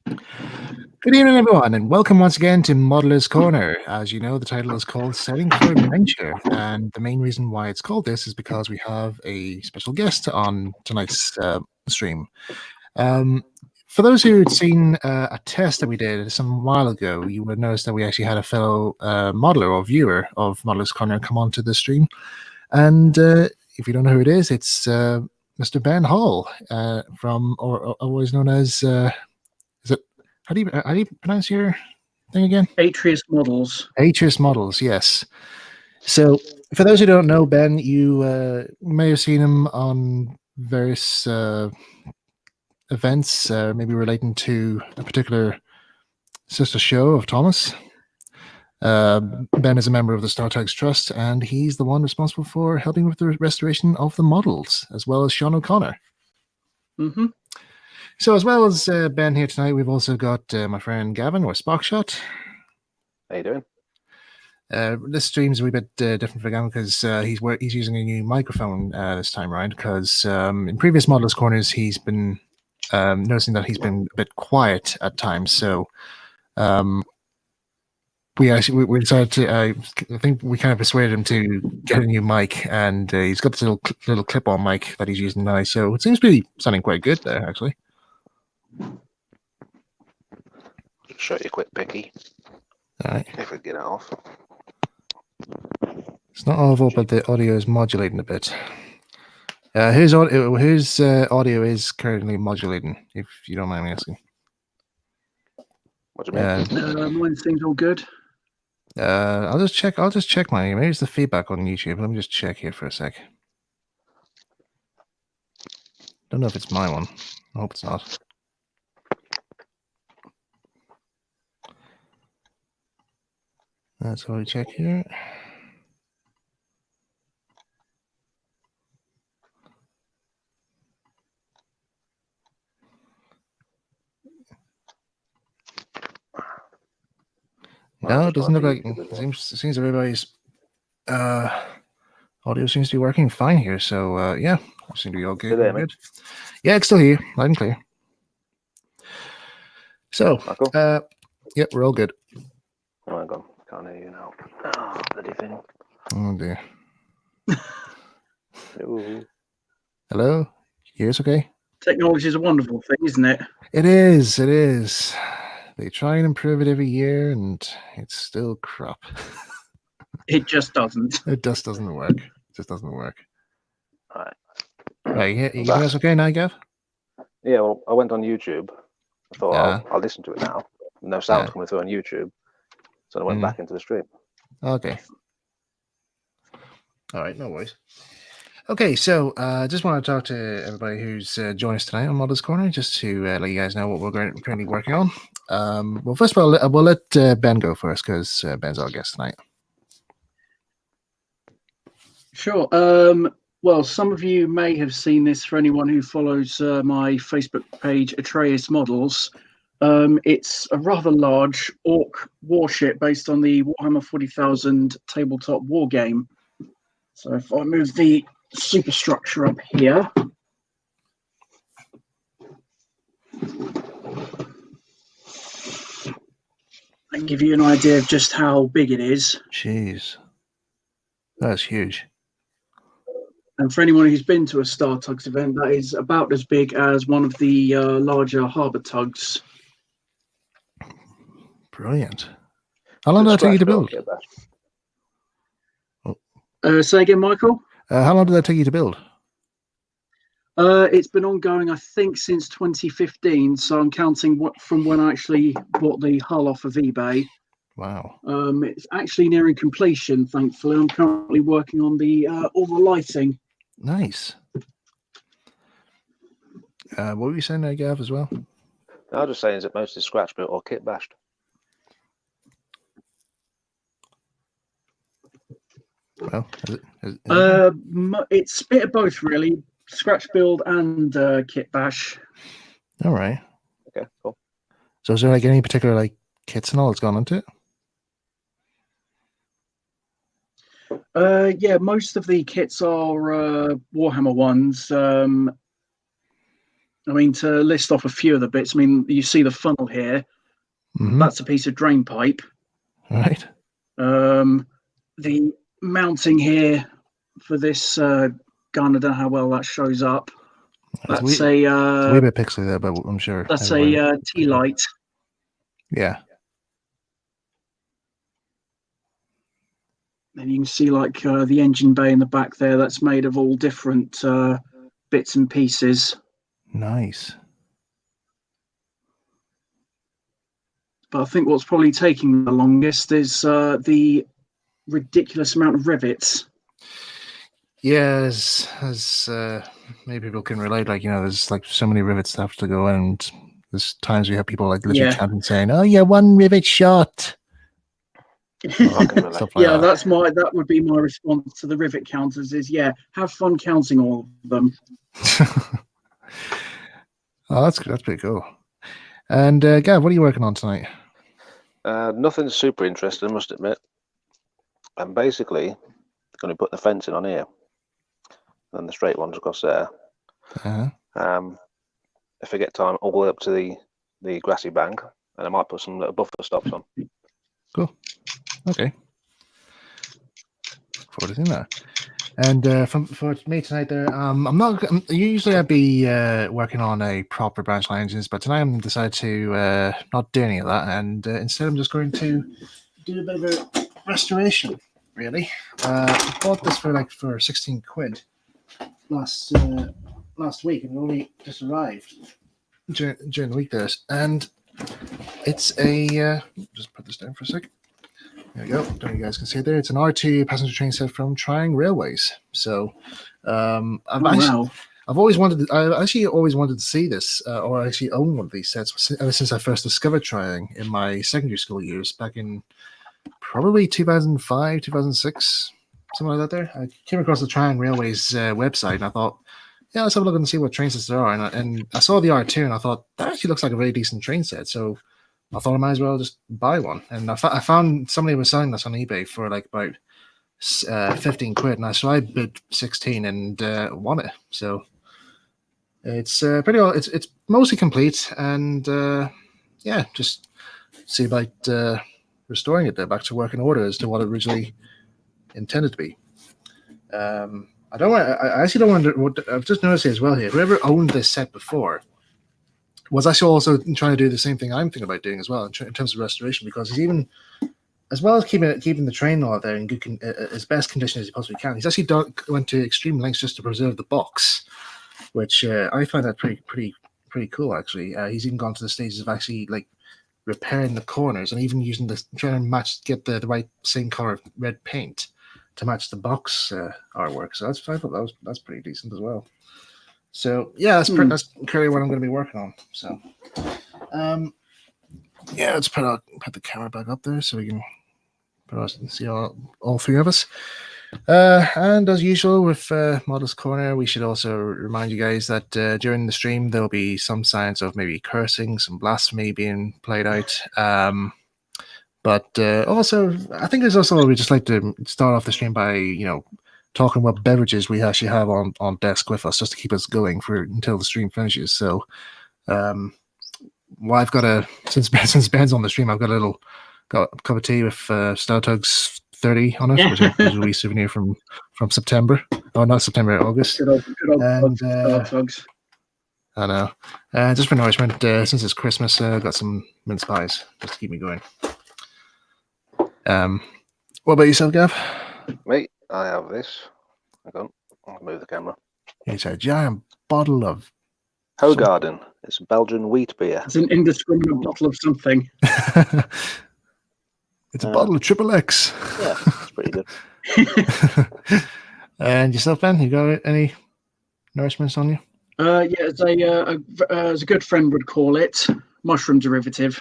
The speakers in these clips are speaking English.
Good evening, everyone, and welcome once again to Modeler's Corner. As you know, the title is called Setting for Adventure, and the main reason why it's called this is because we have a special guest on tonight's stream. For those who had seen a test that we did some while ago, you would notice that we actually had a fellow modeler or viewer of Modeler's Corner come onto the stream. And if you don't know who it is, it's Mr. Ben Hall or always known as, is it, how do you pronounce your thing again? Atreus Models. Atreus Models, yes. So, for those who don't know, Ben, you may have seen him on various events, maybe relating to a particular sister show of Thomas. Ben is a member of the Tugs Trust, and he's the one responsible for helping with the restoration of the models, as well as Sean O'Connor. Mm-hmm. So, as well as Ben here tonight, we've also got my friend Gavin, or Spockshot. How you doing? This stream is a wee bit different for Gavin because he's using a new microphone this time around. Because in previous Modelers Corners, he's been noticing that he's been a bit quiet at times. So we decided to. I think we kind of persuaded him to get a new mic, and he's got this little clip-on mic that he's using now. So it seems to be sounding quite good there, actually. Show you a quick picky. All right. If we get it off. It's not awful, but the audio is modulating a bit. His audio is currently modulating, if you don't mind me asking. What do you mean? Mine seems all good. I'll just check mine. Maybe it's the feedback on YouTube. Let me just check here for a sec. Don't know if it's my one. I hope it's not. That's what we check here. No, it doesn't look like it seems everybody's audio seems to be working fine here. So yeah, I seem to be all good. Good. Yeah, it's still here, loud and clear. So yeah, we're all good. Oh my god, can't hear you now. Oh, bloody thing. Oh dear. Hello. You hear okay? Technology is a wonderful thing, isn't it? It is. It is. They try and improve it every year, and it's still crap. It just doesn't. It just doesn't work. It just doesn't work. All right. Right, you hear us okay now, Gav? Yeah, well, I went on YouTube. I thought I'll listen to it now. No sound coming through on YouTube. So I went back into the stream. Okay. All right, no worries. Okay, so I just want to talk to everybody who's joined us tonight on Modelers Corner, just to let you guys know what we're currently working on. Well, first of all, we'll let Ben go first, because Ben's our guest tonight. Sure. Well, some of you may have seen this for anyone who follows my Facebook page, Atreus Models. It's a rather large orc warship based on the Warhammer 40,000 tabletop war game. So if I move the superstructure up here, I can give you an idea of just how big it is. Jeez, that's huge. And for anyone who's been to a Star Tugs event, that is about as big as one of the larger harbour tugs. Brilliant. How long did that take you to build? Say again, Michael? How long did that take you to build? It's been ongoing, I think, since 2015. So I'm counting from when I actually bought the hull off of eBay. Wow. It's actually nearing completion, thankfully. I'm currently working on all the lighting. Nice. What were you saying there, Gav, as well? I was just saying, is it mostly scratch built or kit bashed? Well, it's a bit of both, really. Scratch build and kit bash. All right. Okay, cool. So is there like any particular kits and all that's gone into it? Yeah, most of the kits are Warhammer ones. I mean, to list off a few of the bits, I mean, you see the funnel here. Mm-hmm. That's a piece of drain pipe. Right. The mounting here for this gun, I don't know how well that shows up. That's it's a wee bit pixely there, but I'm sure. That's a T-light. Yeah. And you can see like the engine bay in the back there. That's made of all different bits and pieces. Nice. But I think what's probably taking the longest is the ridiculous amount of rivets. Yeah, as maybe people can relate, like, there's like so many rivets that have to go in, and there's times we have people like literally chanting saying, "Oh yeah, one rivet short." Stuff like that. That would be my response to the rivet counters is, have fun counting all of them. Oh, that's pretty cool. And Gav, what are you working on tonight? Nothing super interesting, I must admit. I'm basically going to put the fencing on here, and the straight ones across there. If I get time, all the way up to the grassy bank, and I might put some little buffer stops on. Cool. Okay. Look forward to seeing that. And for me tonight, there, usually I'd be working on a proper branch line engines, but tonight I'm decided to not do any of that, and instead I'm just going to do a bit of a restoration. Really, I bought this for 16 quid last week, and it only just arrived during the week there, and it's a just put this down for a second. There we go. Don't know if you guys can see it there. It's an R2 passenger train set from Trying Railways. So I've always wanted to see this, or actually own one of these sets ever since I first discovered Trying in my secondary school years back in probably 2005, 2006, something like that there. I came across the Trying Railways website, and I thought, let's have a look and see what train sets there are. And I saw the R2, and I thought, that actually looks like a very decent train set. So I thought I might as well just buy one. And I found somebody was selling this on eBay for like about 15 quid. And so I bid 16 and won it. So it's it's mostly complete. And just see about restoring it there back to working order as to what it originally intended to be. I actually don't want to. I've just noticed as well here. Whoever owned this set before was actually also trying to do the same thing I'm thinking about doing as well in terms of restoration, because he's even, as well as keeping the train out there in good as best condition as he possibly can, he's actually went to extreme lengths just to preserve the box, which I find that pretty cool actually. He's even gone to the stages of actually like repairing the corners and even using trying to get the right same color of red paint to match the box artwork. So I thought that's pretty decent as well. So that's currently what I'm going to be working on. So let's put the camera back up there so we can put us and see all three of us. And as usual with Models Corner, we should also remind you guys that during the stream there'll be some signs of maybe cursing, some blasphemy being played out. But also, I think there's also, we just like to start off the stream by talking what beverages we actually have on desk with us, just to keep us going until the stream finishes. So, I've got since Ben's on the stream, I've got a cup of tea with Tugs 30 on it, which is a wee souvenir from September. Oh, not September, August. Good old Tugs. I know. Just for nourishment, since it's Christmas, I've got some mince pies just to keep me going. What about yourself, Gav? Mate, I have this. Hang on, I'll move the camera. It's a giant bottle of Hoegaarden. It's Belgian wheat beer. It's an indiscriminate bottle of something. It's a bottle of Triple X. Yeah, it's pretty good. And yourself, Ben? You got any nourishments on you? As a good friend would call it, mushroom derivative.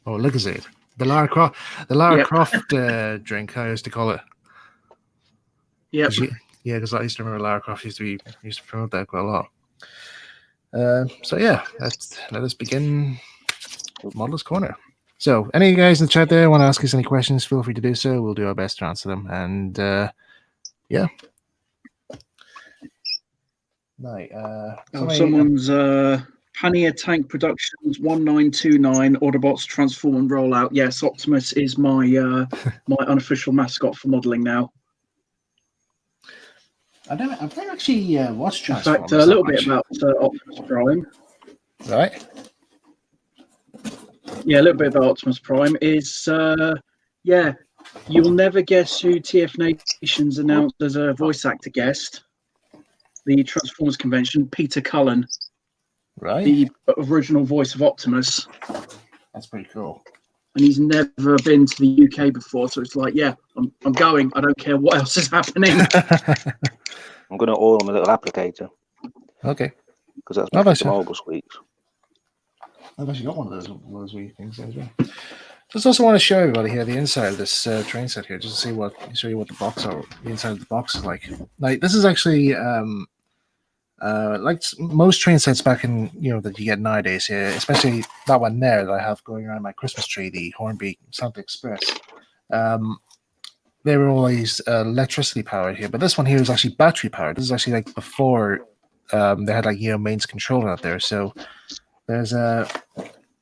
Oh, look at it. The Lara Croft drink, I used to call it. Yep. Because I used to remember Lara Croft used to promote that quite a lot. Let us begin with Model's Corner. So, any of you guys in the chat there want to ask us any questions, feel free to do so. We'll do our best to answer them. And Right. Someone's Panier Tank Productions 1929 Autobots Transform and Roll Out. Yes, Optimus is my my unofficial mascot for modelling now. I've never actually watched In Transformers. fact, a little bit about Optimus Prime. Right. Yeah, a little bit about Optimus Prime is yeah, you'll never guess who TF Nations announced as a voice actor guest. The Transformers convention, Peter Cullen, Right. the original voice of Optimus. That's pretty cool. And he's never been to the UK before, so it's like, yeah, I'm going. I don't care what else is happening. I'm going to oil my little applicator Okay. because that's I've making actually- some horrible squeaks. I've actually got one of those wee things there as well. Just also want to show everybody here the inside of this train set here, just to show you what the box are, the inside of the box is like. Like this is actually like most train sets back in that you get nowadays here, especially that one there that I have going around my Christmas tree, the Hornby Santa Express. They were always electricity powered here, but this one here is actually battery powered. This is actually like before they had like mains control out there. So there's a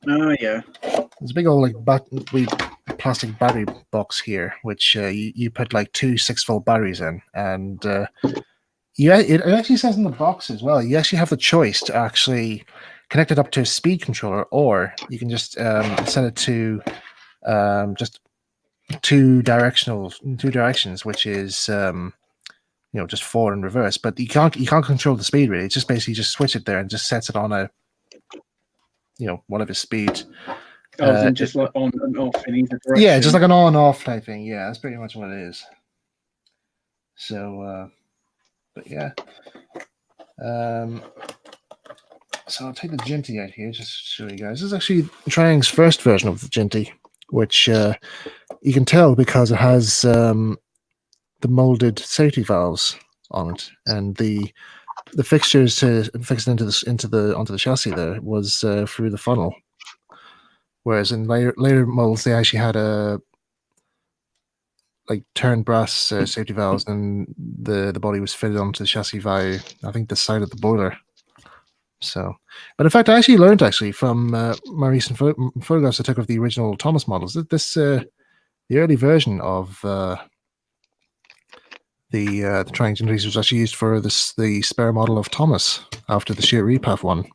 yeah, there's a big old plastic battery box here, which you put like two 6-volt batteries in, and it actually says in the box as well. You actually have the choice to actually connect it up to a speed controller, or you can just set it to just two directions, which is just forward and reverse. But you can't control the speed really. It's just basically just switch it there and just sets it on a whatever speed. just like on and off in either direction. Yeah, just like an on and off type thing. Yeah, that's pretty much what it is. So, but yeah. So I'll take the Jinty out here just to show you guys. This is actually Triang's first version of the Jinty, which you can tell because it has the molded safety valves on it, and the fixtures to fix it onto the chassis there was through the funnel. Whereas in later models, they actually had a turned brass safety valves, and the body was fitted onto the chassis via, I think, the side of the boiler. So, but in fact, I actually learned from my recent photographs I took of the original Thomas models that the early version of the Triangle Jinties was actually used for the spare model of Thomas after the sheer repath one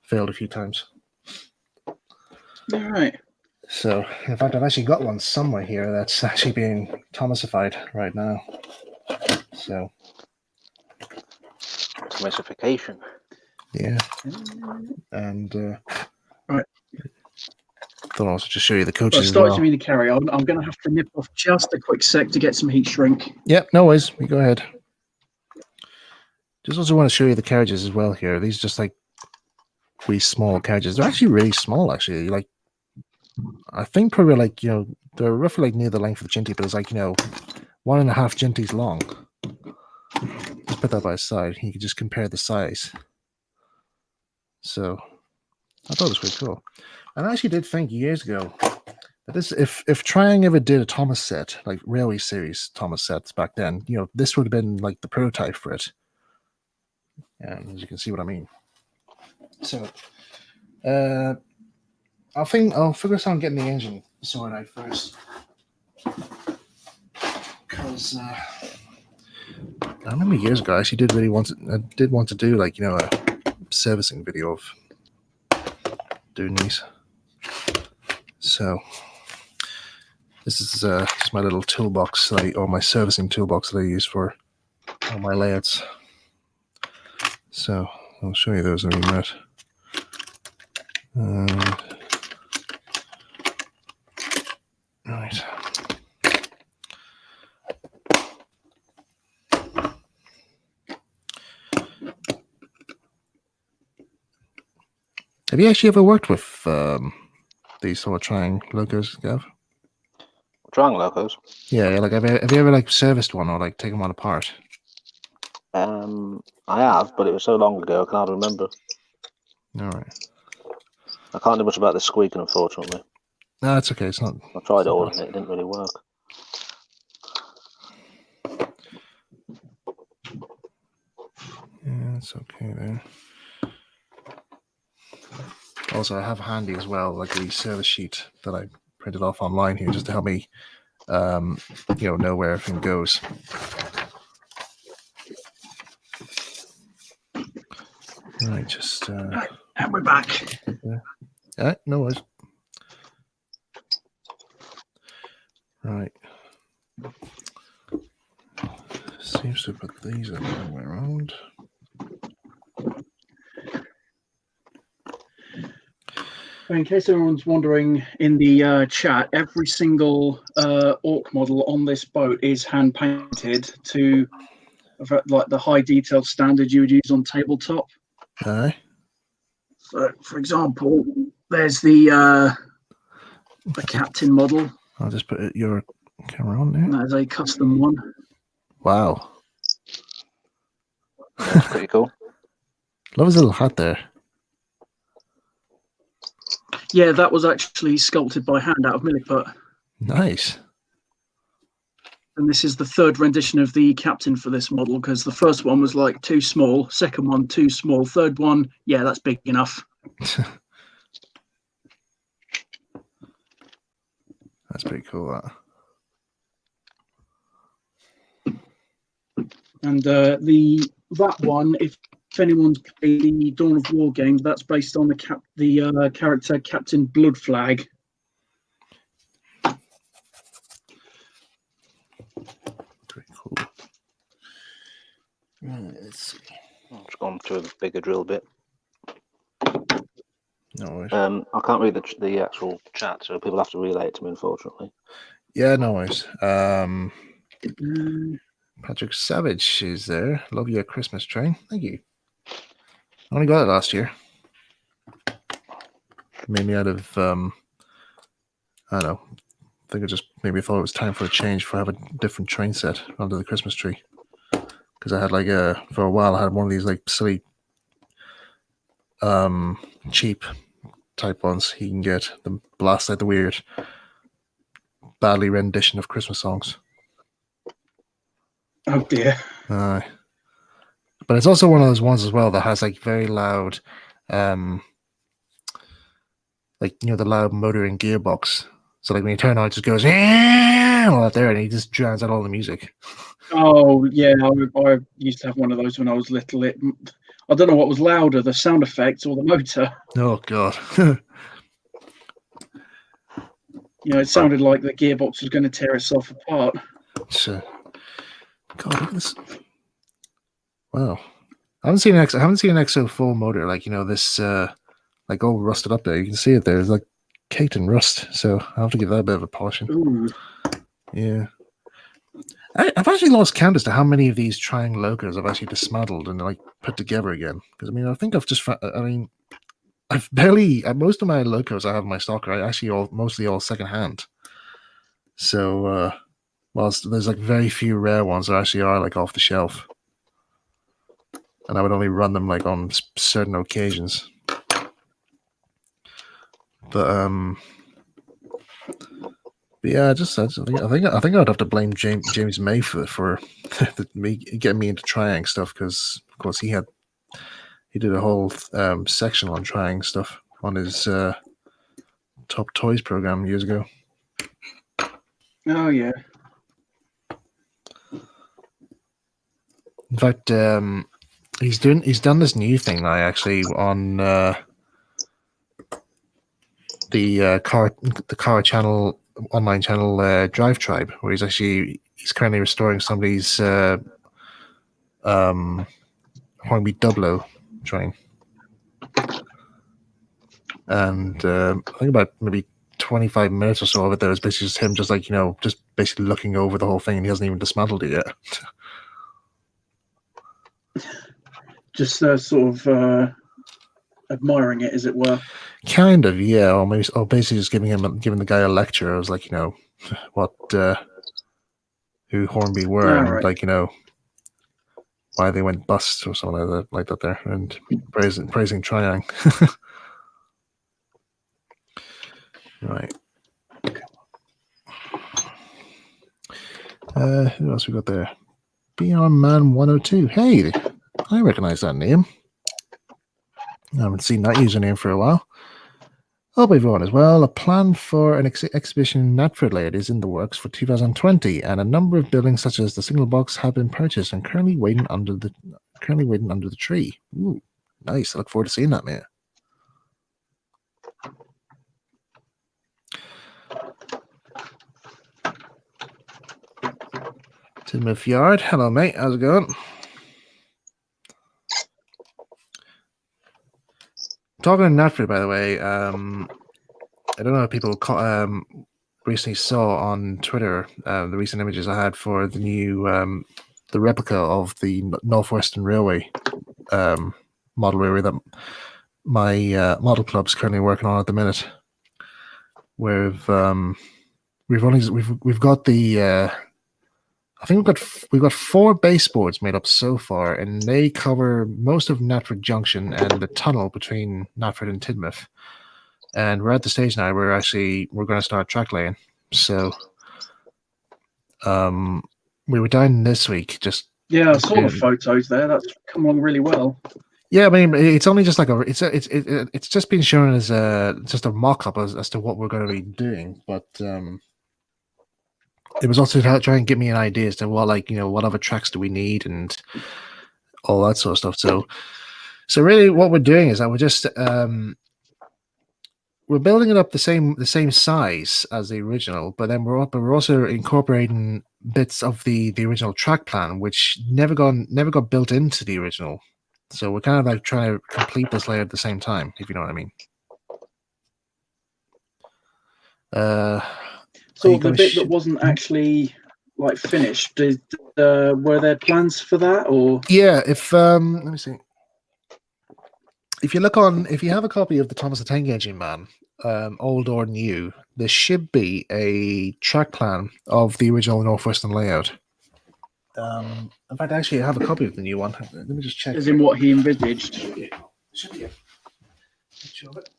failed a few times. All right. So, in fact, I've actually got one somewhere here that's actually being Thomasified right now. So, Thomasification. Yeah, and right. Thought I'll also just show you the coaches. Well, starting me to carry on. I'm going to have to nip off just a quick sec to get some heat shrink. Yep, no worries. You go ahead. Just also want to show you the carriages as well here. These are just like wee small carriages. They're actually really small. Actually, like I think probably like they're roughly like near the length of the Jinty, but it's like 1.5 Jinties long. Let's put that by his side. You can just compare the size. So I thought it was pretty cool. And I actually did think years ago that this, if Triang ever did a Thomas set, like Railway Series Thomas sets back then, this would have been like the prototype for it. And as you can see what I mean. So I'll focus on getting the engine sorted out first. Because I remember years ago I actually did want to do like a servicing video of doing these. So this is just my little toolbox or my servicing toolbox that I use for all my layouts. So I'll show you those in a minute. Right. Have you actually ever worked with these sort of Triang locos, Gav? Triang locos? Yeah. Like, have you ever like serviced one or like taken one apart? I have, but it was so long ago I can't remember. All right. I can't do much about the squeaking, unfortunately. No, that's okay. It's not. I tried it all and it didn't really work. Yeah, It's okay there. Also, I have handy as well, like the service sheet that I printed off online here, just to help me, know where everything goes. Right, just. Right, and we're back. Yeah, no worries. Right. Seems to put these the wrong way around. In case anyone's wondering in the chat, every single orc model on this boat is hand painted to like the high detail standard you would use on tabletop. Aye. So, for example, there's the captain model. I'll just put your camera on there. That is a custom one. Wow. That's pretty cool. Love his little hat there. Yeah, that was actually sculpted by hand out of Milliput. Nice. And this is the third rendition of the captain for this model, because the first one was like too small, second one too small, third one, yeah, that's big enough. That's pretty cool, that. And that one, if anyone's played the Dawn of War game, that's based on the character Captain Bloodflag. Pretty cool. Right, let's see. I've just gone through a bigger drill bit. No worries. I can't read the actual chat, so people have to relay it to me, unfortunately. Yeah, no worries. Patrick Savage is there. Love your Christmas train. Thank you. I only got it last year. Mainly out of I don't know. I think I just maybe thought it was time for a change, for have a different train set under the Christmas tree. Because I had for a while I had one of these like silly cheap type ones you can get, the blast out the weird badly rendition of Christmas songs. Oh dear. But it's also one of those ones as well that has like very loud the loud motoring gearbox. So like when you turn on, it just goes all out there, and he just drowns out all the music. Oh yeah, I used to have one of those when I was little. I don't know what was louder, the sound effects or the motor. Oh god. It sounded like the gearbox was going to tear itself apart. God, look at this. Wow. I haven't seen an XO full motor, this like all rusted up there. You can see it there. It's like caked in rust. So I'll have to give that a bit of a polishing. Ooh. Yeah. I've actually lost count as to how many of these Triang logos I've actually dismantled and like put together again. Because I think I've just I've barely most of my logos I have in my stock are actually mostly all secondhand. So whilst there's like very few rare ones that actually are like off the shelf, and I would only run them like on certain occasions. But yeah, I think I'd have to blame James May for me getting me into Triang stuff, because of course he did a whole section on Triang stuff on his Top Toys program years ago. Oh yeah. In fact, he's done this new thing now actually on the car channel online channel Drive Tribe, where he's currently restoring somebody's Hornby Dublo train, and I think about maybe 25 minutes or so of it there is basically just him just basically looking over the whole thing, and he hasn't even dismantled it yet. Just sort of admiring it, as it were. Kind of, yeah. Or basically just giving the guy a lecture. I was like, what, who Hornby were, and right. why they went bust or something like that there, and praising Triang. Right. Who else we got there? Beyond Man 102. Hey, I recognize that name. I haven't seen that username for a while. Hope everyone as well. A plan for an exhibition in Natford Layout is in the works for 2020, and a number of buildings such as the Signal Box have been purchased and currently waiting under the tree. Ooh, nice! I look forward to seeing that, mate. Tidmouth Yard, hello, mate. How's it going? Talking to Natford, by the way. I don't know if people recently saw on Twitter the recent images I had for the new the replica of the Northwestern Railway model railway that my model club's currently working on at the minute. Where we've got the I think we've got 4 baseboards made up so far, and they cover most of Natford Junction and the tunnel between Natford and Tidmouth. And we're at the stage now where we're going to start track laying. So we were down this week. I saw the photos there. That's come along really well. Yeah, I mean, it's only just like it's just been shown as just a mock-up as to what we're going to be doing, but it was also to try and give me an idea as to what other tracks do we need and all that sort of stuff. So really, what we're doing is that we're just we're building it up the same size as the original, but then we're also incorporating bits of the original track plan, which never got built into the original. So we're kind of like trying to complete this layout at the same time, if you know what I mean. So the bit that wasn't actually like finished, were there plans for that, or? Yeah, if let me see. If you have a copy of the Thomas the Tank Engine Man, old or new, there should be a track plan of the original Northwestern layout. In fact, actually, I have a copy of the new one. Let me just check. As in what he envisaged. Should be a picture of it.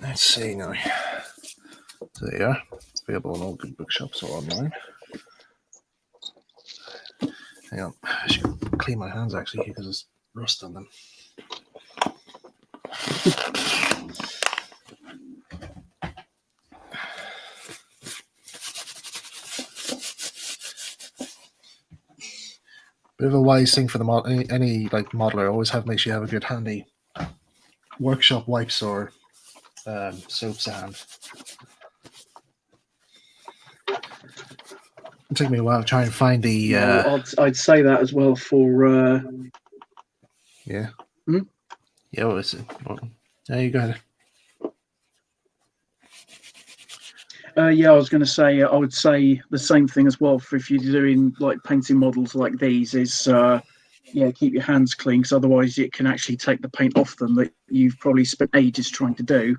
Let's see now. There you are. Available in all good bookshops or online. Hang on. I should clean my hands actually because there's rust on them. Bit of a wise thing for the any like modeler. Always make sure you have a good handy workshop wipes or soaps to hand. It took me a while to try and find the. I'd say that as well for. Yeah. Hmm? Yeah. What is it? There you go. I was going to say I would say the same thing as well for if you're doing like painting models like these is keep your hands clean, because otherwise it can actually take the paint off them that you've probably spent ages trying to do.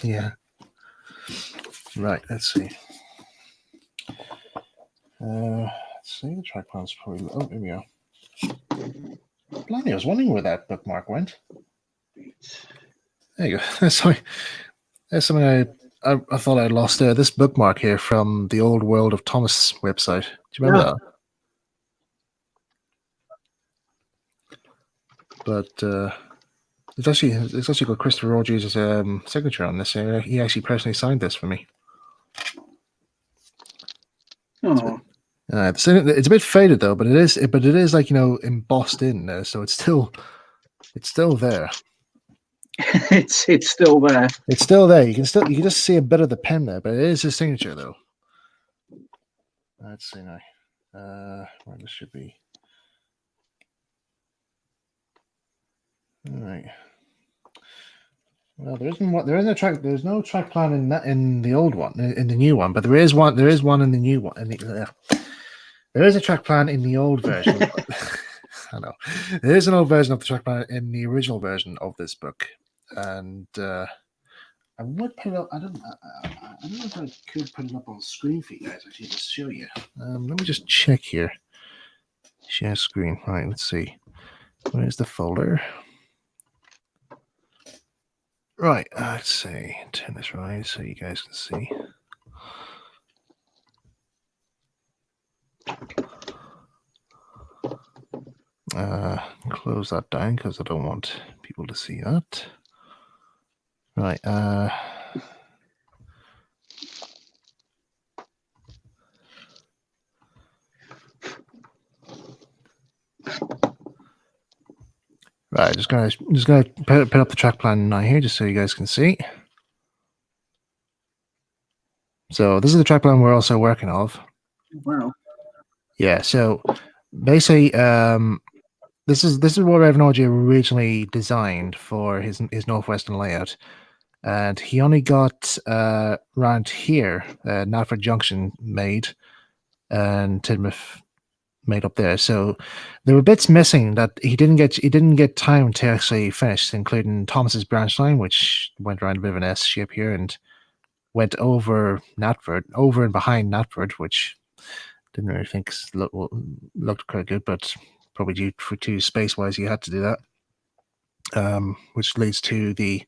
Yeah. Right. Let's see. Let's see. The track plan's probably. Oh, here we go. Blimey, I was wondering where that bookmark went. There you go. Sorry. There's something I thought I'd lost there. This bookmark here from the Old World of Thomas website. Do you remember that? But it's actually got Christopher Rogers' signature on this. He actually personally signed this for me. Oh. It's a bit faded though, but it is like embossed in there, so it's still there. It's still there. It's still there. You can just see a bit of the pen there, but it is his signature though. Let's see now. Where this should be. All right. Well, there's no track plan in the old one, in the new one, but there is one in the new one. There is a track plan in the old version. I know. There is an old version of the track plan in the original version of this book. And I would put it up. I don't know if I could put it up on screen for you guys. Actually, just show you. Let me just check here. Share screen. Right. Let's see. Where's the folder? Right, let's see. Turn this right so you guys can see. Close that down because I don't want people to see that. Right, right, just gonna put up the track plan now here just so you guys can see. So this is the track plan we're also working off. Wow. Yeah, so basically, this is what Revenorgy originally designed for his northwestern layout, and he only got around here, Natford Junction made, and Tidmouth made up there. So there were bits missing that he didn't get time to actually finish, including Thomas's branch line, which went around a bit of an S shape here and went over Natford, over and behind Natford, which didn't really think looked quite good, but probably due to space wise, you had to do that. Which leads to the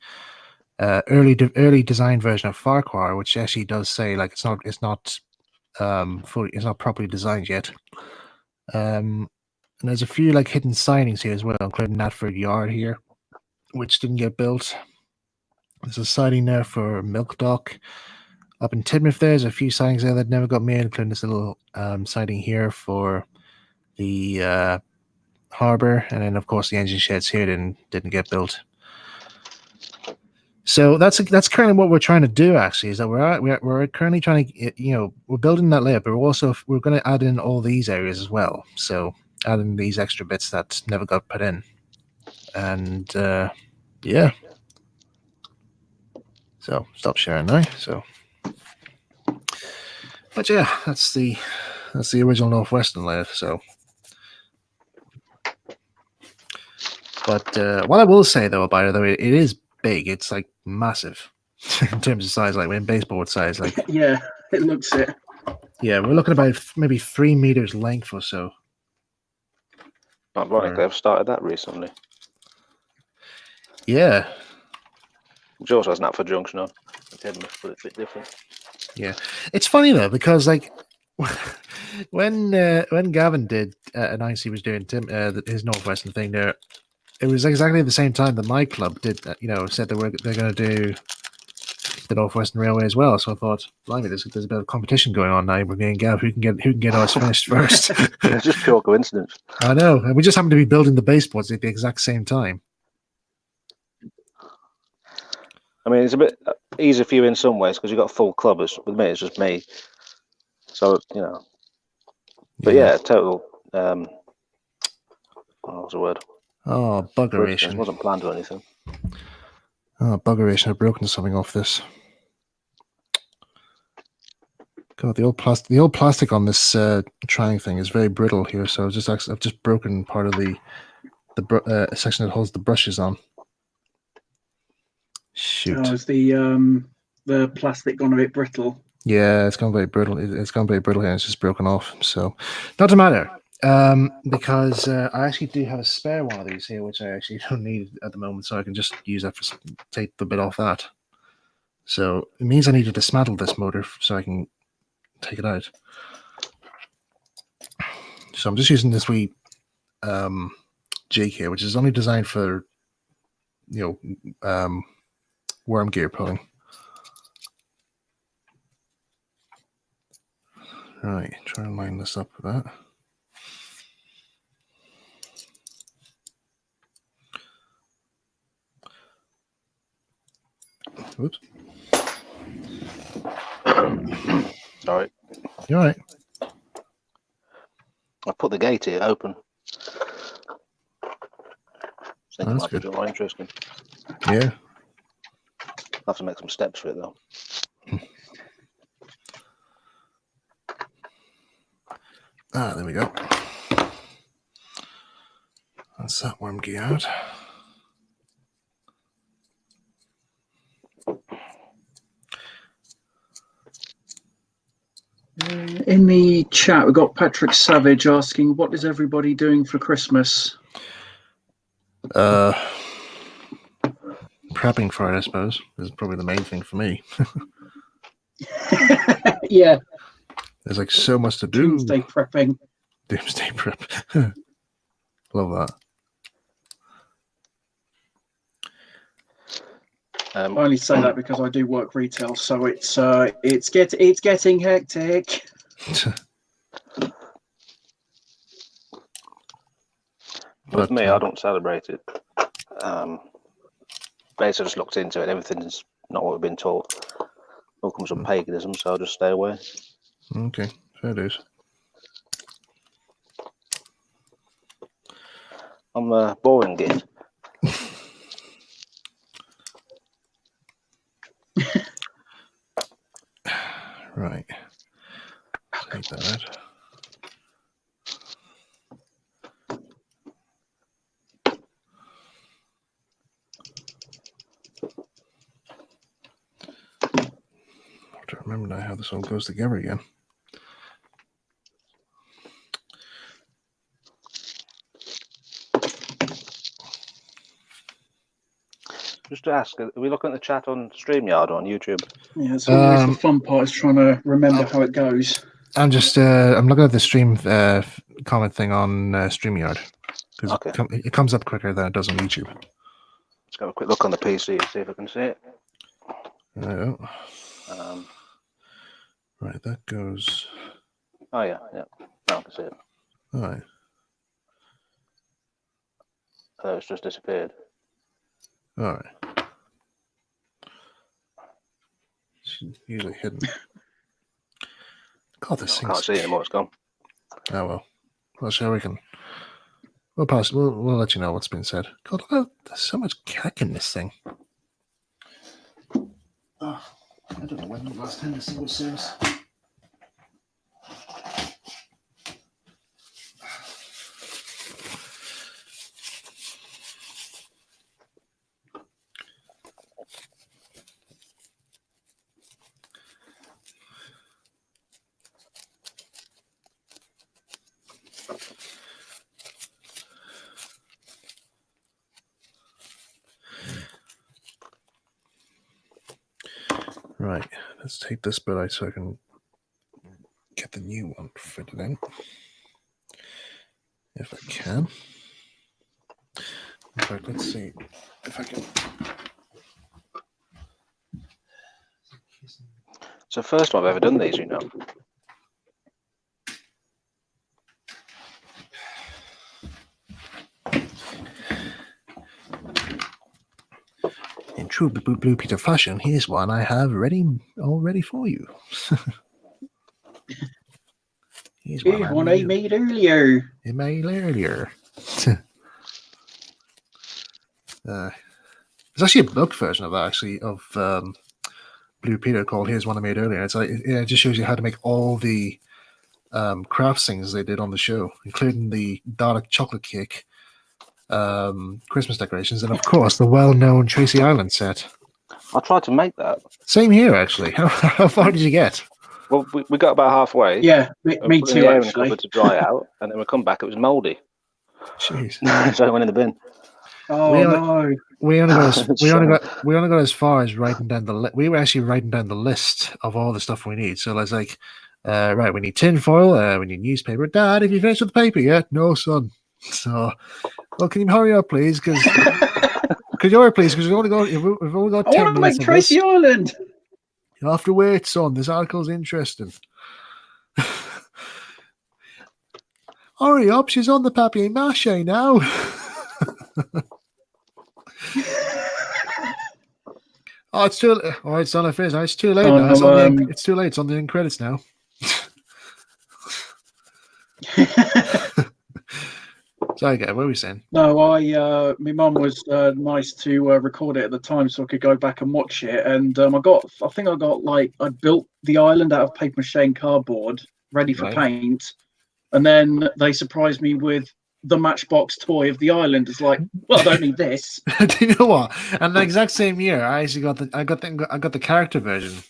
early design version of Farquhar, which actually does say like it's not properly designed yet. And there's a few like hidden signings here as well, including Natford Yard here, which didn't get built. There's a siding there for Milk Dock. Up in Tidmouth, there's a few sidings there that never got made, including this little siding here for the harbor, and then of course the engine sheds here didn't get built. So that's currently what we're trying to do. Actually, is that we're currently trying to we're building that layout, but we're going to add in all these areas as well. So add in these extra bits that never got put in, and yeah. So stop sharing now. So, but yeah, that's the original Northwestern layout. So, but what I will say though about it, though, it is big. It's like massive in terms of size, like in baseboard size. Like Yeah, it looks it. Yeah, we're looking about maybe 3 meters length or so. Ironically, I've started that recently. Yeah. Which also has Natford Junction on. But it's a bit different. Yeah, it's funny though because like when Gavin did announce he was doing his Northwestern thing there, it was exactly the same time that my club did. Said they're going to do the Northwestern Railway as well. So I thought, blimey, there's a bit of competition going on now. We're me and Gav who can get ours finished first. It's just pure coincidence. I know, and we just happen to be building the baseboards at the exact same time. I mean, it's a bit easier for you in some ways because you've got a full club. With me, it's just me. So, But yeah, total. What was the word? Oh, buggeration. It wasn't planned or anything. Oh, buggeration. I've broken something off this. God, the old plastic on this trying thing is very brittle here. So I've just broken part of the section that holds the brushes on. Shoot. Oh, is the plastic gone a bit brittle? Yeah, it's gone very brittle. It's gone very brittle here. And it's just broken off. So, not to matter. Because I actually do have a spare one of these here, which I actually don't need at the moment, so I can just use that for take the bit off that. So it means I need to dismantle this motor so I can take it out. So I'm just using this wee jig here, which is only designed for worm gear pulling. Right, try and line this up with that. Oops. Sorry. You're right. I put the gate here open. I think it might good. be a bit more interesting. Yeah. I'll have to make some steps for it though. There we go. That's that worm key out. In the chat, we've got Patrick Savage asking, what is everybody doing for Christmas? prepping for it, I suppose, is probably the main thing for me. Yeah. There's like so much to do. Doomsday prepping. Doomsday prep. Love that. I only say that because I do work retail, so it's getting hectic. With me, I don't celebrate it. Basically, I just looked into it. Everything's not what we've been taught. All comes from paganism, so I'll just stay away. Okay, fair dues. I'm a boring git. Right. Take that out. I don't remember now how this all goes together again. Just to ask, are we looking at the chat on StreamYard or on YouTube? Yeah, it's always the fun part is trying to remember how it goes. I'm just I'm looking at the stream comment thing on StreamYard because it comes up quicker than it does on YouTube. Let's have a quick look on the PC and see if I can see it. Right, that goes. Oh yeah. Now I can see it. All right. Oh, it's just disappeared. All right. It's usually hidden. God, this thing. I can't see it anymore. It's gone. Oh well. Well, sure we can. We'll pass. We'll let you know what's been said. God, there's so much cack in this thing. Oh, I don't know when the last time this thing was serious. Right, let's take this bit out so I can get the new one fitted in. If I can. In fact, let's see if I can. It's the first time I've ever done these, you know. In true Blue Peter fashion, here's one I have all ready for you. Here's one I made earlier. There's actually a book version of that, actually, of Blue Peter called "Here's One I Made Earlier." It's like it just shows you how to make all the crafts things they did on the show, including the Dalek chocolate cake, Christmas decorations, and of course the well-known Tracy Island set. I tried to make that. Same here, actually. How far did you get? Well, we got about halfway. Yeah, me too. Actually, in the cupboard to dry out, and then we come back. It was mouldy. Jeez. So it went in the bin. Oh no! We only got as far as writing down the. We were actually writing down the list of all the stuff we need. So I was like, right, we need tinfoil, we need newspaper. Dad, have you finished with the paper yet? No, son. So, well, can you hurry up, please? Because could you hurry, please? Because we've only got 10 minutes. I want to make Tracy Island. You have to wait, son. This article's interesting. Hurry up, she's on the papier-mâché now. Oh, it's too late. Oh, it's on a face. It's too late now. It's too late. It's on the end credits now. Sorry, what were we saying? No, my mum was nice to record it at the time so I could go back and watch it. And I built the island out of paper mache and cardboard, ready for paint. And then they surprised me with the Matchbox toy of the island. It's like, well, I don't need this. Do you know what? And the exact same year, I actually got the character version,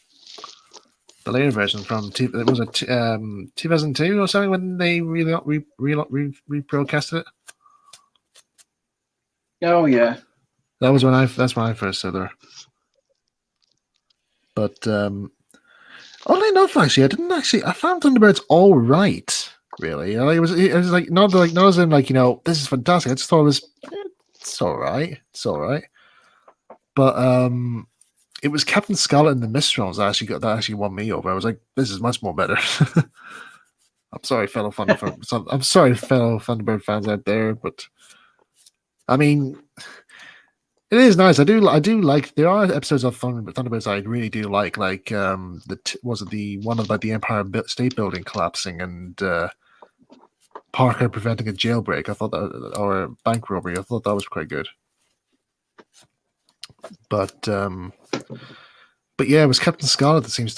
the later version from 2002 or something when they rebroadcasted it. Oh yeah. That's when I first saw her. But oddly enough, actually, I found Thunderbirds all right. Really, it was like not as in like this is fantastic. I just thought it's all right. It's all right. But it was Captain Scarlet and the Mistrals that actually won me over. I was like, this is much more better. I'm sorry, fellow Thunderbird fans out there, but I mean, it is nice. I do like. There are episodes of Thunderbirds I really do like. Like was it the one about the Empire State Building collapsing and Parker preventing a jailbreak? I thought that, or a bank robbery. I thought that was quite good. But yeah, it was Captain Scarlet that seems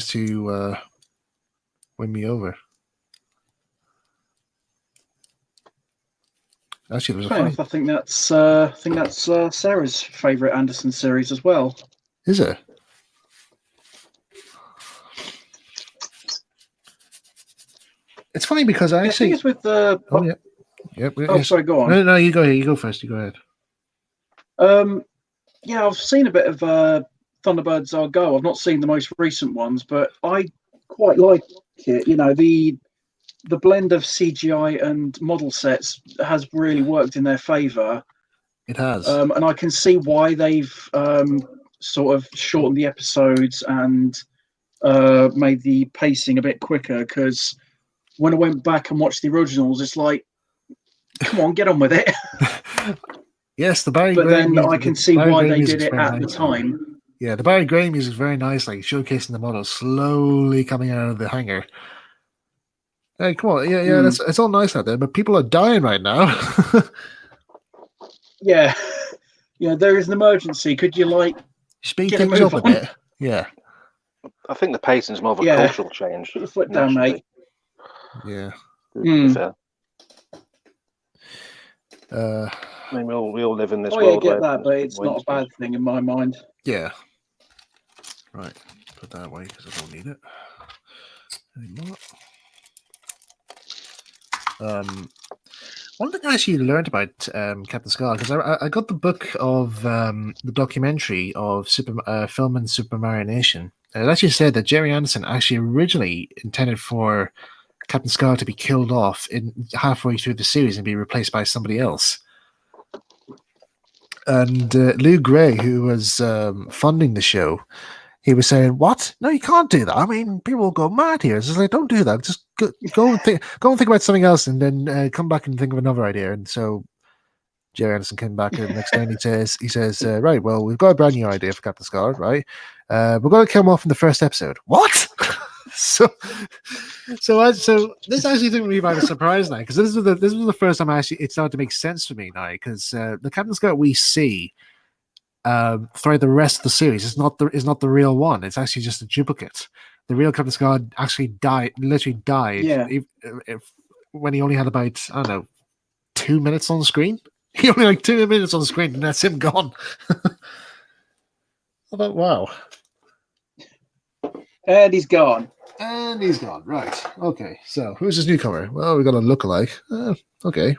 to win me over. Actually, I think that's Sarah's favourite Anderson series as well. Is it? It's funny because I actually. I think it's with the. Oh yeah. Yep. Oh, sorry. Go on. No, you go ahead. You go first. You go ahead. Yeah, I've seen a bit of Thunderbirds Are Go. I've not seen the most recent ones, but I quite like it. The blend of CGI and model sets has really worked in their favour. It has. And I can see why they've sort of shortened the episodes and made the pacing a bit quicker, because when I went back and watched the originals, it's like, come on, get on with it. Yes, the Barry But Gray then music, I can see why they did it very at nice. the time. Yeah, the Barry Gray music is very nice, like showcasing the models slowly coming out of the hangar. Hey, come on, yeah, it's all nice out there, but people are dying right now. Yeah, there is an emergency. Could you speed things up a bit? Yeah, I think the pacing's more of a cultural change. Put your foot down, mate. Yeah. I mean, we all live in this world. Oh, yeah, get that, but it's not a bad thing in my mind. Yeah. Right. Put that away because I don't need it anymore. One thing I actually learned about Captain Scarlet, because I got the book of the documentary of film and Super Mario Nation. And it actually said that Jerry Anderson actually originally intended for Captain Scarlet to be killed off halfway through the series and be replaced by somebody else. And Lou Gray, who was funding the show, he was saying, "What? No, you can't do that. I mean, people will go mad here." It's just like, don't do that. Just go and think about something else, and then come back and think of another idea. And so Jerry Anderson came back the next day, and he says, "Right, well, we've got a brand new idea for Captain Scarlet, right? We're going to kill him off in the first episode." What? so this actually took me by surprise now, because this was the first time it started to make sense for me now, because the Captain Scarlet we see throughout the rest of the series is not the real one. It's actually just a duplicate. The real Captain Scarlet actually literally died. Yeah. When he only had about 2 minutes on the screen. He only had 2 minutes on the screen, and that's him gone. I thought, wow. And he's gone. Right. Okay. So who's this newcomer? Well, we got a lookalike. Okay.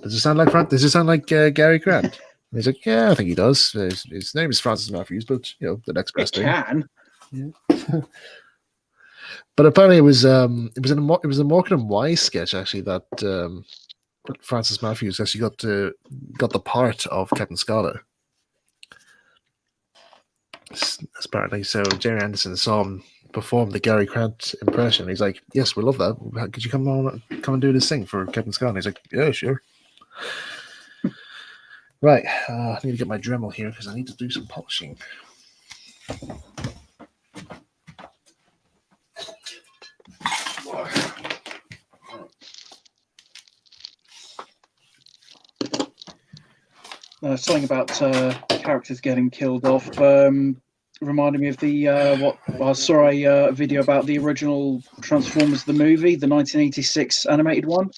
Does it sound like Gary Grant? And he's like, yeah, I think he does. His name is Francis Matthews, but the next best thing. Can. Yeah. But apparently it was a Morecambe and Wise sketch actually that Francis Matthews actually got the part of Captain Scarlet. Apparently, so Jerry Anderson saw him perform the Gary Grant impression. He's like, "Yes, we love that. Could you come and do this thing for Captain Scarlet?" He's like, "Yeah, sure." Right, I need to get my Dremel here because I need to do some polishing. Something about characters getting killed off reminded me of the I saw a video about the original Transformers the movie, the 1986 animated one.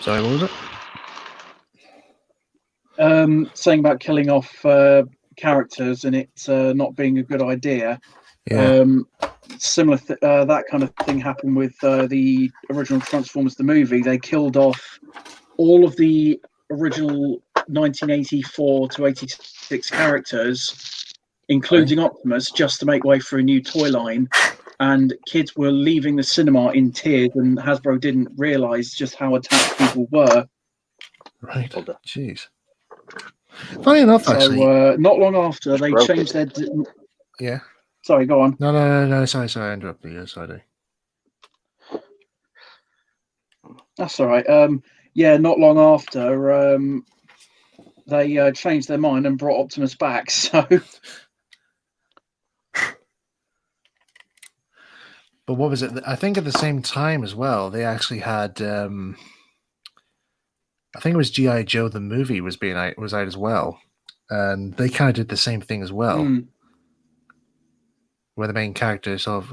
Sorry, what was it? Saying about killing off characters and it not being a good idea. Yeah. Similar that kind of thing happened with the original Transformers the movie. They killed off all of the original 1984 to 86 characters, including Optimus, just to make way for a new toy line. And kids were leaving the cinema in tears, and Hasbro didn't realise just how attached people were. Right. Jeez. Funny enough, actually. So not long after, they changed their... Yeah. Sorry, go on. No. Sorry, I interrupted you. Sorry. That's all right. Not long after, they changed their mind and brought Optimus back. So... But what was it? I think at the same time as well, they actually had... I think it was G.I. Joe the movie was out as well. And they kind of did the same thing as well. Where the main character sort of,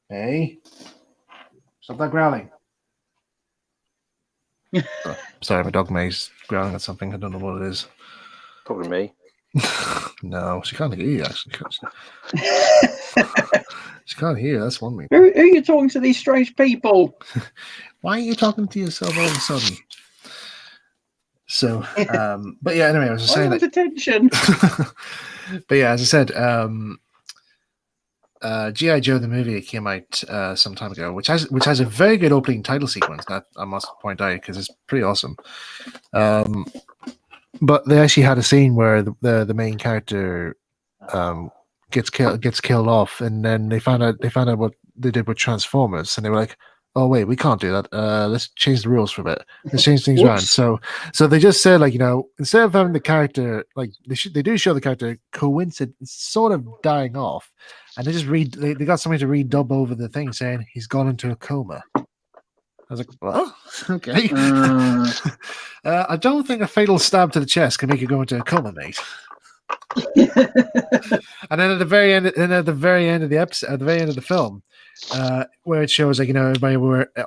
hey, stop that growling. Sorry, my dog May's growling at something. I don't know what it is. Probably me. No, she can't hear you, actually. She can't hear. That's one thing. Who are you talking to, these strange people? Why are you talking to yourself all of a sudden? So, but yeah, anyway, I was just saying that... attention. But yeah, as I said, G.I. Joe the movie came out some time ago, which has a very good opening title sequence, that I must point out, because it's pretty awesome. But they actually had a scene where the main character gets killed off, and then they found out what they did with Transformers, and they were like, oh wait, we can't do that. Let's change the rules for a bit. Let's change things around. So they just said, like, instead of having the character, like, they do show the character sort of dying off, and they just they got somebody to redub over the thing saying he's gone into a coma. I was like, well, okay. I don't think a fatal stab to the chest can make you go into a coma, mate. And then at the very end, of the episode, at the very end of the film, where it shows, like,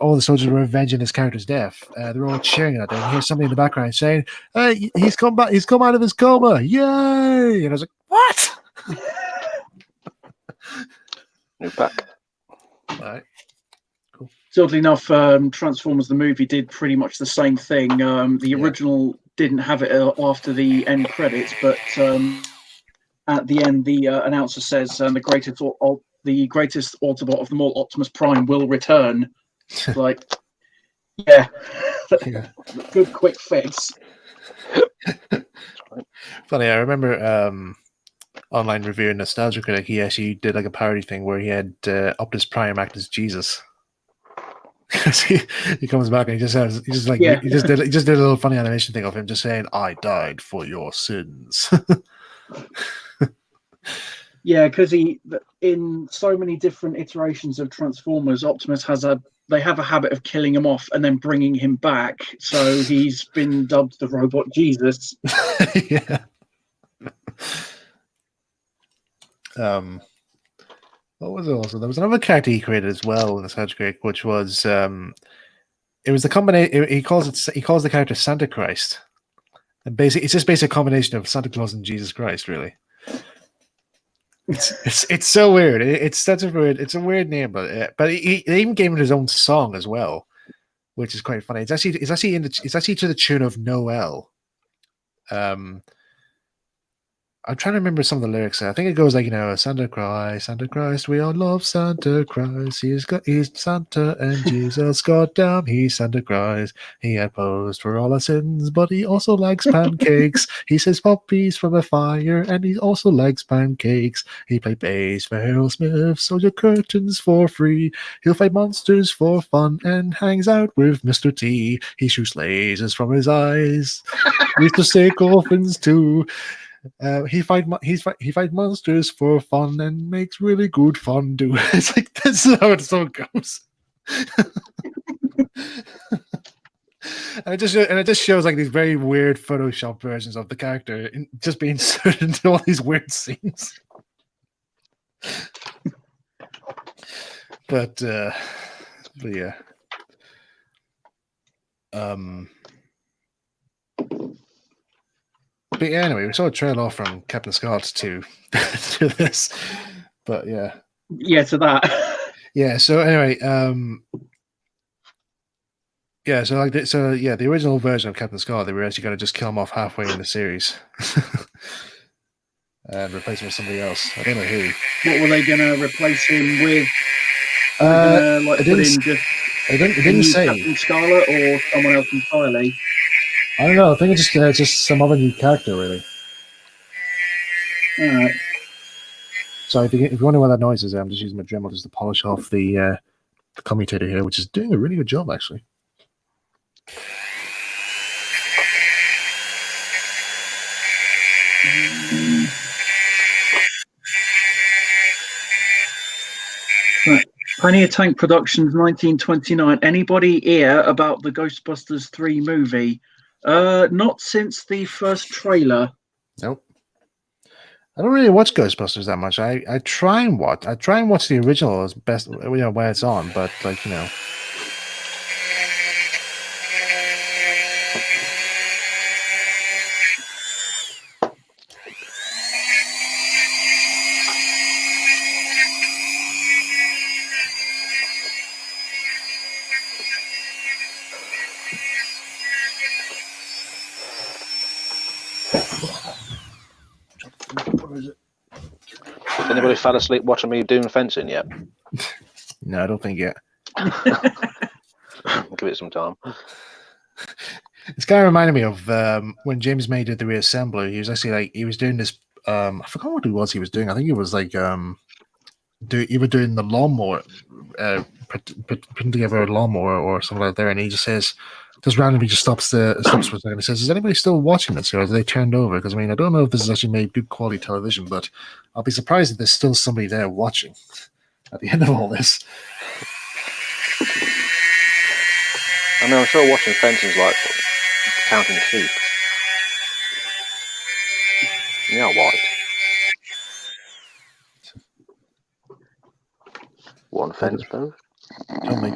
all the soldiers were avenging his character's death. They're all cheering at it. And you hear somebody in the background saying, "Hey, he's come back! He's come out of his coma! Yay!" And I was like, "What?" New pack. All right. Cool. So oddly enough, Transformers the movie did pretty much the same thing. The original didn't have it after the end credits, but at the end, the announcer says the greatest Autobot of them all, Optimus Prime, will return. Like, yeah. Good quick fix. Funny, I remember online reviewer Nostalgia Critic, he actually did like a parody thing where he had Optimus Prime act as Jesus. he comes back and he just did a little funny animation thing of him just saying, "I died for your sins." Yeah, because in so many different iterations of Transformers, Optimus they have a habit of killing him off and then bringing him back. So he's been dubbed the Robot Jesus. Yeah. What was it also? There was another character he created as well in the Nostalgia, which was it was the combination. He calls the character Santa Christ, and basically it's just basically a combination of Santa Claus and Jesus Christ, really. It's so weird. It's a weird name, but he even gave him his own song as well, which is quite funny. It's actually to the tune of Noel. I'm trying to remember some of the lyrics. I think it goes like, Santa Christ, we all love Santa Christ. He's Santa and Jesus, goddamn, he's Santa Christ. He had posed for all our sins, but he also likes pancakes. He says puppies from a fire, and he also likes pancakes. He played bass for Aerosmith, sold your curtains for free. He'll fight monsters for fun and hangs out with Mr. T. He shoots lasers from his eyes. We used to stake orphans too. He fight monsters for fun and makes really good fondue. It's like, this is how it song goes. and it just shows like these very weird Photoshop versions of the character just being inserted into all these weird scenes. But yeah. But yeah, anyway, we sort of trail off from Captain Scott to this. But yeah. Yeah, to that. Yeah, so anyway, Yeah, so like, the original version of Captain Scott, they were actually going to just kill him off halfway in the series and replace him with somebody else. I don't know who. What were they going to replace him with? Were they Uh, going to like it put didn't. in just It a didn't new say. Captain Scarlet or someone else entirely? I don't know. I think it's just some other new character, really. All right. So if you wonder what that noise is, I'm just using my Dremel just to polish off the commutator here, which is doing a really good job, actually. Right. Pioneer Tank Productions, 1929. Anybody hear about the Ghostbusters 3 movie? Not since the first trailer. Nope. I don't really watch Ghostbusters that much. I try and watch the original as best when it's on, but like Where is it? Has anybody fell asleep watching me doing fencing yet? No, I don't think yet. Give it some time. It's kind of reminded me of when James May did the reassembler. He was actually he was doing this. I forgot what it was he was doing. I think it was he was doing the lawnmower, putting together a lawnmower or something like that. And he just says, just randomly just stops for a second. He says, "Is anybody still watching this? Or are they turned over?" Because I don't know if this is actually made good quality television, but I'll be surprised if there's still somebody there watching at the end of all this. I'm sure watching fencing's like counting sheep. Yeah, white. One fence post. Don't make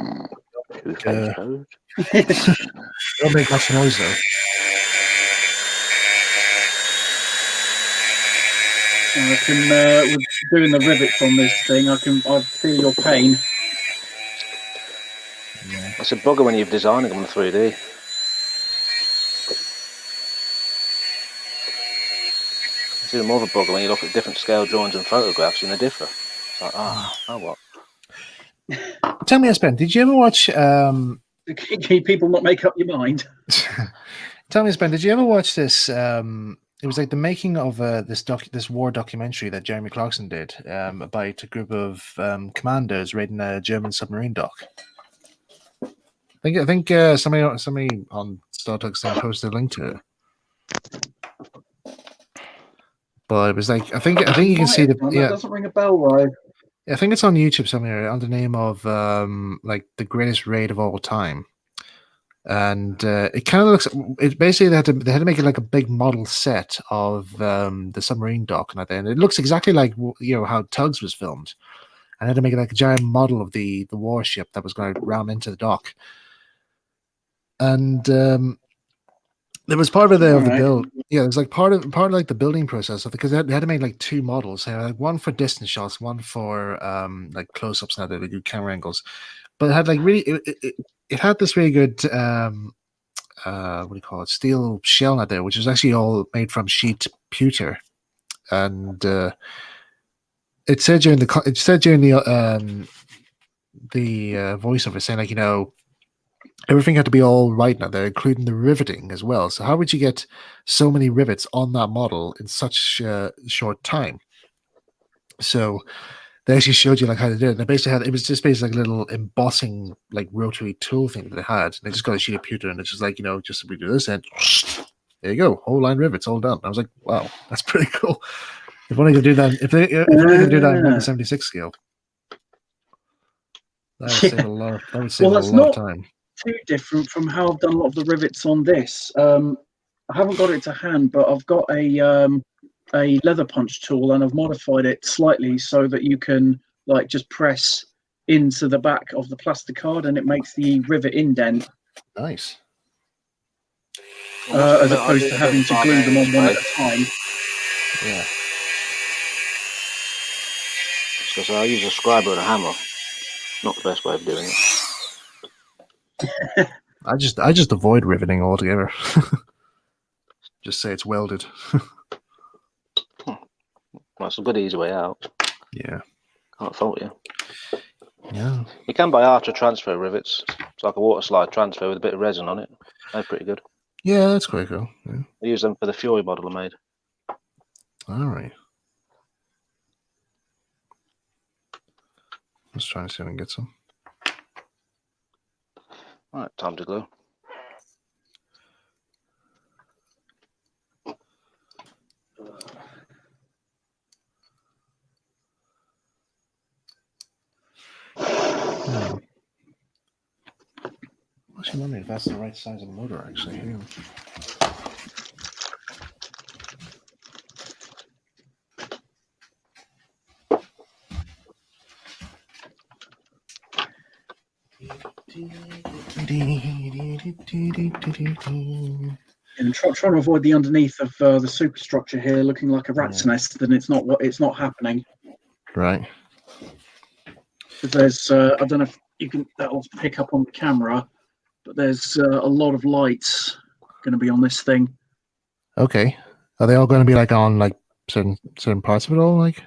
Two fence posts. don't make much noise though. I can, with doing the rivets on this thing, I feel your pain. Yeah. That's a bugger when you're designing them in 3D. It's even more of a bugger when you look at different scale drawings and photographs and they differ. It's like, oh what? Tell me, Ben, did you ever watch? Can people not make up your mind? Tell me, Ben, did you ever watch this? It was like the making of this war documentary that Jeremy Clarkson did about a group of commandos raiding a German submarine dock. I think somebody on Tugs thing posted a link to it. But it was like I think you can see That doesn't ring a bell, right? I think it's on YouTube somewhere under the name of like the greatest raid of all time. And it kind of looks. It basically they had to make it like a big model set of the submarine dock, and it looks exactly like how Tugs was filmed, and they had to make it like a giant model of the warship that was going to ram into the dock. And there was part of the build. Yeah, it was like part of like the building process because they had to make like two models. They had like one for distance shots, one for like close ups. Now they do camera angles, but it had like really it had this really good what do you call it, steel shell out there, which is actually all made from sheet pewter, and it said during the voiceover saying like everything had to be all right now there, including the riveting as well. So how would you get so many rivets on that model in such a short time? So they actually showed you like how they did it. They basically it was just basically like a little embossing like rotary tool thing that they had. And they just got a sheet of pewter and it's just like, just simply do this and there you go, whole line rivets all done. I was like, wow, that's pretty cool. If only could do that, if only could do that in 1/76 scale. That would save a lot. That would save a lot of time. Too different from how I've done a lot of the rivets on this. I haven't got it to hand, but I've got a leather punch tool and I've modified it slightly so that you can like just press into the back of the plastic card and it makes the rivet indent. Nice. As opposed to having to glue them on one at a time. Yeah. Because I use a scriber and a hammer. Not the best way of doing it. I just avoid riveting altogether. Just say it's welded. That's a good easy way out. Yeah. Can't fault you. Yeah. You can buy Archer transfer rivets. It's like a water slide transfer with a bit of resin on it. They're pretty good. Yeah, that's quite cool. Yeah. I use them for the Fury model I made. All right. Let's try and see if I can get some. All right, time to glue. Actually, wondering if that's the right size of the motor. Actually, yeah. And trying to avoid the underneath of the superstructure here, looking like a rat's nest, and it's not happening. Right. Because there's I don't know if you can that'll pick up on the camera, but there's a lot of lights going to be on this thing. Okay. Are they all going to be like on like certain parts of it all, like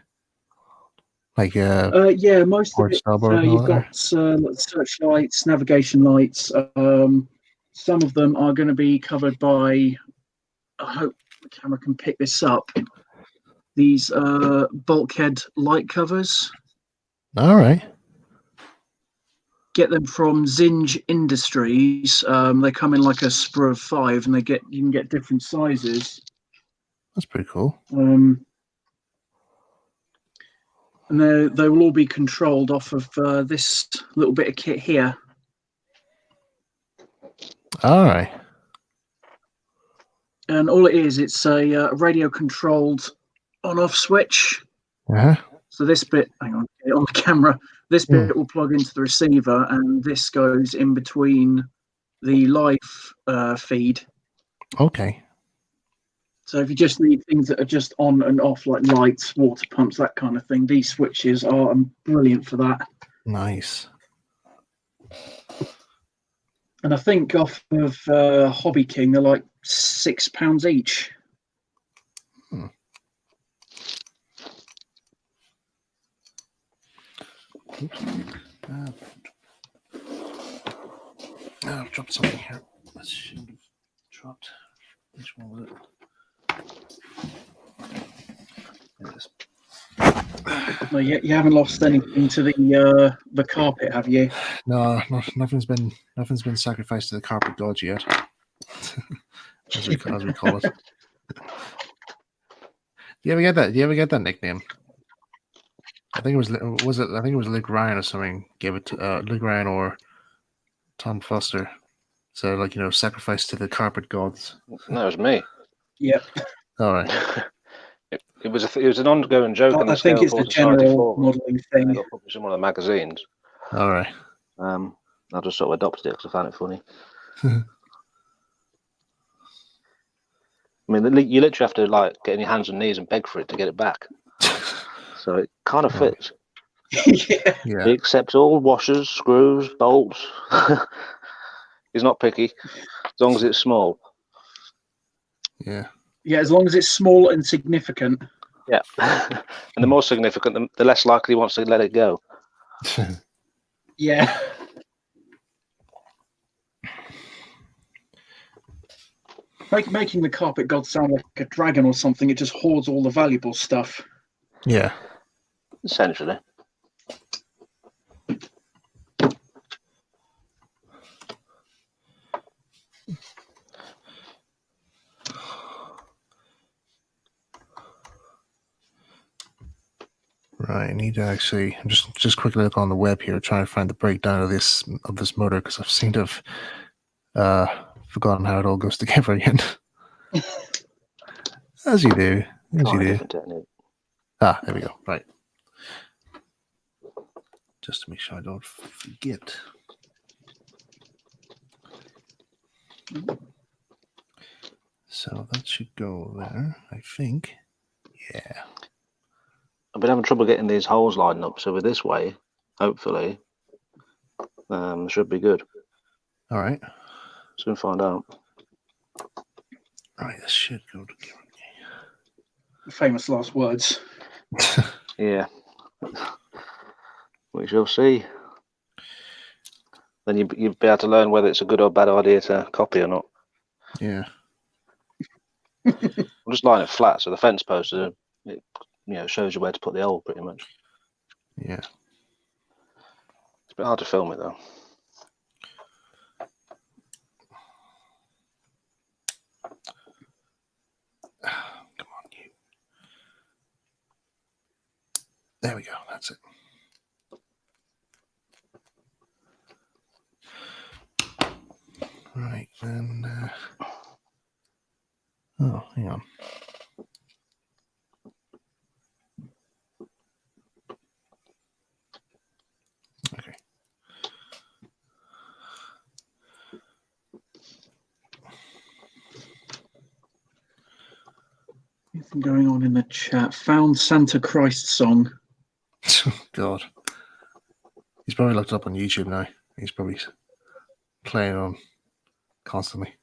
yeah, most of port, it. starboard, and all You've that? got searchlights, navigation lights. Some of them are going to be covered by. I hope the camera can pick this up. These bulkhead light covers. All right. Get them from Zinj Industries. They come in like a sprue of 5, and you can get different sizes. That's pretty cool. And they will all be controlled off of this little bit of kit here. All right. And all it is, it's a radio-controlled on-off switch. Uh-huh. So this bit, hang on, get it on the camera. This bit will plug into the receiver, and this goes in between the live feed. Okay. So if you just need things that are just on and off, like lights, water pumps, that kind of thing, these switches are brilliant for that. Nice. And I think off of Hobby King, they're like £6 each. I've dropped something here. I should have dropped. Which one was it? There it is. No, you haven't lost anything to the carpet, have you? No, nothing's been sacrificed to the carpet gods yet, as we call it. Do you ever get that? Do you ever get that nickname? I think it was I think it was Luke Ryan or something gave it to Luke Ryan or Tom Foster. So like sacrifice to the carpet gods. No, it was me. Yep. All right. It was an ongoing joke on the I think it's the general modelling thing. I got published in one of the magazines. All right. I just sort of adopted it because I found it funny. I mean, you literally have to like get on your hands and knees and beg for it to get it back. So it kind of fits. Yeah. He accepts all washers, screws, bolts. He's not picky, as long as it's small. Yeah. Yeah, as long as it's small and significant. Yeah. And the more significant, the less likely he wants to let it go. Yeah. Making the carpet god sound like a dragon or something, it just hoards all the valuable stuff. Yeah. Essentially. Right, I need to actually just quickly look on the web here, trying to find the breakdown of this motor because I've seemed to have forgotten how it all goes together again. As you do. Try a different technique. Ah, there we go. Right. Just to make sure I don't forget. So that should go there, I think. Yeah. I've been having trouble getting these holes lined up, so with this way, hopefully, should be good. All right. Soon find out. Right, this should go together. Famous last words. Yeah. We shall see. Then you'd be able to learn whether it's a good or bad idea to copy or not. Yeah. I'm just lying it flat, so the fence poster, it shows you where to put the hole pretty much. Yeah. It's a bit hard to film it though. Come on, you. There we go. That's it. Right, and oh, hang on. Okay. Anything going on in the chat? Found Santa Christ song. God. He's probably looked it up on YouTube now. He's probably playing on constantly.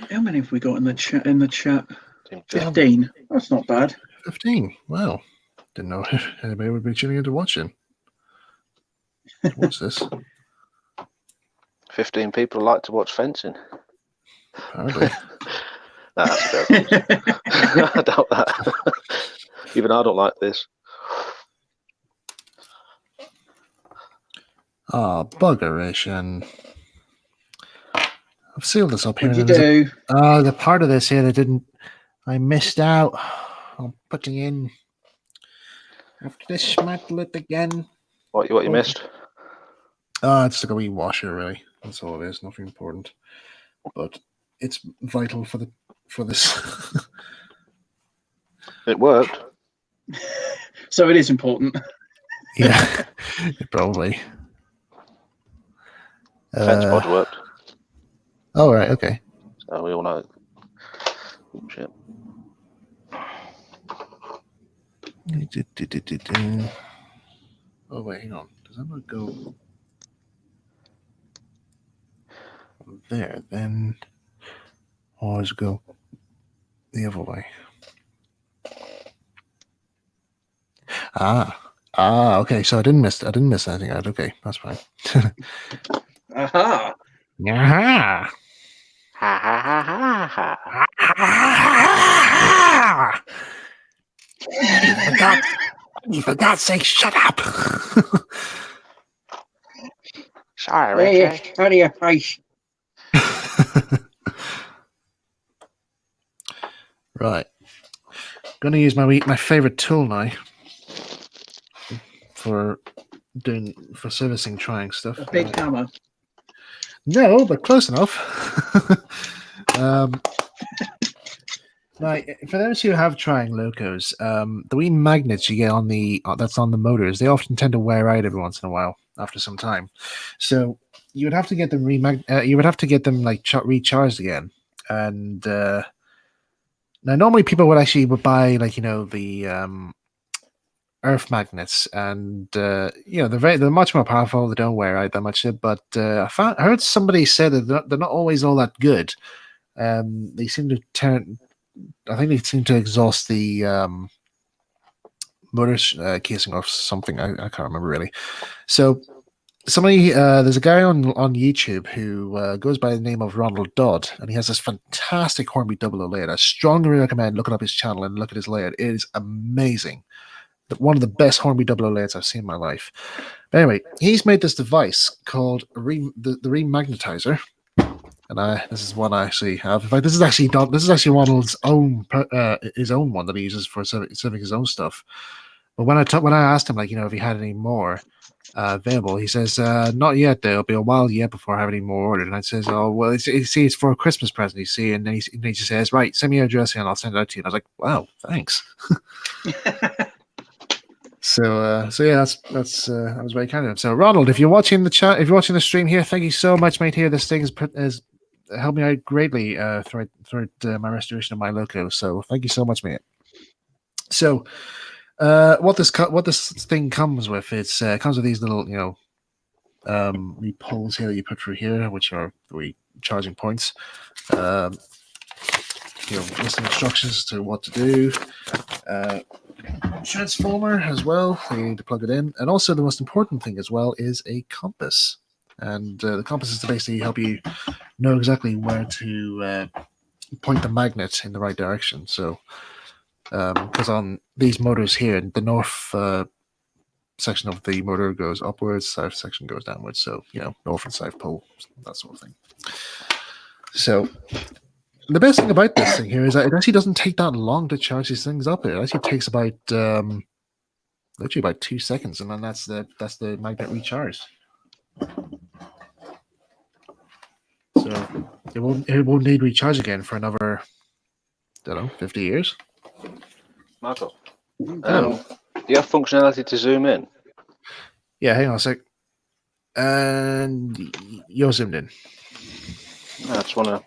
How many have we got in the chat? In the chat, 15. That's not bad. 15. Wow. Didn't know anybody would be tuning in to watching. What's this? 15 people like to watch fencing. Apparently. No, that's a bit. I doubt that. Even I don't like this. Ah, buggerish, and I've sealed this up here. What did you do? The part of this here that didn't. I missed out on putting in. After this, schmattle it again. What you missed? It's like a wee washer, really. That's all it is. Nothing important, but it's vital for this. It worked. So it is important. Yeah, probably. Fence pod worked. Oh, right, okay. So we all know. Oh, shit. Oh, wait, hang on. Does that not go there? Then, or does it go the other way? Okay. So I didn't miss anything out. Okay, that's fine. Aha! Aha! Ha ha ha ha ha. For God's sake, shut up! Sorry, Hey, Richie. out of your face. Right. Going to use my favorite tool now for servicing trying stuff. A big hammer. No, but close enough. Now, for those who have trying locos, the wee magnets you get on that's on the motors, they often tend to wear out every once in a while after some time. So you would have to get them recharged again. And now normally people would buy the earth magnets, and they're much more powerful. They don't wear out that much. But I heard somebody say that they're not always all that good. They seem to I think they seem to exhaust the motor casing or something. I can't remember really. So there's a guy on YouTube who goes by the name of Ronald Dodd, and he has this fantastic Hornby 00 layout. I strongly recommend looking up his channel and look at his layout. It is amazing. One of the best Hornby 00 layouts I've seen in my life. But anyway, he's made this device called the remagnetizer. And this is one I actually have. In fact, this is actually Ronald's own his own one that he uses for serving his own stuff. But when I asked him, if he had any more, available. He says, not yet. There'll be a while yet before I have any more ordered. And I says, oh, well, it's for a Christmas present, you see. And then he just says, right, send me your address and I'll send it out to you. And I was like, wow, thanks. So yeah, that was very kind of him. So Ronald, if you're watching the chat, if you're watching the stream here, thank you so much, mate. Here, this thing has helped me out greatly throughout my restoration of my loco. So thank you so much, mate. So what this thing comes with, it comes with these little wee poles here that you put through here, which are the charging points. Listing instructions to what to do. Transformer as well, you need to plug it in, and also the most important thing as well is a compass. And the compass is to basically help you know exactly where to point the magnet in the right direction. So, because on these motors here, the north section of the motor goes upwards, south section goes downwards. So, north and south pole, that sort of thing. So, the best thing about this thing here is that it actually doesn't take that long to charge these things up. It actually takes about literally about 2 seconds, and then that's the magnet recharged. So it won't need recharge again for another, 50 years. Michael, do you have functionality to zoom in? Yeah, hang on a sec. And you're zoomed in. I just want to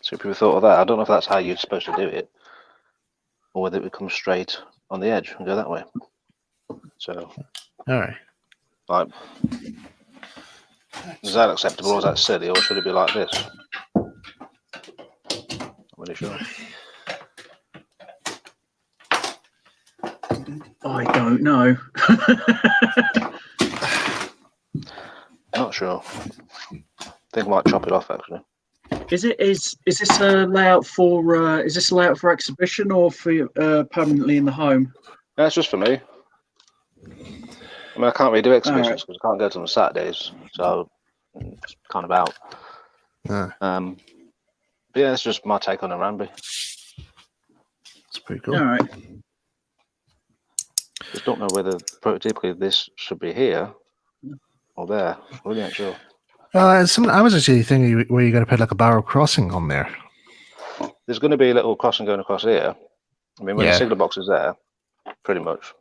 see if people thought of that. I don't know if that's how you're supposed to do it, or whether it would come straight on the edge and go that way. So, all right. Like, is that acceptable, or is that silly, or should it be like this? Not really sure. I don't know. Not sure. I think I might chop it off actually. Is this a layout for exhibition or for permanently in the home? That's just for me. I mean, I can't really do exhibitions because I can't go to them on Saturdays, so it's kind of out. Yeah. But yeah, it's just my take on it, Ramby. It's pretty cool. All right. Just don't know whether prototypically this should be here or there. Really not sure. I was actually thinking where you're going to put like a barrel crossing on there. There's going to be a little crossing going across here. I mean, when the signal box is there, pretty much,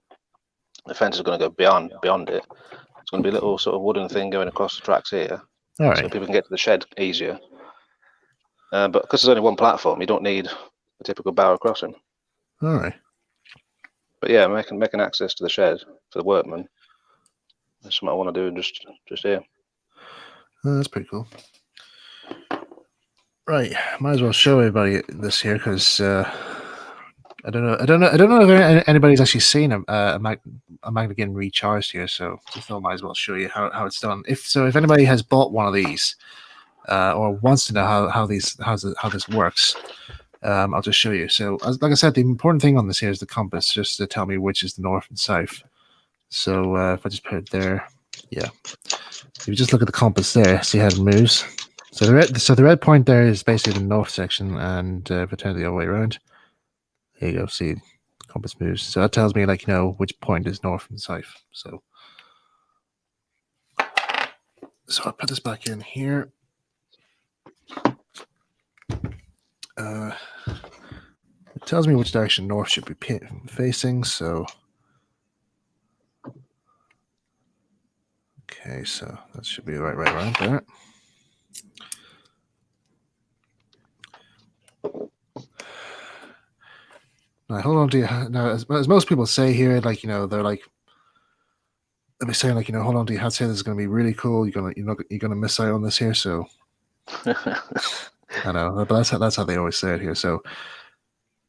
the fence is going to go beyond it. It's going to be a little sort of wooden thing going across the tracks here, all right, so people can get to the shed easier. But because there's only one platform, you don't need a typical barrel crossing. All right. But yeah, making access to the shed for the workmen is something I want to do just here. That's pretty cool. Right, might as well show everybody this here because I don't know if anybody's actually seen a magnet getting recharged here. So just thought I might as well show you how it's done. If anybody has bought one of these or wants to know how this works, I'll just show you. So like I said, the important thing on this here is the compass, just to tell me which is the north and south. So if I just put it there, yeah. If you just look at the compass there, see how it moves. So the red point there is basically the north section, and if I turn it the other way around, there you go. See, the compass moves. So that tells me which point is north and south. So I'll put this back in here. It tells me which direction north should be facing. So okay, so that should be right around there. Now, hold on to you. Now, as most people say here, they're like, they'll be saying hold on to your hat. Say this is going to be really cool. You're gonna miss out on this here. So I know, but that's how they always say it here. So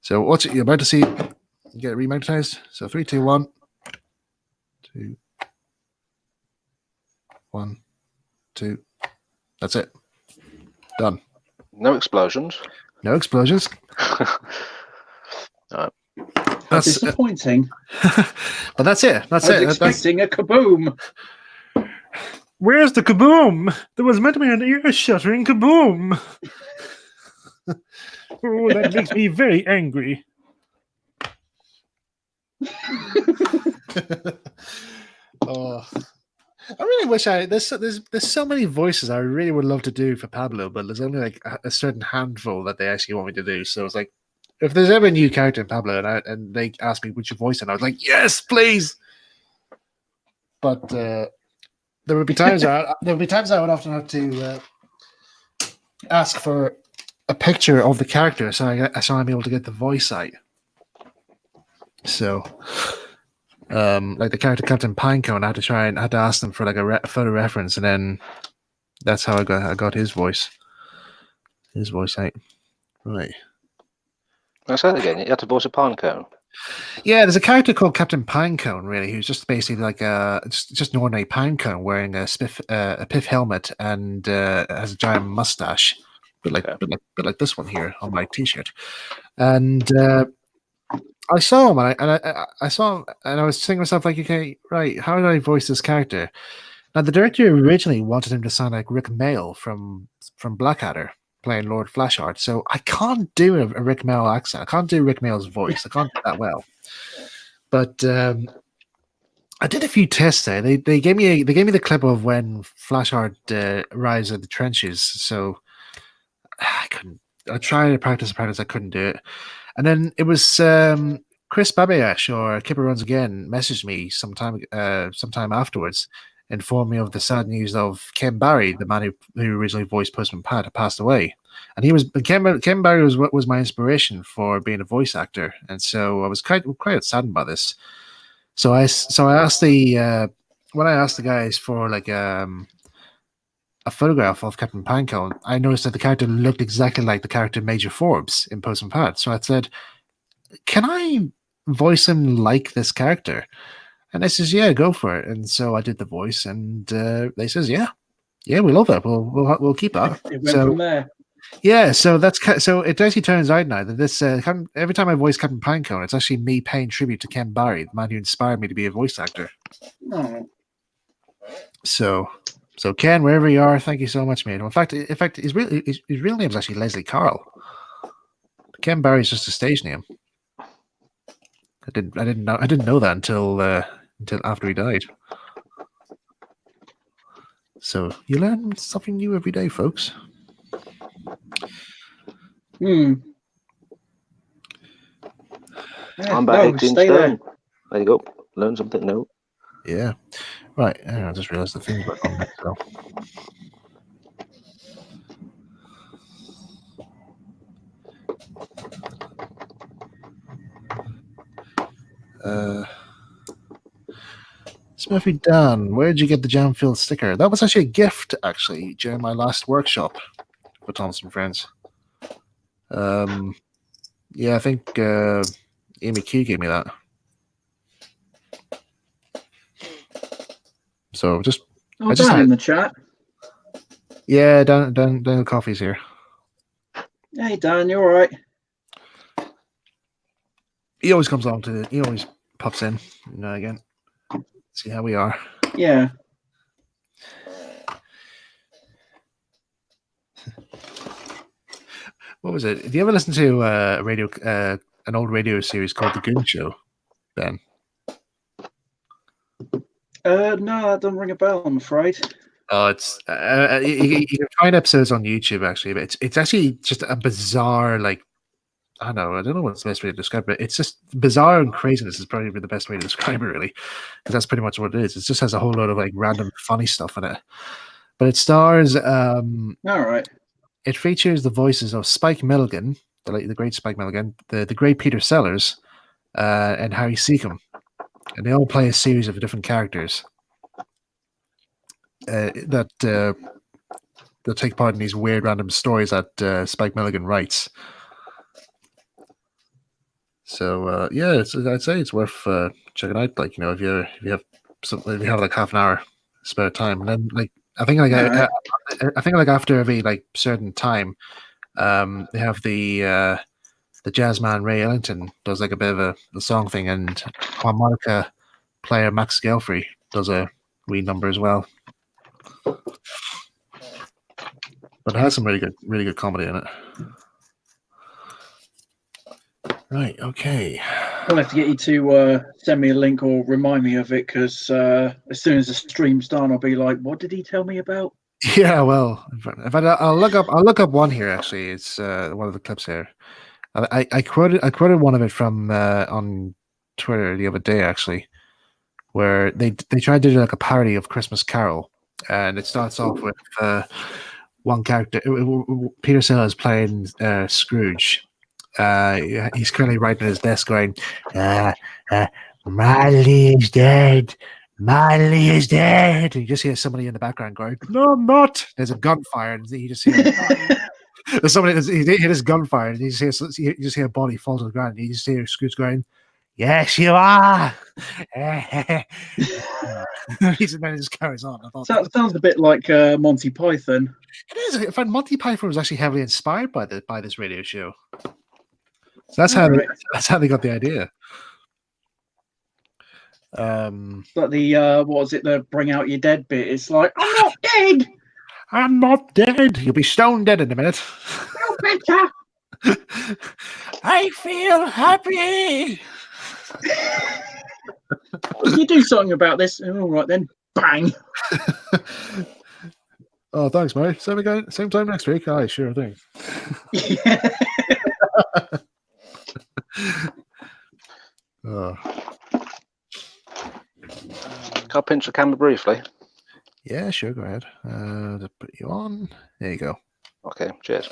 what you're about to see, get it remagnetized. So 3, 2, 1, 2, 1, 2. That's it. Done. No explosions. No explosions. That's disappointing. But that's it. That's it. I was expecting a kaboom. Where's the kaboom? There was meant to be an ear-shattering kaboom. Oh, that makes me very angry. Oh, I really wish there's so many voices I really would love to do for Pablo, but there's only like a certain handful that they actually want me to do. So it's like, if there's ever a new character in Pablo and they ask me which voice, and I was like, yes, please. But there would be times I would often have to ask for a picture of the character, so I'm able to get the voice out. So, like the character Captain Pinecone, I had to ask them for like a photo reference, and then that's how I got his voice out. Right. What's that again? You had to voice a Pinecone. Yeah, there's a character called Captain Pinecone, really, who's just basically like just an ordinary pinecone wearing a piff helmet and has a giant mustache, but like this one here on my T-shirt. And I saw him, and I saw him, and I was thinking to myself, like, okay, right, how did I voice this character? Now, the director originally wanted him to sound like Rick Mayall from Blackadder, playing Lord Flashheart. So I can't do a Rick Mayall accent. I can't do Rick Mayall's voice. I can't do that well. But I did a few tests there. They gave me the clip of when Flashheart arrives at the trenches. So I couldn't. I tried to practice. I couldn't do it. And then it was Chris Babayash or Kipper Runs Again messaged me sometime afterwards, informed me of the sad news of Ken Barry, the man who originally voiced Postman Pat, had passed away. And Ken Barry was my inspiration for being a voice actor, and so I was quite saddened by this. So I asked when I asked the guys for like a photograph of Captain Pinecone, I noticed that the character looked exactly like the character Major Forbes in Postman Pat. So I said, "Can I voice him like this character?" And they says, "Yeah, go for it." And so I did the voice, and they says, "Yeah, we love that. We'll keep that." It went from there. Yeah, so it actually turns out now that this every time I voice Captain Pinecone, it's actually me paying tribute to Ken Barry, the man who inspired me to be a voice actor. Oh. So Ken, wherever you are, thank you so much, mate. In fact, his real name is actually Leslie Carl. Ken Barry's just a stage name. I didn't know that until after he died. So you learn something new every day, folks. Yeah, I'm about 18 stone. There you go. Learn something new. Yeah. Right. I just realized the thing's back on next though. Smurfy Dan, where did you get the Jamfield sticker? That was actually a gift, during my last workshop for Thompson Friends. Yeah, I think Amy Q gave me that. So I just in the chat. Yeah, Daniel Coffee's here. Hey Dan, you all right? He always comes on he always pops in again. See how we are. Yeah. What was it? Did you ever listen to an old radio series called The Goon Show, Ben? No, that doesn't ring a bell, I'm afraid. Oh, it's you can find episodes on YouTube actually, but it's actually just a bizarre, like, I don't know what's the best way to describe it. It's just bizarre and craziness is probably the best way to describe it, really, because that's pretty much what it is. It just has a whole lot of like random funny stuff in it. But it stars. All right. It features the voices of Spike Milligan, the great Spike Milligan, the great Peter Sellers, and Harry Seacombe, and they all play a series of different characters that take part in these weird random stories that Spike Milligan writes. So yeah, I'd say it's worth checking out. Like, if you have like half an hour spare time, and then like I think after every like certain time, they have the jazz man Ray Ellington does like a bit of a song thing, and harmonica player Max Gelfrey does a wee number as well. But it has some really good comedy in it. Right. Okay. I'll have to get you to send me a link or remind me of it, because as soon as the stream's done, I'll be like, "What did he tell me about?" Yeah, well, I'll look up one here. Actually, it's one of the clips here. I quoted one of it from on Twitter the other day, actually, where they tried to do like a parody of Christmas Carol, and it starts off with one character. Peter Sellers playing Scrooge. He's currently writing at his desk, going, "Marley is dead. Marley is dead." And you just hear somebody in the background going, "No, I'm not." There's a gunfire, and you just hear there's somebody. He hit his gunfire, and you just hear a body fall to the ground. And you just hear Scrooge going, "Yes, you are." He's and then it just carries on. I thought So that sounds a bit like Monty Python. it is. In fact, Monty Python was actually heavily inspired by this radio show. So that's how they got the idea. But the what was it? The bring out your dead bit. It's like, I'm not dead. I'm not dead. You'll be stone dead in a minute. No better. I feel happy. Can you do something about this? All right then. Bang. Oh, thanks, mate. Same time next week. Aye, sure thing. Yeah. Oh. Can I pinch the camera briefly? Yeah, sure. Go ahead. To put you on. There you go. Okay, cheers.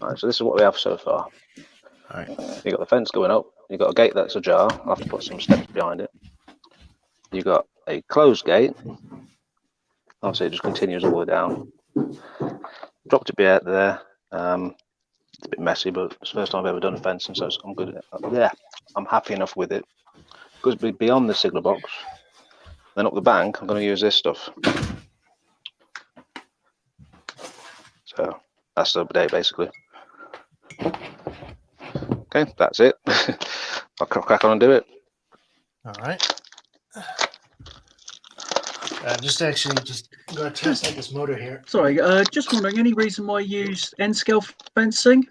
All right, so this is what we have so far. All right. You got the fence going up. You got a gate that's ajar. I'll have to put some steps behind it. You got a closed gate. Obviously, it just continues all the way down. Dropped a bit there. It's a bit messy, but it's the first time I've ever done a fencing, so I'm good at it. Yeah, I'm happy enough with it. Goes beyond the signal box. Then up the bank, I'm going to use this stuff. So that's the day, basically. Okay, that's it. I'll crack on and do it. All right. Just going to test out this motor here. Sorry, just wondering, any reason why you use N-scale fencing?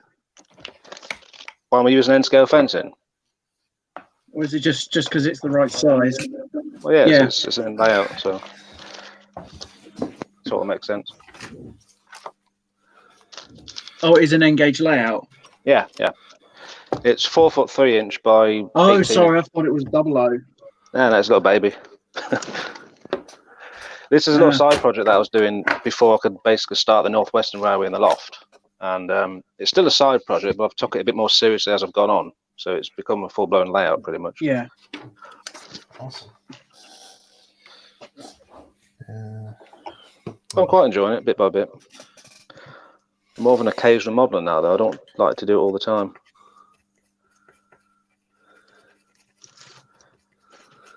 Why am I using N-scale fencing? Or is it just because it's the right size? Well, yeah, it's in layout, so sort of makes sense. Oh, it is an N-gauge layout? Yeah. It's 4 foot 3 inch by. Oh, 18. sorry, I thought it was 00. No, it's a little baby. This is a little side project that I was doing before I could basically start the Northwestern Railway in the loft. And it's still a side project, but I've took it a bit more seriously as I've gone on. So it's become a full-blown layout, pretty much. Yeah. Awesome. I'm quite enjoying it, bit by bit. I'm more of an occasional modeler now, though. I don't like to do it all the time.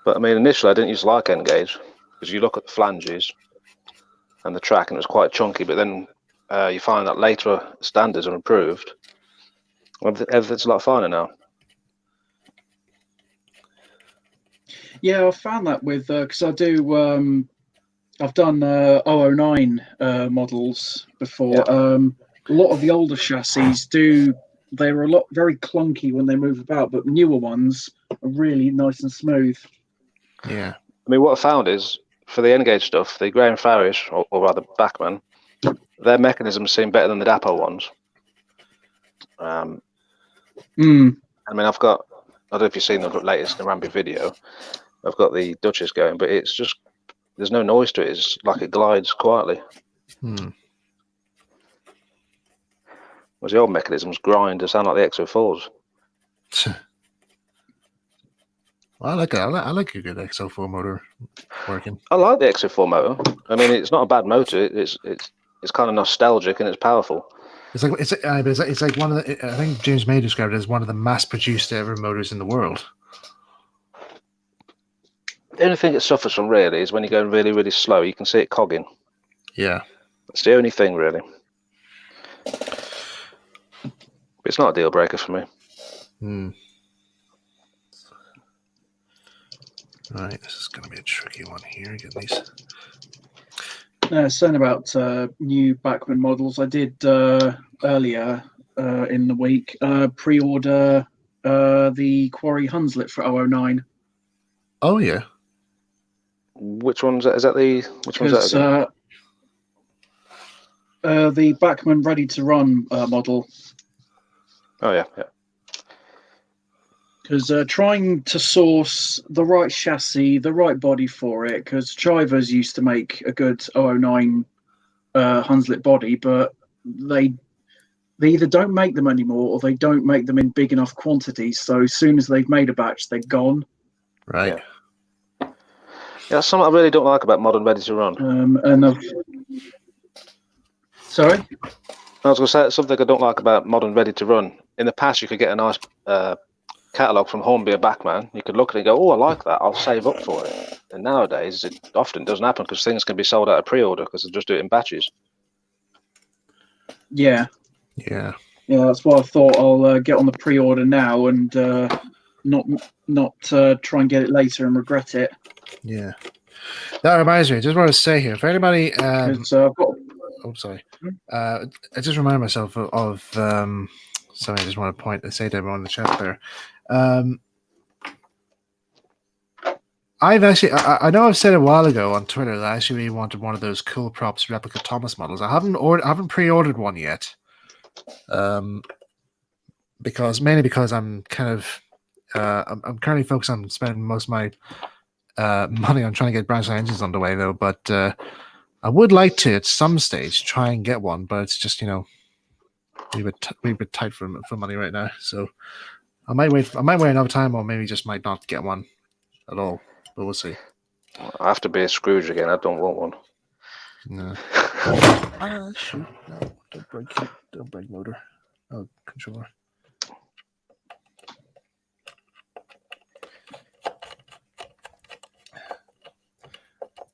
But I mean, initially I didn't used to like N-gauge, because you look at the flanges and the track and it was quite chunky, but then you find that later standards are improved. Everything's a lot finer now. Yeah, I found that with, because I do, I've done 009 models before. Yeah. A lot of the older chassis they're very clunky when they move about, but newer ones are really nice and smooth. Yeah. I mean, what I found is, for the N-gauge stuff, the Graham Farish, or rather Bachmann, their mechanisms seem better than the Dappo ones. I mean, I don't know if you've seen the latest Narambi video, I've got the Duchess going, but it's just, there's no noise to it, it's like it glides quietly. Whereas the old mechanisms grind to sound like the XO4s. Well, I like a good XO4 motor working. I like the XO4 motor. I mean, it's not a bad motor. It's kind of nostalgic and it's powerful. It's like one of the. I think James May described it as one of the mass-produced ever motors in the world. The only thing it suffers from really is when you're going really, really slow. You can see it cogging. Yeah, that's the only thing really. But it's not a deal breaker for me. Right, this is going to be a tricky one here. Get these. Saying about new Bachmann models, I did earlier in the week pre-order the Quarry Hunslet for 009. Oh yeah. Which one's that? Is that the which one's that Because again? the Bachmann Ready to Run model. Oh yeah. Because trying to source the right chassis, the right body for it, because Chivers used to make a good 009 Hunslet body, but they either don't make them anymore or they don't make them in big enough quantities. So as soon as they've made a batch, they're gone. Right. Yeah, that's something I really don't like about modern ready to run. Sorry? I was going to say something I don't like about modern ready to run. In the past, you could get a nice catalogue from Hornby or Bachmann. You could look at it and go, "Oh, I like that. I'll save up for it." And nowadays, it often doesn't happen because things can be sold out of pre-order because they just do it in batches. Yeah. Yeah. Yeah, that's why I thought I'll get on the pre-order now and not try and get it later and regret it. Yeah. That reminds me, I just want to say here, if anybody Because I've got. oh sorry. I just reminded myself of something I just want to say to everyone in the chat there. I've actually, I know I've said a while ago on Twitter that I actually really wanted one of those Cool Props replica Thomas models. I haven't pre-ordered one yet, because I'm kind of, I'm currently focused on spending most of my money on trying to get Branchline engines underway though. But I would like to at some stage try and get one, but it's just a bit tight for money right now. So I might wait another time, or maybe just might not get one at all. But we'll see. I have to be a Scrooge again. I don't want one. No. Shoot! No, don't break it. Don't break motor. Oh, controller.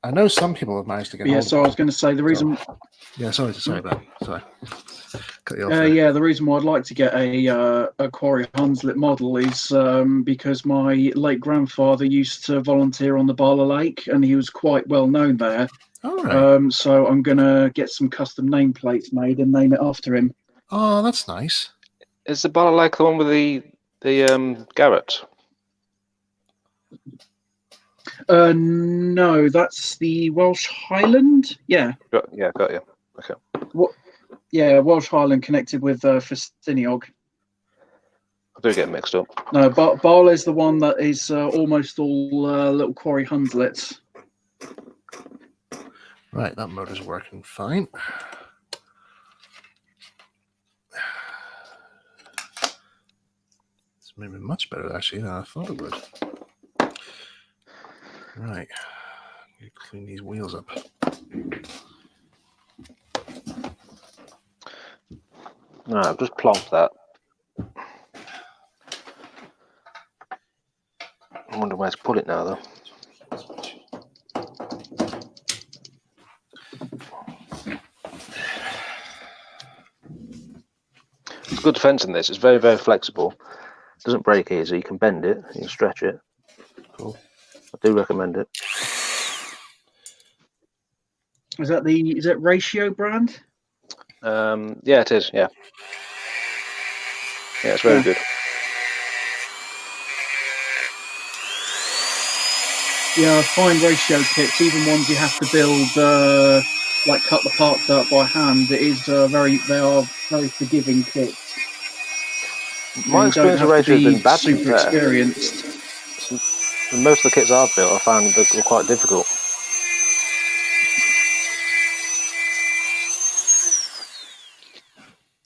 I know some people have managed to get. Yeah, so I was going to say the reason. Yeah, sorry, Ben. Sorry. Cut you off yeah, the reason why I'd like to get a Quarry Hunslet model is because my late grandfather used to volunteer on the Barla Lake, and he was quite well known there. All right. So I'm gonna get some custom nameplates made and name it after him. Oh, that's nice. Is the Barla Lake the one with the Garrett? No, that's the Welsh Highland. Yeah. Got you. Okay. What? Yeah, Welsh Highland connected with Festiniog. I do get mixed up. No, Barla is the one that is almost all little Quarry Hunslets. Right, that motor's working fine. It's maybe much better actually than I thought it would. Right, clean these wheels up. No, I've just plonked that. I wonder where to put it now, though. It's good defense in this. It's very, very flexible. It doesn't break easy. You can bend it. You can stretch it. Cool. I do recommend it. Is that Ratio brand? Yeah, it is. Yeah. Yeah, it's very good. Yeah, I find Ratio kits, even ones you have to build, like cut the parts out by hand, they are very forgiving kits. My experience with Ratio has been bad. Super experienced. Most of the kits I've built, I found that were quite difficult.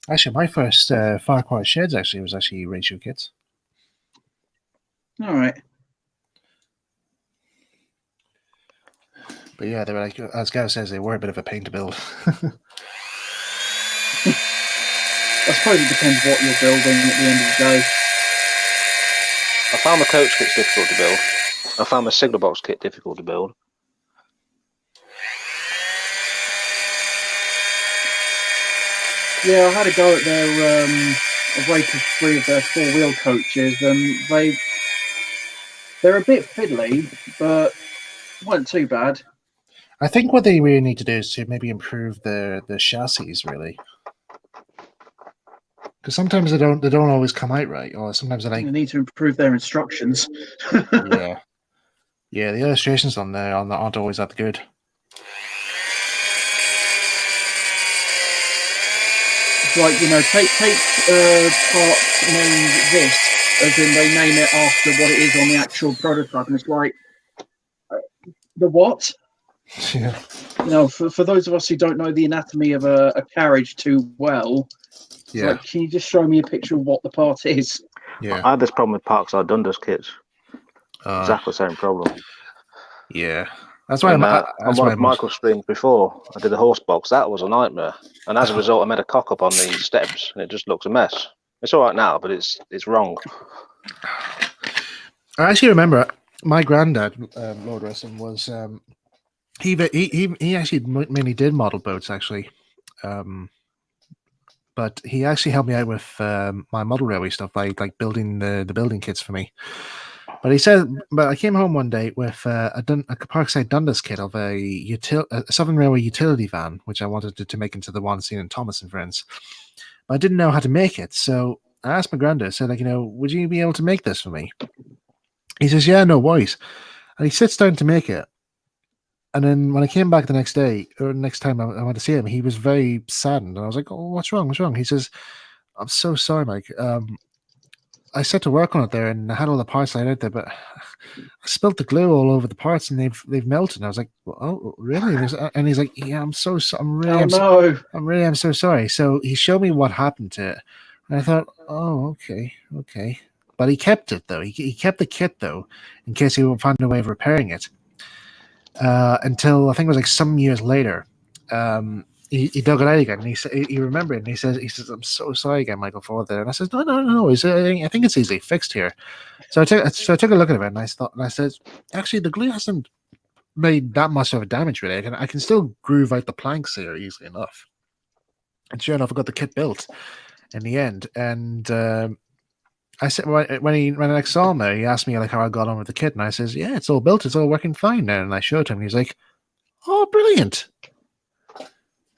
Actually, my first Far Quiet Sheds was actually Ratio kits. All right. But yeah, they were like, as Gav says, they were a bit of a pain to build. I suppose it depends what you're building at the end of the day. I found the coach kits difficult to build. I found the signal box kit difficult to build. Yeah, I had a go at their a rake of 3 of their 4-wheel coaches, and they're a bit fiddly, but weren't too bad. I think what they really need to do is to maybe improve the chassis, really. because sometimes they don't always come out right, or sometimes they need to improve their instructions. yeah, the illustrations on there aren't always that good. It's like, take parts named this, as in they name it after what it is on the actual prototype, and it's like, the what? Yeah. For those of us who don't know the anatomy of a carriage too well, it's like, can you just show me a picture of what the part is? Yeah. I had this problem with Parkside Dundas kits. Exactly the same problem. Yeah. That's why on one of Michael's streams before, I did a horse box. That was a nightmare. And as a result, I made a cock up on the steps, and it just looks a mess. It's all right now, but it's wrong. I actually remember my granddad, Lord rest him, was he actually mainly did model boats actually, but he actually helped me out with my model railway stuff by like building the building kits for me. But he said, but I came home one day with a Parkside Dundas kit of a Southern Railway utility van, which I wanted to make into the one seen in Thomas and Friends. But I didn't know how to make it, so I asked my granddad. I said, like, would you be able to make this for me? He says, yeah, no worries. And he sits down to make it. And then when I came back the next day, or next time I went to see him, he was very saddened. And I was like, oh, what's wrong? What's wrong? He says, I'm so sorry, Mike. I set to work on it there, and I had all the parts laid out there, but I spilt the glue all over the parts, and they've melted. And I was like, well, "Oh, really?" And he's like, "Yeah, I'm so I'm so sorry." So he showed me what happened to it, and I thought, "Oh, okay." But he kept it though. He kept the kit though, in case he would find a way of repairing it. Until I think it was like some years later. He dug it out again, and he remembered, and he says, "I'm so sorry again, Michael, for that." And I said, "No. I think it's easily fixed here." So I took a look at it, and I said, "Actually, the glue hasn't made that much of a damage really. I can still groove out the planks here easily enough." And sure enough, I got the kit built in the end. And I said, when I next saw him there, he asked me like how I got on with the kit, and I says, "Yeah, it's all built, it's all working fine now." And I showed him, and he's like, "Oh, brilliant!"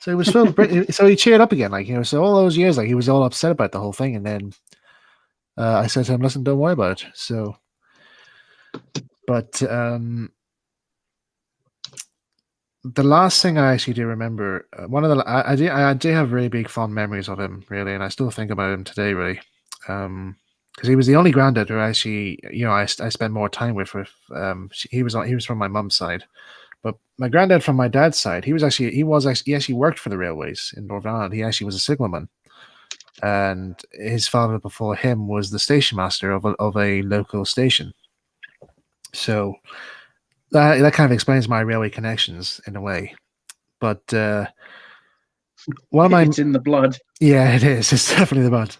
So he was filled. So he cheered up again, like So all those years, like he was all upset about the whole thing, and then I said to him, "Listen, don't worry about it." So, but the last thing I actually do remember, one of the I do have really big fond memories of him, really, and I still think about him today, really, because he was the only granddad who actually, I spent more time with. He was from my mum's side. But my granddad from my dad's side, he actually worked for the railways in Northern Ireland. He actually was a signalman, and his father before him was the station master of a local station. So that kind of explains my railway connections in a way. But it's in the blood. Yeah, it is. It's definitely the blood.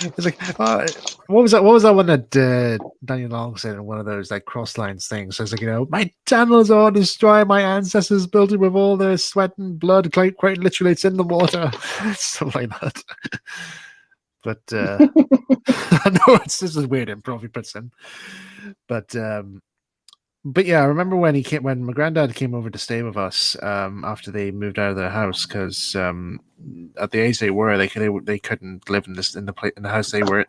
It's like, what was that? What was that one that Daniel Long said in one of those like cross lines things? It's like, my tunnels are destroyed. My ancestors built it with all their sweat and blood. Quite literally, it's in the water. Stuff like that. But I know this is weird improv he puts in. But yeah, I remember when my granddad came over to stay with us after they moved out of their house, because at the age they were, they couldn't live in the house they were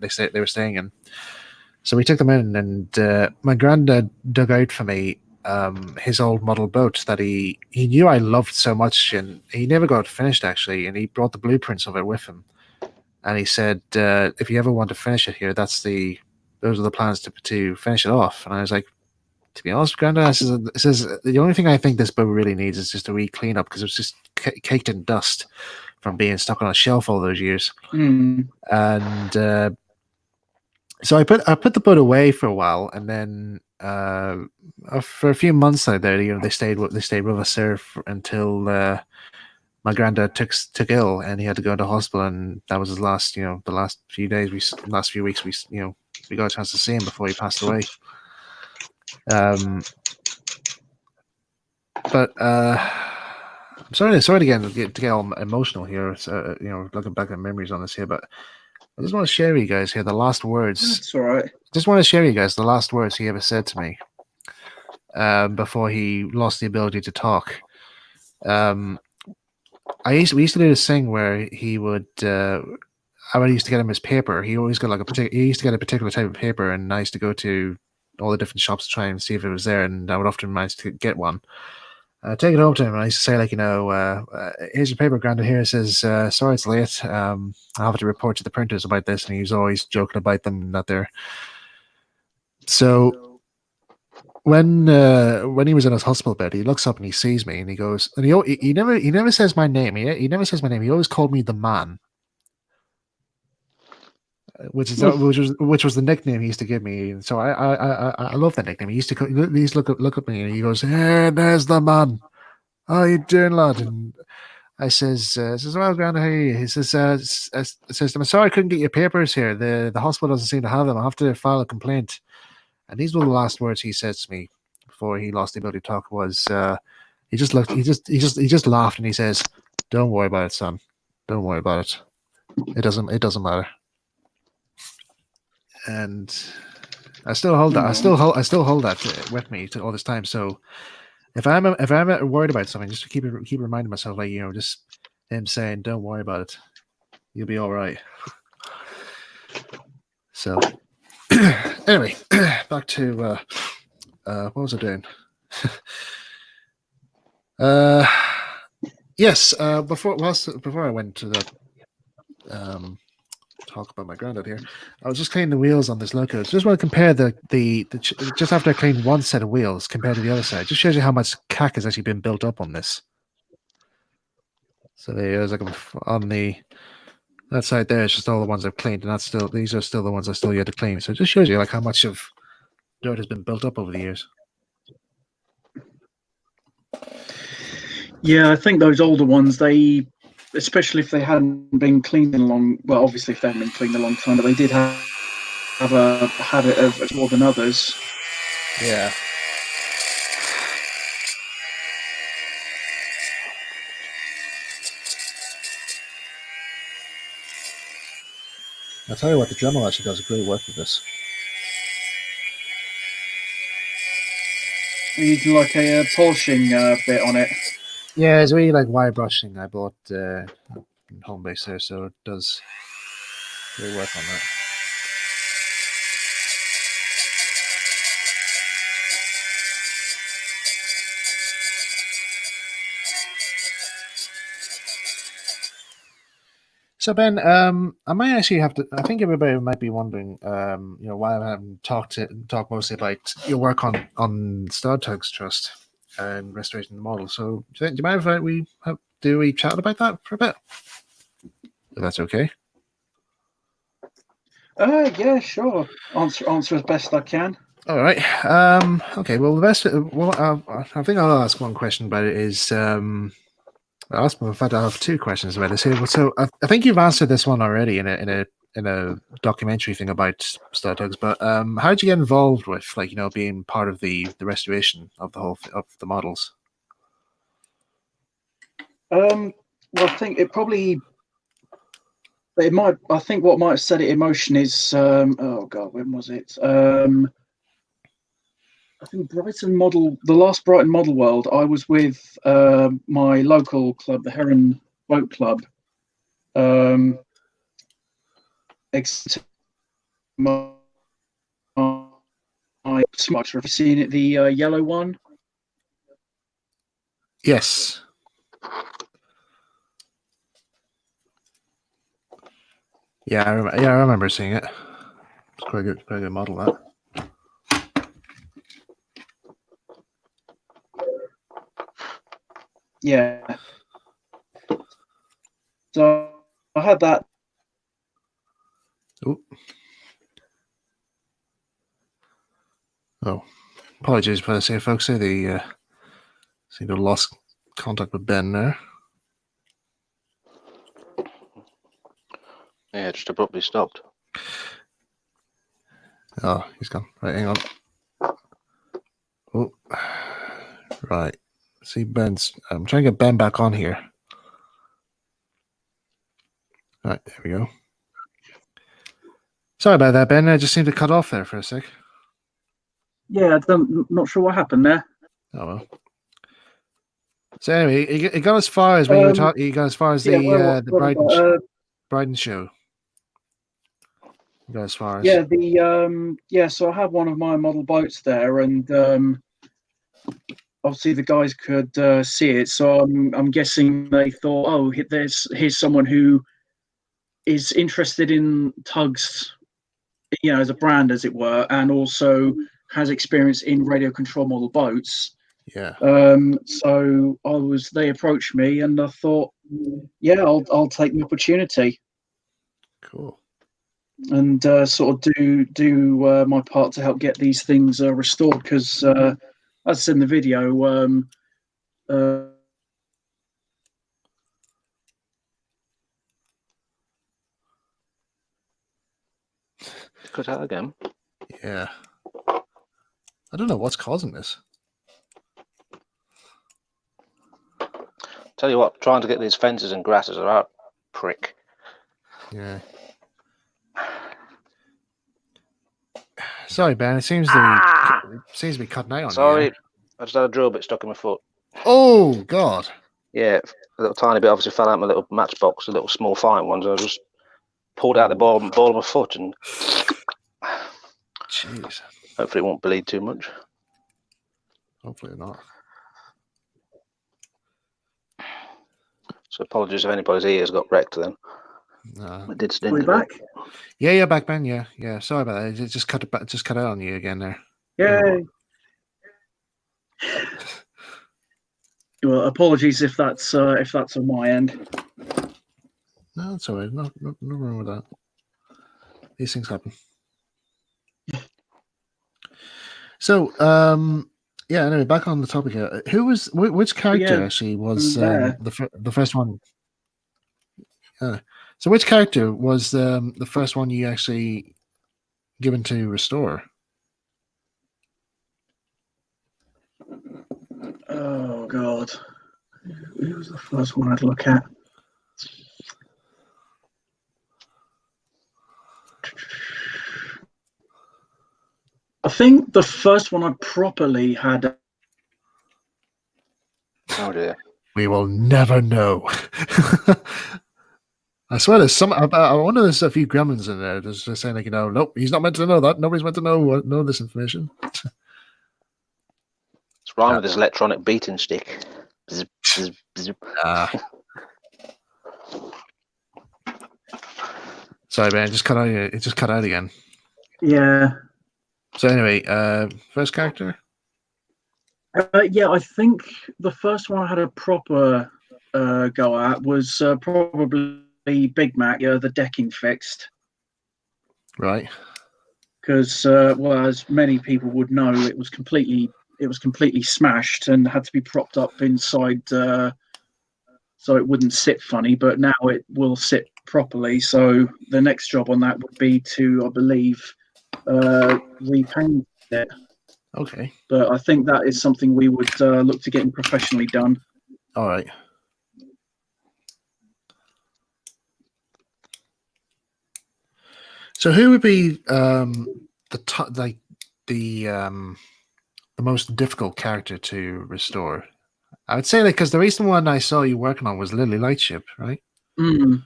staying in. So we took them in, and my granddad dug out for me his old model boat that he knew I loved so much, and he never got finished actually, and he brought the blueprints of it with him, and he said, if you ever want to finish it here, those are the plans to finish it off. And I was like, to be honest, Granddad, says the only thing I think this boat really needs is just a wee clean up, because it was just caked in dust from being stuck on a shelf all those years. And so I put the boat away for a while, and then for a few months out there, they stayed with us there until my granddad took ill, and he had to go into hospital, and that was his last the last few weeks we got a chance to see him before he passed away. But I'm sorry to get all emotional here. So, looking back at memories on this here, but I just want to share with you guys here the last words. That's all right. Just want to share with you guys the last words he ever said to me before he lost the ability to talk. we used to do this thing where he would. I used to get him his paper. He always got he used to get a particular type of paper, and I used to go to all the different shops to try and see if it was there, and I would often manage to get one. Take it home to him, and I used to say, like, here's your paper, Grandad. Here it says, sorry it's late. I have to report to the printers about this, and he was always joking about them not there. So when he was in his hospital bed, he looks up and he sees me, and he goes, and he never says my name. He never says my name. He always called me the man, which was the nickname he used to give me. And so I love that nickname. He used to look at me, and he goes, "Hey, there's the man. How you doing, lad?" And I says, "Well, Grandad, how are you?" He says, "I'm sorry I couldn't get your papers here. The hospital doesn't seem to have them. I have to file a complaint." And these were the last words he said to me before he lost the ability to talk. Was he just laughed, and he says, "Don't worry about it, son. Don't worry about it. It doesn't matter." And I still hold that. I still hold that with me to all this time. So if I'm worried about something, just to keep reminding myself, like, just him saying, "Don't worry about it. You'll be all right." So anyway, back to what was I doing? Yes. Before I went to the talk about my Grandad here, I was just cleaning the wheels on this loco. So just want to compare the just after I cleaned one set of wheels compared to the other side. Just shows you how much cack has actually been built up on this. So there's like on that side there, it's just all the ones I've cleaned, and these are still the ones I still yet to clean. So it just shows you like how much of dirt has been built up over the years. Yeah, I think those older ones, they, especially if they hadn't been cleaned in a long, well, obviously if they hadn't been cleaned a long time, but they did have a habit of more than others. Yeah. I'll tell you what, the Dremel actually does a great work with this. We're using like a polishing bit on it. Yeah, it's really like wire brushing. I bought home base there, so it does great work on that. So Ben, I might actually have to. I think everybody might be wondering, why I haven't talked mostly about your work on Tugs Trust and restoration of the model. So do you mind if we chat about that for a bit? If that's okay. Yeah, sure. Answer as best I can. All right. Okay. Well, I think I'll ask one question about it. In fact, I have two questions about this here. So I think you've answered this one already in a documentary thing about Star Tugs. But how did you get involved with, being part of the restoration of of the models? Well, I think I think what might have set it in motion is oh god, when was it? I think the last Brighton Model World, I was with my local club, the Heron Boat Club. My Smudge, have you seen it? The yellow one? Yes. Yeah, I remember seeing it. It's quite a good model, that. Yeah. So I had that. Oh, apologies for this here, folks. Seem to have lost contact with Ben there. Yeah, just abruptly stopped. Oh, he's gone. Right, hang on. Oh, right. See, I'm trying to get Ben back on here. All right, there we go. Sorry about that, Ben. I just seemed to cut off there for a sec. Yeah, I'm not sure what happened there. Oh well. So anyway, it got as far as when you were talking. You got as far as Yeah, the Bryden show. You got as far as So I had one of my model boats there, and obviously the guys could see it. So I'm guessing they thought, oh, here's someone who is interested in Tugs, as a brand, as it were, and also has experience in radio control model boats. Yeah. So they approached me, and I thought, yeah, I'll take the opportunity. Cool. And sort of do my part to help get these things restored, because as I said in the video, Cut out again. Yeah. I don't know what's causing this. Tell you what, trying to get these fences and grasses are out, prick. Yeah. Sorry, Ben. It seems to be cutting out on you. Sorry, I just had a drill bit stuck in my foot. Oh God. Yeah, a little tiny bit obviously fell out my little matchbox, a little small fine one. So I just pulled out the ball of my foot, and jeez. Hopefully it won't bleed too much. Hopefully not. So apologies if anybody's ears got wrecked then. No. I did stint. Are we back? Yeah, you're back, Ben. Yeah. Sorry about that. It just cut out on you again there. Yay. Well, apologies if that's on my end. No, it's all right. No wrong with that. These things happen. So, yeah. Anyway, back on the topic here. Which character actually was the first one? So, which character was the first one you actually given to restore? Oh God, who was the first one I'd look at? I think the first one I properly had. Oh dear. We will never know. I swear there's some. I wonder there's a few gremlins in there just saying, like, nope, he's not meant to know that. Nobody's meant to know this information. It's rhyme with his electronic beating stick. Bzz, bzz, bzz. Sorry, man. It just cut out again. Yeah. So anyway, first character. Yeah, I think the first one I had a proper go at was probably Big Mac, the decking fixed. Right. Because, as many people would know, it was completely smashed and had to be propped up inside so it wouldn't sit funny. But now it will sit properly. So the next job on that would be to, I believe, repaint it. Okay. But I think that is something we would look to getting professionally done. All right. So who would be the most difficult character to restore? I would say because the recent one I saw you working on was Lily Lightship, right? Mm.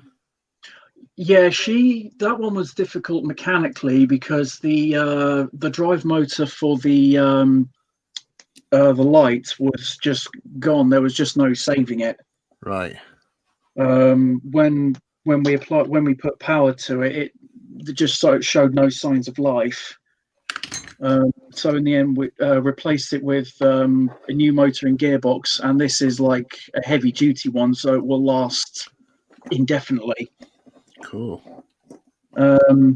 Yeah, that one was difficult mechanically because the drive motor for the light was just gone. There was just no saving it. Right. When we put power to it, it just showed no signs of life. So in the end, we replaced it with a new motor and gearbox, and this is like a heavy duty one, so it will last indefinitely. Cool. But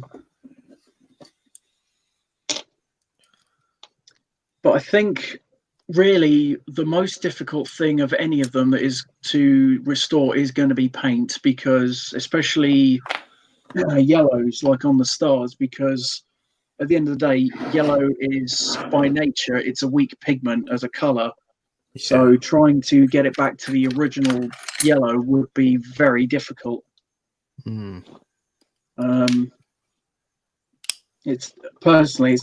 I think really the most difficult thing of any of them that is to restore is going to be paint, because especially yellows, like on the stars, because at the end of the day, yellow is by nature, it's a weak pigment as a color. Yeah. So trying to get it back to the original yellow would be very difficult. Mm. It's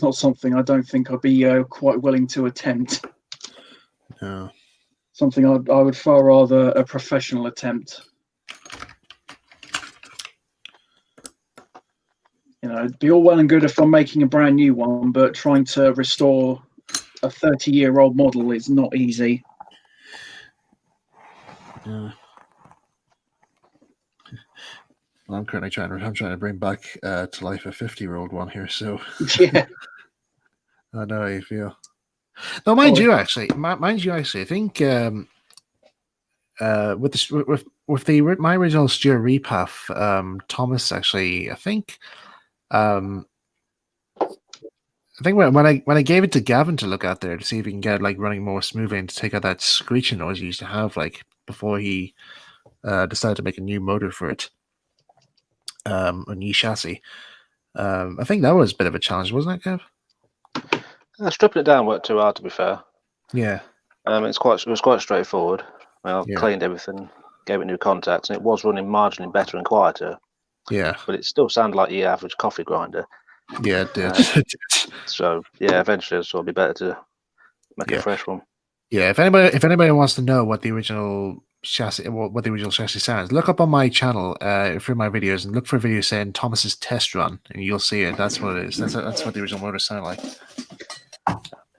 not something I don't think I'd be quite willing to attempt. No. something I would far rather a professional attempt. You know, it'd be all well and good if I'm making a brand new one, but trying to restore a 30-year-old model is not easy. Yeah. Well, I'm currently trying to bring back to life a 50-year-old one here, so Yeah. I know how you feel. No, mind you, actually, I think with my original Stuart Repaf, Thomas actually, I think when I gave it to Gavin to look at there to see if he can get like running more smoothly and to take out that screeching noise he used to have like before he decided to make a new motor for it, a new chassis. I think that was a bit of a challenge, wasn't it, Gav? Stripping it down weren't too hard, to be fair. Yeah. It was quite straightforward. I cleaned everything, gave it new contacts, and it was running marginally better and quieter. Yeah. But it still sounded like your average coffee grinder. Yeah, it did. So yeah, eventually it'll be better to make a fresh one. Yeah, if anybody wants to know what the original chassis sounds, look up on my channel through my videos and look for a video saying Thomas's test run, and you'll see it. That's what it is. That's what the original motor sounded like.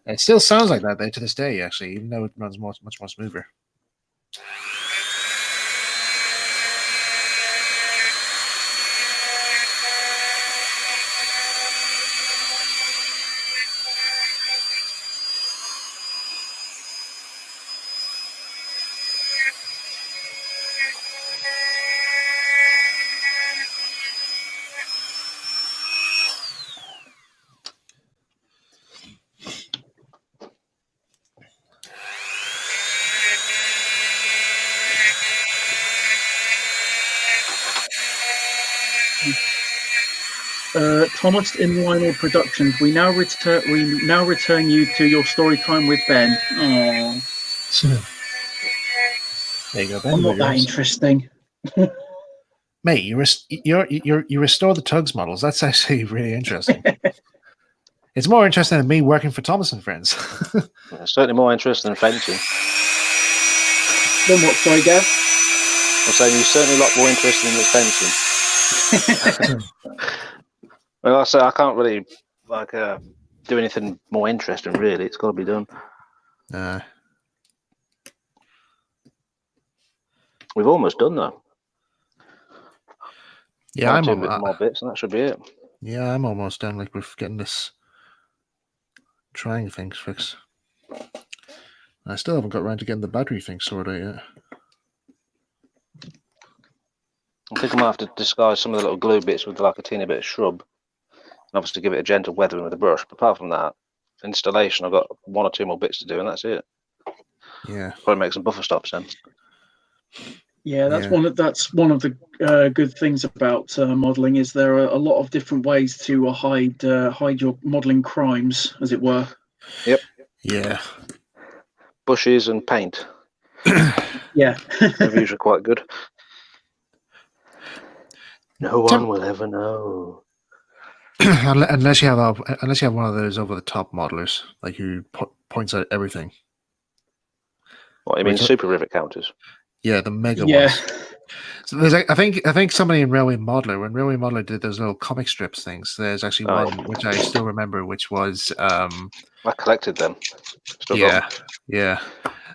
It still sounds like that to this day, actually, even though it runs much more smoother. Thomas in Lionel Productions. We now return you to your story time with Ben. Oh, there you go, Ben. I'm not that interesting. Mate, you restore the Tugs models. That's actually really interesting. It's more interesting than me working for Thomas and Friends. Certainly more interesting than fencing. Then what, sorry, Gav? I'm saying you're certainly a lot more interested in the fencing. Well, I say I can't really do anything more interesting. Really, it's got to be done. We've almost done though. Yeah, I'm two more bits, and that should be it. Yeah, I'm almost done. Like we're getting this trying things fixed. I still haven't got around to getting the battery thing sorted out yet. I think I might have to disguise some of the little glue bits with like a teeny bit of shrub, and obviously give it a gentle weathering with a brush. But apart from that, installation, I've got 1 or 2 more bits to do, and that's it. Yeah, probably make some buffer stops then. Yeah, that's one of the good things about modelling is there are a lot of different ways to hide your modelling crimes, as it were. Yep. Yeah. Bushes and paint. Yeah. They're usually quite good. No one will ever know. unless you have one of those over the top modelers, like who points out everything. What you mean, super rivet counters? Yeah, the mega ones. So there's, I think somebody in Railway Modeler, when Railway Modeler did those little comic strips things, there's actually one which I still remember, which was I collected them. Yeah.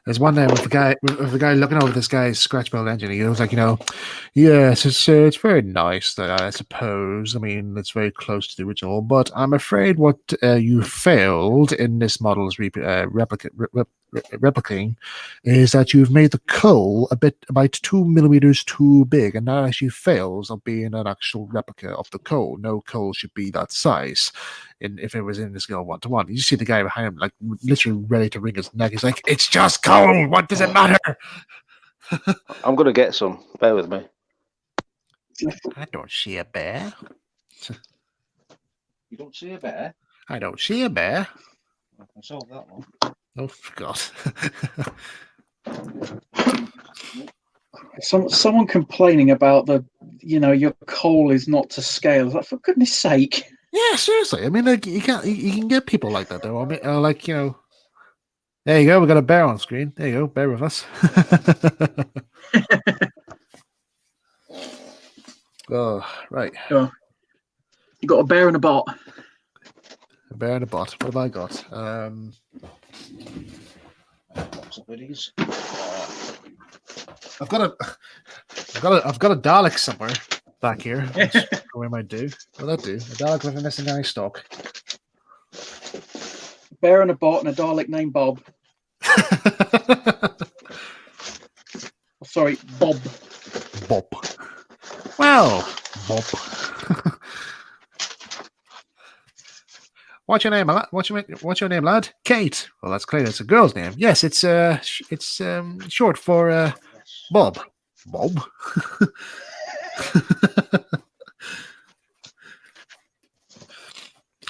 There's one there with the guy looking over this guy's scratch build engine. He goes like, yes, it's very nice that I suppose. I mean, it's very close to the original, but I'm afraid what you failed in this model's replicating is that you've made the coal about 2 millimeters too big, and that actually fails of being an actual replica of the coal. No coal should be that size. And if it was in the scale 1-to-1, you see the guy behind him, like literally ready to wring his neck. He's like, "It's just coal. What does it matter?" I'm gonna get some. Bear with me. I don't see a bear. You don't see a bear? I don't see a bear. I can solve that one. Oh God. Someone complaining about your coal is not to scale. Like, for goodness sake. Yeah, seriously. I mean, like you can get people like that though. I mean, There you go. We got a bear on screen. There you go. Bear with us. Oh, right. Oh, you got a bear and a bot. A bear and a bot. What have I got? Some goodies. I've got a Dalek somewhere back here. Where might do? What'll that do? A Dalek with a missing eye stalk. Bear and a bot and a Dalek named Bob. Sorry, Bob. Bob. Well, Bob. What's your name, lad? What's your name, lad? Kate. Well, that's clear. It's a girl's name. Yes, it's short for Bob. Bob.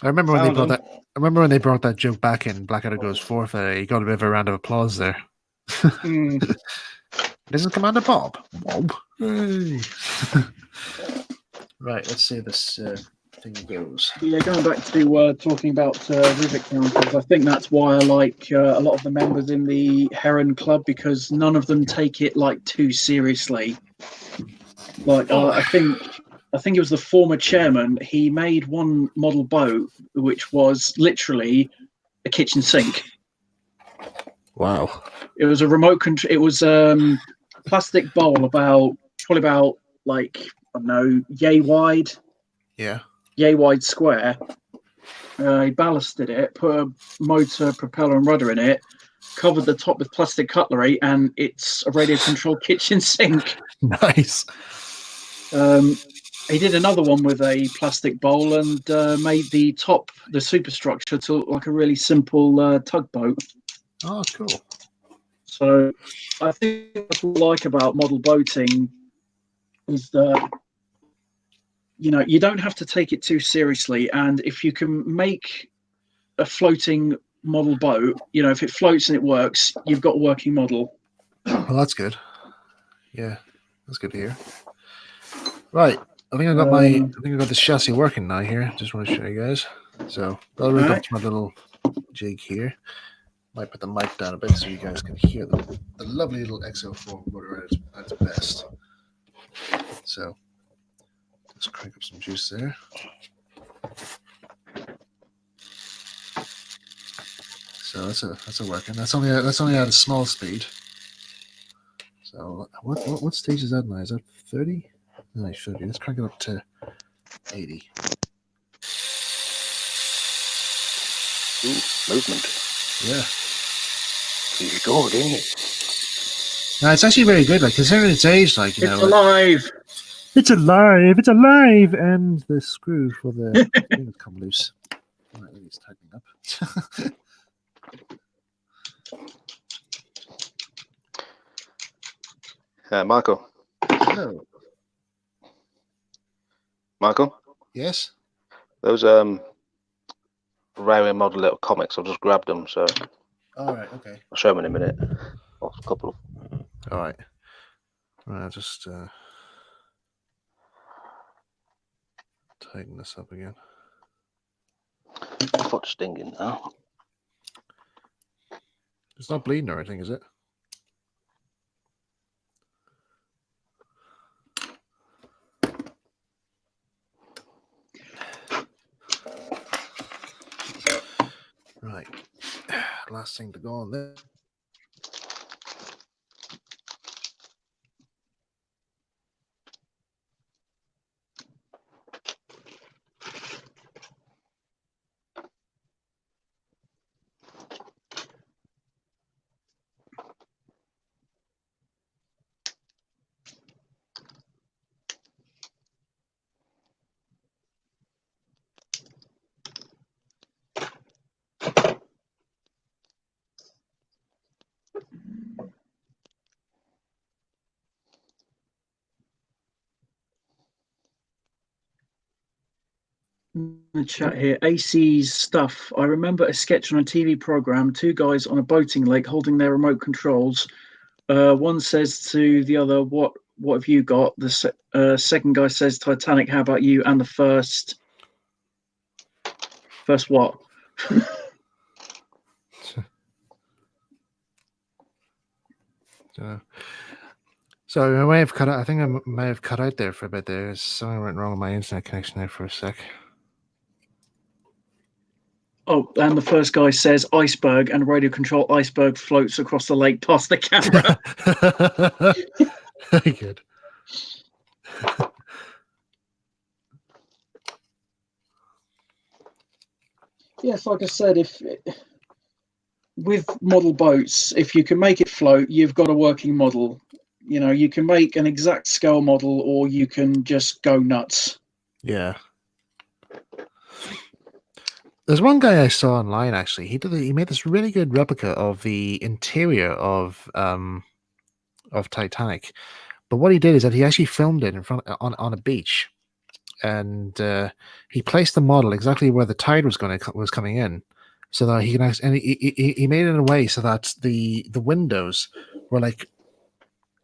I remember when they brought that. I remember when they brought that joke back in Blackadder Goes Forth. He got a bit of a round of applause there. This is Commander Bob. Bob. Hey. Right. Let's see how this thing goes. Yeah, going back to talking about Rivet counters, I think that's why I like a lot of the members in the Heron Club, because none of them take it like too seriously. Like I think it was the former chairman. He made one model boat which was literally a kitchen sink. Wow. It was a remote control. It was a plastic bowl probably about like, I don't know, yay wide square. He ballasted it, put a motor, propeller, and rudder in it, covered the top with plastic cutlery, and it's a radio-controlled kitchen sink. Nice. He did another one with a plastic bowl and made the superstructure to look like a really simple tugboat. Oh, cool. So I think what I like about model boating is that, you know, you don't have to take it too seriously. And if you can make a floating model boat, you know, if it floats and it works, you've got a working model. Well, that's good. Yeah, that's good to hear. Right. I think I got this chassis working now here. Just want to show you guys. So I'll rig up to my little jig here. Might put the mic down a bit so you guys can hear the lovely little XO4 motor at its best. So just crank up some juice there. So that's a working. That's only at a small speed. So what stage is that now? Is that 30? No, 30. Let's crank it up to 80. Ooh, movement. Yeah. Pretty good, isn't it? No, it's actually very good. Like, considering its age, like, you know. It's alive. It's alive. It's alive. And the screw for the thing has come loose. Right, it's tightening up. Michael. Hello. Michael? Yes? Those railway model little comics, I've just grabbed them, so All right, okay. I'll show them in a minute. Well, a couple of. All right. Right, I'll just tighten this up again. Foot stinging now. It's not bleeding or anything, is it? Right. Last thing to go on there. In the chat here, AC's stuff. I remember a sketch on a TV program, two guys on a boating lake holding their remote controls. One says to the other, what have you got? The second guy says, Titanic, how about you? And the first what? So I may have cut out. I think I may have cut out there for a bit. There, something went wrong with my internet connection there for a sec. Oh, and the first guy says iceberg, and a radio control iceberg floats across the lake past the camera. Very good. Yes, like I said, with model boats, if you can make it float, you've got a working model. You know, you can make an exact scale model, or you can just go nuts. Yeah. There's one guy I saw online actually. He made this really good replica of the interior of Titanic. But what he did is that he actually filmed it in front on a beach, and he placed the model exactly where the tide was coming in, so that he can actually, and he made it in a way so that the windows were like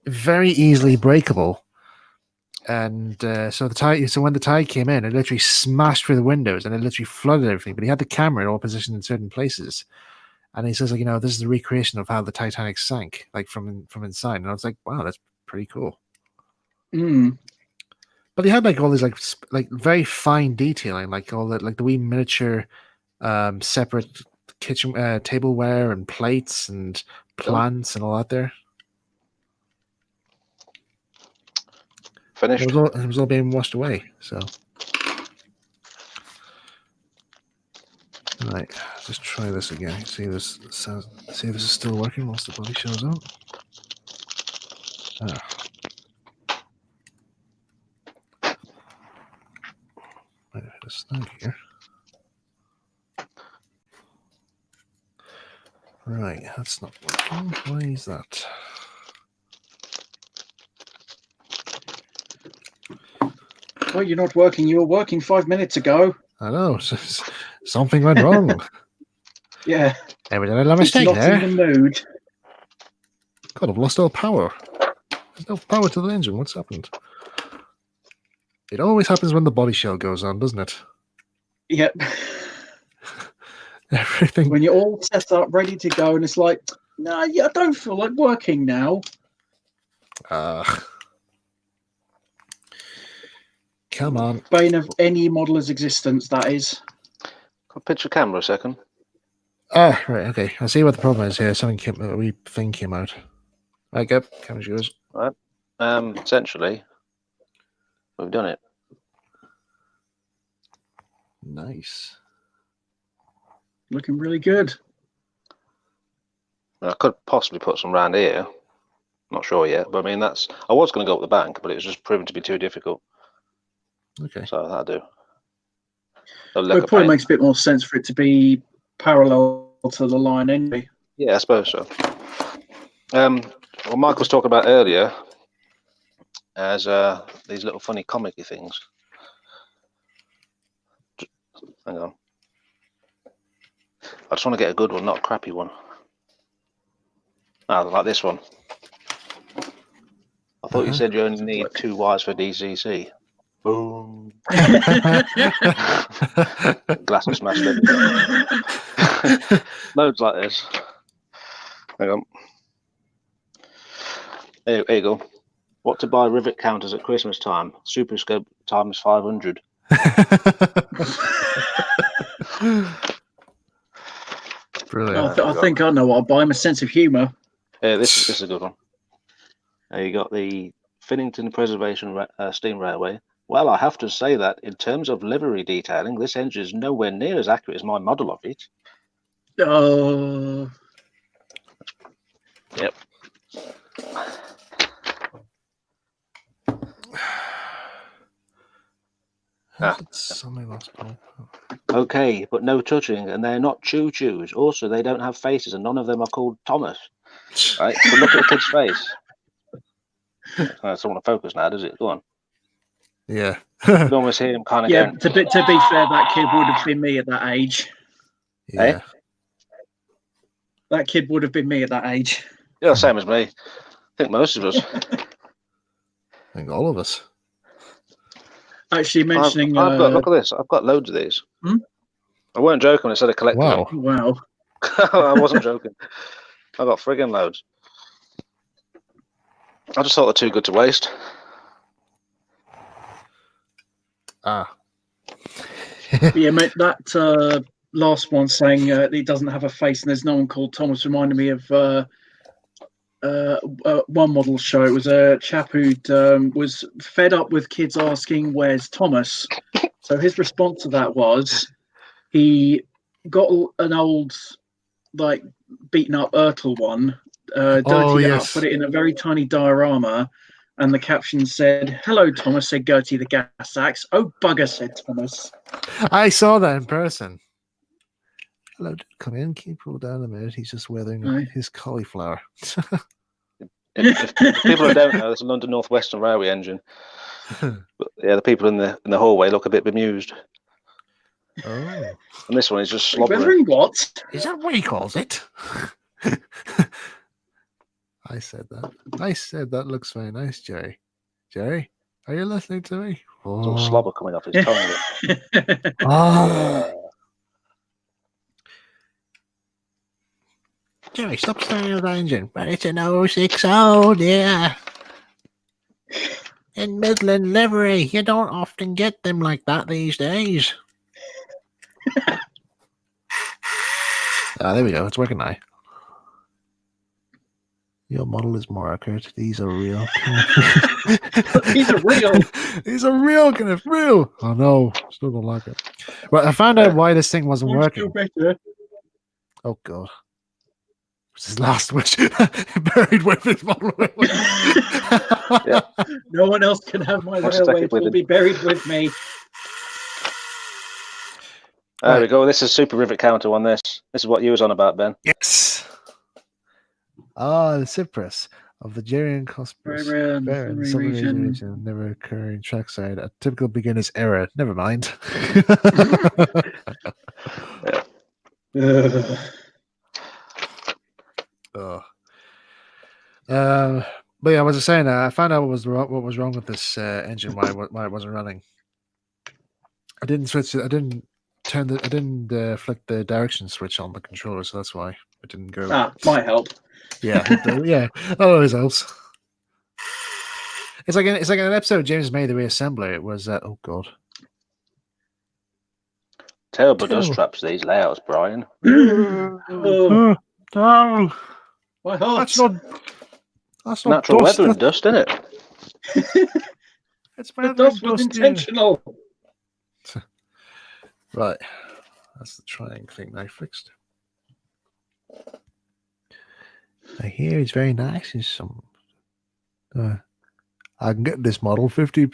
very easily breakable. And so when the tide came in, it literally smashed through the windows and it literally flooded everything. But he had the camera in all positioned in certain places, and he says, like, this is the recreation of how the Titanic sank, like from inside. And I was like, wow, that's pretty cool. Mm. But he had like all these like very fine detailing, like all that, like the wee miniature, separate kitchen tableware and plates and plants and all that there. Finished. It was all being washed away. So, right, just try this again. See if this is still working whilst the body shows up. Might have hit a snag here. Right, that's not working. Why is that? Well, you're not working. You were working 5 minutes ago. I know. Something went wrong. Yeah. Ever did a mistake not there? in the mood. God, I've lost all power. There's no power to the engine. What's happened? It always happens when the body shell goes on, doesn't it? Yep. Everything. When you're all set up, ready to go, and it's like, no, I don't feel like working now. Come on. Bane of any modeler's existence, that is. Can I pitch your camera a second? Ah, right, okay. I see what the problem is here. A wee thing came out. Right, go. Camera's yours. Right. Essentially, we've done it. Nice. Looking really good. I could possibly put some round here. Not sure yet, but I mean, I was going to go up the bank, but it was just proven to be too difficult. Okay. So that'll do. It probably makes a bit more sense for it to be parallel to the line anyway. Yeah, I suppose so. What Mike was talking about earlier as these little funny comic-y things. Hang on. I just want to get a good one, not a crappy one. Like this one. I thought you said you only need 2 wires for DCC. Boom. Glass was smashed in. Loads like this. Hang on. Here you go. What to buy rivet counters at Christmas time? Super Scope times 500. Brilliant. I think I know what I'll buy. I'm a sense of humour. This is a good one. You got the Finnington Preservation Steam Railway. Well, I have to say that in terms of livery detailing, this engine is nowhere near as accurate as my model of it. Oh. Yep. Okay, but no touching, and they're not choo-choos. Also, they don't have faces, and none of them are called Thomas. Right? So look at the kid's face. I don't want to focus now, does it? Go on. Yeah. You can almost hear him kind of going... To be fair, that kid would have been me at that age. Yeah. Eh? That kid would have been me at that age. Yeah, same as me. I think most of us. I think all of us. Actually, mentioning... look at this. I've got loads of these. Hmm? I weren't joking when I said I collected Wow. them. Wow. I wasn't joking. I got friggin' loads. I just thought they're too good to waste. Yeah, mate, that last one saying he doesn't have a face and there's no one called Thomas reminded me of one model show. It was a chap who was fed up with kids asking, "Where's Thomas?" So his response to that was he got an old, like, beaten up Ertl one, dirtied it up, put it in a very tiny diorama, and the caption said, "Hello, Thomas," said Gertie the gas axe. "Oh, bugger," said Thomas. I saw that in person. Hello, come in. Can you pull down a minute? He's just weathering his cauliflower. If people who don't know, there's a London North Western Railway engine. But yeah, the people in the hallway look a bit bemused. Oh. And this one is just slobbering. Weathering what? Is that what he calls it? I said that. I said that looks very nice, Jerry. Jerry, are you listening to me? There's all slobber coming off his tongue. Jerry, stop staring at that engine. But it's an 060, dear. In Midland livery. You don't often get them like that these days. There we go. It's working now. Your model is more accurate. These are real. These are real. These are real, Kenneth. Real. Oh no, still don't like it. Well, I found out why this thing wasn't working. Oh god. It's his last wish. Buried with his model. Yeah. No one else can have my railway. It will be buried with me. There we go. This is super rivet counter on this. This is what you was on about, Ben. Yes. The cypress of the Gerian Cospus. Region never occurring trackside. A typical beginner's error. Never mind. But yeah, I was saying, I found out what was wrong with this engine. Why it wasn't running. I didn't switch it. I didn't flick the direction switch on the controller, so that's why it didn't go. Might help. Yeah, yeah, that always helps. It's like an episode of James May the Reassembler. It was oh god, terrible dust traps these layouts, Brian. Oh, my heart. That's not natural dust, weather and dust, isn't it? It's the dust was intentional. Right, that's the trying thing I fixed. I hear it's very nice in some. I can get this model 50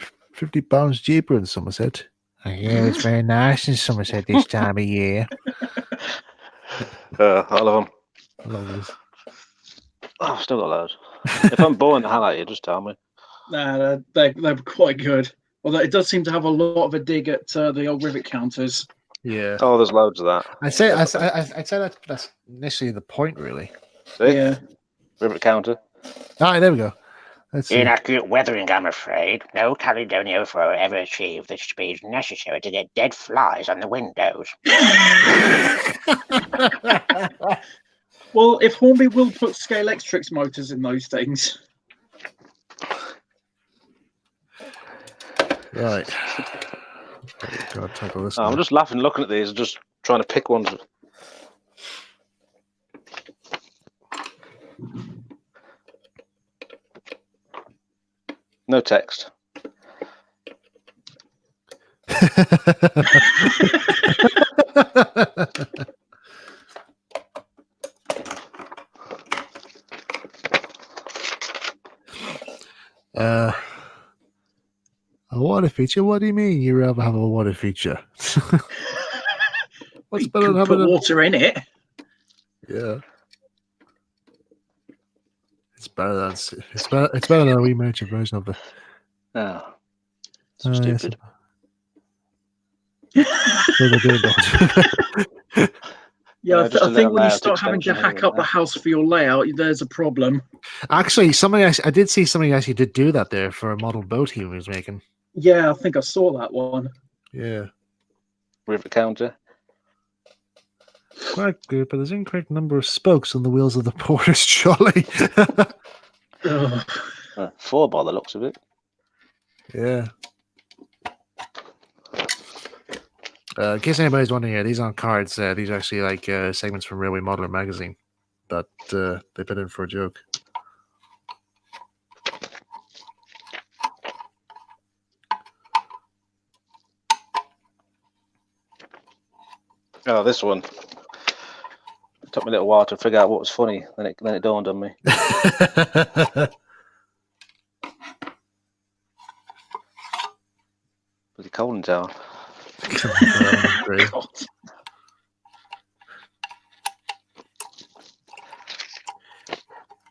pounds cheaper in Somerset. I hear it's very nice in Somerset this time of year. I love them. I love this. Oh, I've still got loads. If I'm boring the hell out of you, just tell me. Nah, they're quite good. Although it does seem to have a lot of a dig at the old rivet counters. Yeah. Oh, there's loads of that. I'd say that's initially the point, really. See? Yeah. Rivet counter. Ah, there we go. Inaccurate weathering, I'm afraid. No Caledonio will ever achieve the speed necessary to get dead flies on the windows. Well, if Hornby will put Scalextric motors in those things. Right. Tackle this. I'm just laughing looking at these and just trying to pick ones. No text. A water feature? What do you mean you rather have a water feature? What's better than having water in it? Yeah. It's better than a wee miniature version of the. Oh, so stupid. Yeah, I think when you start having to hack up the house for your layout, there's a problem. Actually, I did see somebody actually did do that there for a model boat he was making. Yeah, I think I saw that one. Yeah. Rivet counter. Quite good, but there's an incorrect number of spokes on the wheels of the porter's trolley. 4 by the looks of it. Yeah. In case anybody's wondering, these aren't cards. These are actually like segments from Railway Modeler magazine that they put in for a joke. Oh, this one. It took me a little while to figure out what was funny. Then it dawned on me. Bloody cold in town. Great.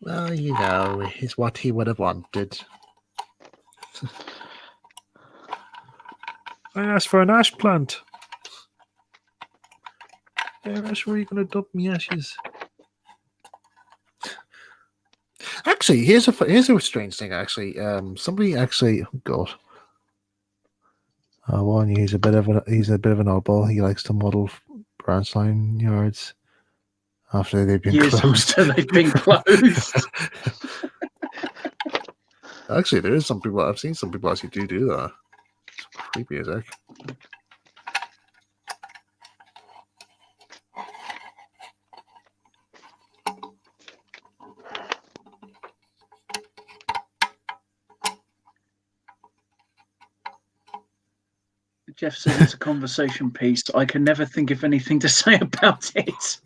Well, you know, it's what he would have wanted. I asked for an ash plant. Yeah, that's where you're going to dump me ashes. Actually, here's a strange thing. Actually, somebody actually, oh God, I warn you, he's a bit of an oddball. He likes to model branch line yards after they've been Years closed. after they've been closed. Actually, there is some people. I've seen some people actually do that. It's creepy as heck. Jeff says it's a conversation piece. I can never think of anything to say about it.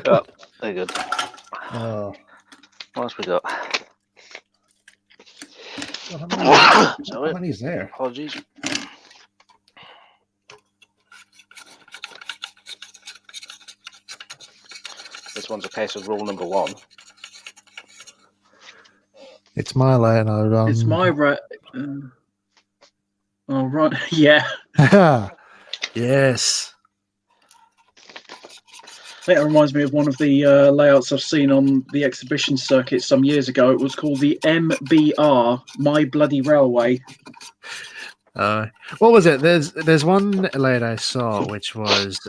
Oh, very good. Oh. What else we got? Well, how many is there? Apologies. This one's a case of rule number 1. It's my line. It's my right. Oh, right. Yeah. Yes. I think that reminds me of one of the layouts I've seen on the exhibition circuit some years ago. It was called the MBR, My Bloody Railway. What was it? There's one layout I saw which was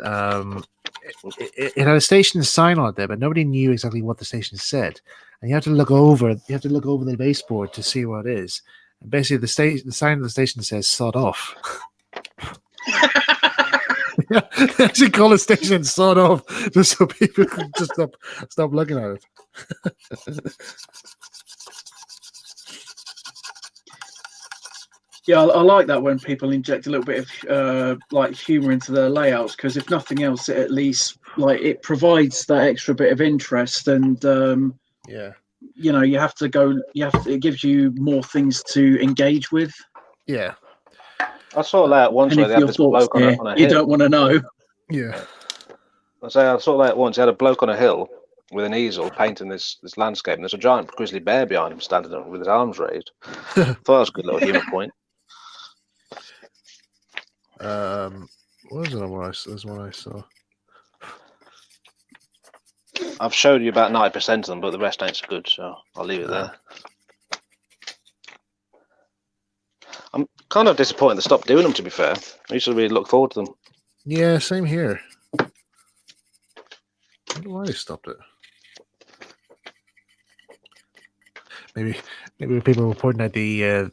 it had a station sign on it there, but nobody knew exactly what the station said, and you have to look over the baseboard to see what it is. And basically, the sign of the station says "sod off." Yeah, they actually call a station "sod off" just so people can just stop looking at it. Yeah, I like that when people inject a little bit of like humor into their layouts, because if nothing else, it at least it provides that extra bit of interest, and Yeah. you know, it gives you more things to engage with. Yeah. I saw a layout once And where if they had your this thoughts bloke on here, a you hill. don't want to know. Yeah. I saw a layout once. They had a bloke on a hill with an easel painting this landscape, and there's a giant grizzly bear behind him standing up with his arms raised. Thought that was a good little humour point. What was it? There's one I saw. I've showed you about 90% of them, but the rest ain't so good, so I'll leave it there. I'm kind of disappointed they stopped doing them, to be fair. I used to really look forward to them. Yeah, same here. I wonder why they stopped it. Maybe people were pointing at the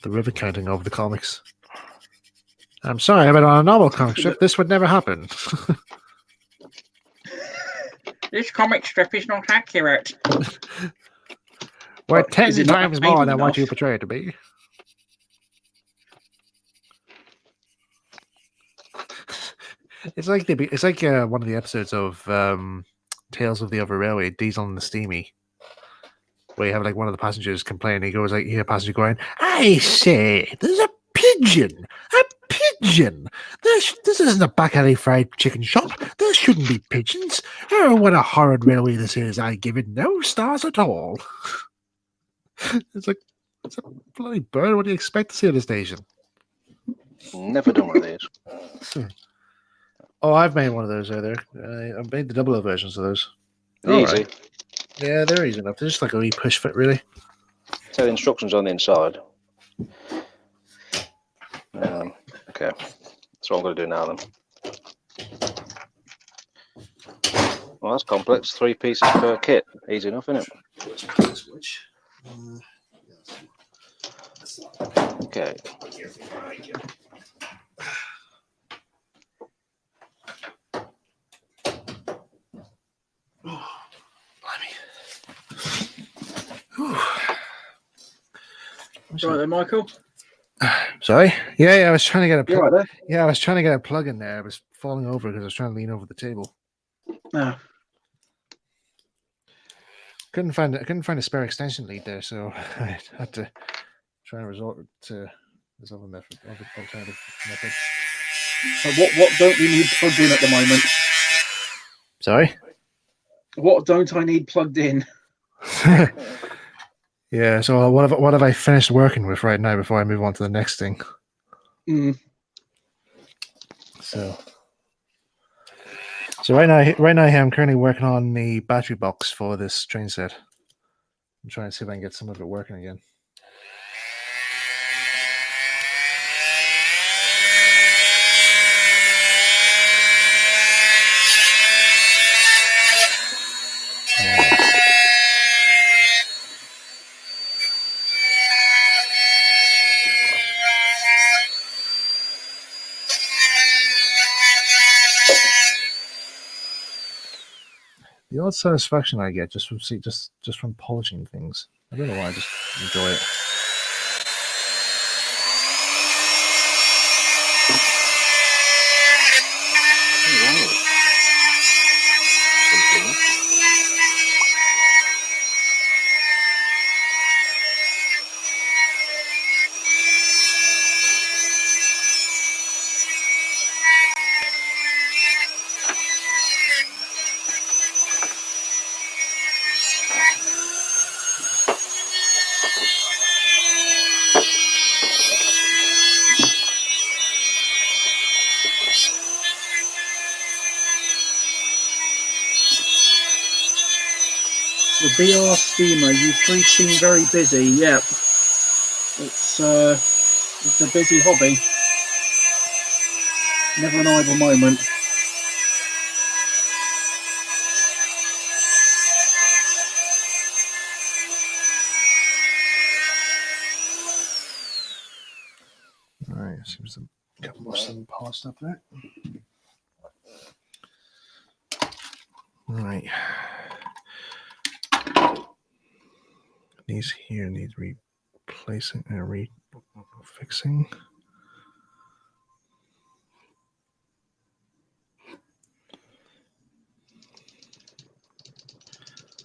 river counting of the comics. I'm sorry, but on a normal comic strip, this would never happen. This comic strip is not accurate. We're 10 is it not times more than painted what you enough? portray it to be. It's like one of the episodes of Tales of the Over Railway, Diesel and the Steamy, where you have like one of the passengers complain. He goes like, you hear a passenger going, "I say, there's a pigeon, a pigeon. This isn't a back alley fried chicken shop. There shouldn't be pigeons. Oh, what a horrid railway this is. I give it no stars at all." It's like, it's a bloody bird. What do you expect to see at the station? Never done one of these. Oh, I've made one of those earlier. I've made the double O versions of those. Easy. Right. Yeah, they're easy enough. They're just like a wee push fit, really. Tell the instructions on the inside. Okay, that's what I'm going to do now then. Well, that's complex. 3 pieces per kit. Easy enough, isn't it? Okay. Right then, Michael. Sorry. Yeah, I was trying to get a You're plug. right there. Yeah, I was trying to get a plug in there. I was falling over because I was trying to lean over the table. Ah, Couldn't find a spare extension lead there, so I had to try and resort to this other method, alternative method. what don't we need plugged in at the moment? Sorry. What don't I need plugged in? Yeah. So what have I finished working with right now before I move on to the next thing? So right now I'm currently working on the battery box for this train set. I'm trying to see if I can get some of it working again. The odd satisfaction I get just from polishing things. I don't know why, I just enjoy it. The BR steamer, you three seem very busy. Yep. It's a busy hobby. Never an idle moment. All right, seems a couple more some polished up there. All right. These here need replacing and refixing.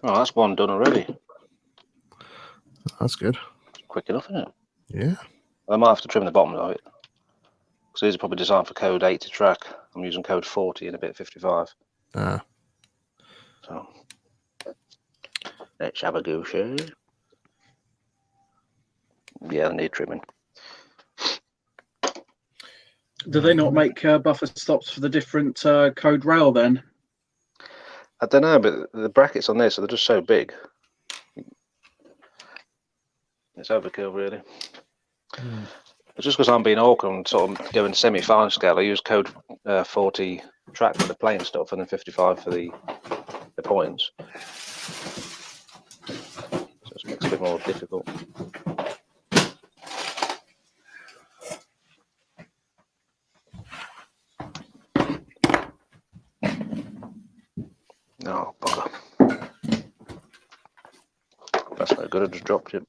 Oh, that's one done already. That's good. Quick enough, isn't it? Yeah. I might have to trim the bottom of it. Because these are probably designed for code 8 to track. I'm using code 40 and a bit 55. Ah. So let's have a go, shall we? Yeah, they need trimming. Do they not make buffer stops for the different code rail then? I don't know, but the brackets on this, they're just so big. It's overkill, really. It's just because I'm being awkward and sort of going semi-fine scale. I use code 40 track for the plain stuff and then 55 for the points. So it makes it a bit more difficult. Oh, bugger. That's no good, I just dropped it.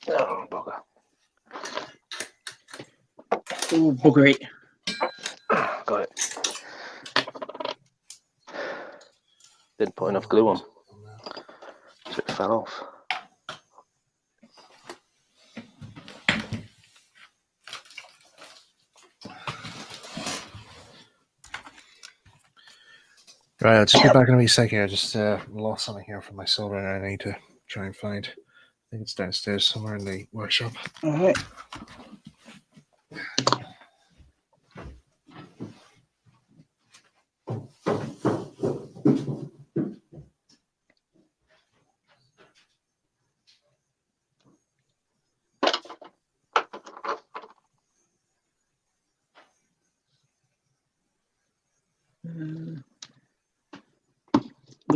Oh, bugger. Oh, buggery. Got it. Didn't put enough glue on, so it fell off. Right, I'll just be back in a wee sec here. I just lost something here from my solder and I need to try and find. I think it's downstairs somewhere in the workshop. All right.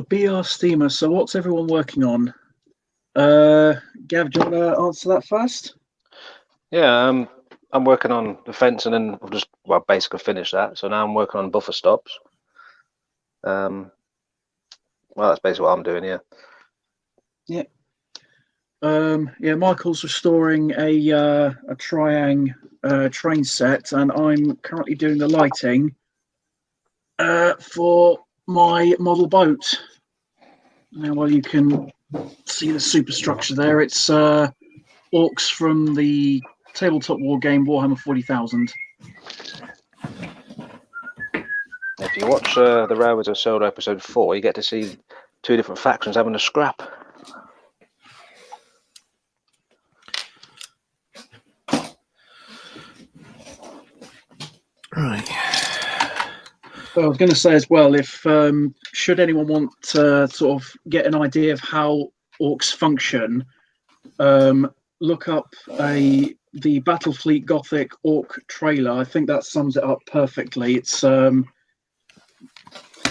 BR steamer. So what's everyone working on? Gav, do you want to answer that first? Yeah, I'm working on the fence, and then I've just basically finished that. So now I'm working on buffer stops. Well, that's basically what I'm doing. Yeah. Yeah. Michael's restoring a Triang train set, and I'm currently doing the lighting for my model boat. Now, while you can see the superstructure there, it's orcs from the tabletop war game Warhammer 40,000. If you watch the Railways of Solo episode 4, you get to see 2 different factions having a scrap. Right. So I was going to say as well, if should anyone want to sort of get an idea of how orcs function, look up the Battlefleet Gothic orc trailer. I think that sums it up perfectly. It's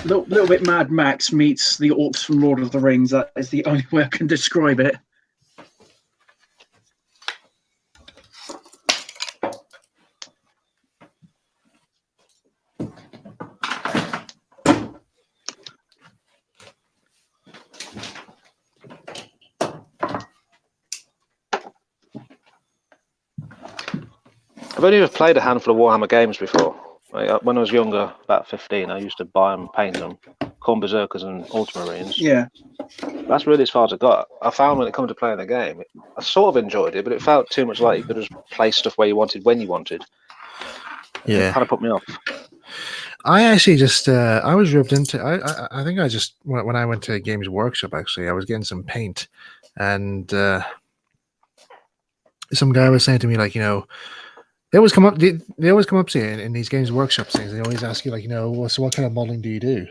little bit Mad Max meets the orcs from Lord of the Rings. That is the only way I can describe it. I've only ever played a handful of Warhammer games before. When I was younger, about 15, I used to buy them, paint them, call them Berserkers and Ultramarines. Yeah. That's really as far as I got. I found when it comes to playing the game, I sort of enjoyed it, but it felt too much like you could just place stuff where you wanted, when you wanted. Yeah. It kind of put me off. I actually just I was roped into. I think I just when I went to Games Workshop, actually I was getting some paint, and some guy was saying to me, like, you know, they always come up to you in these Games Workshop things. They always ask you, like, you know, well, so what kind of modeling do you do?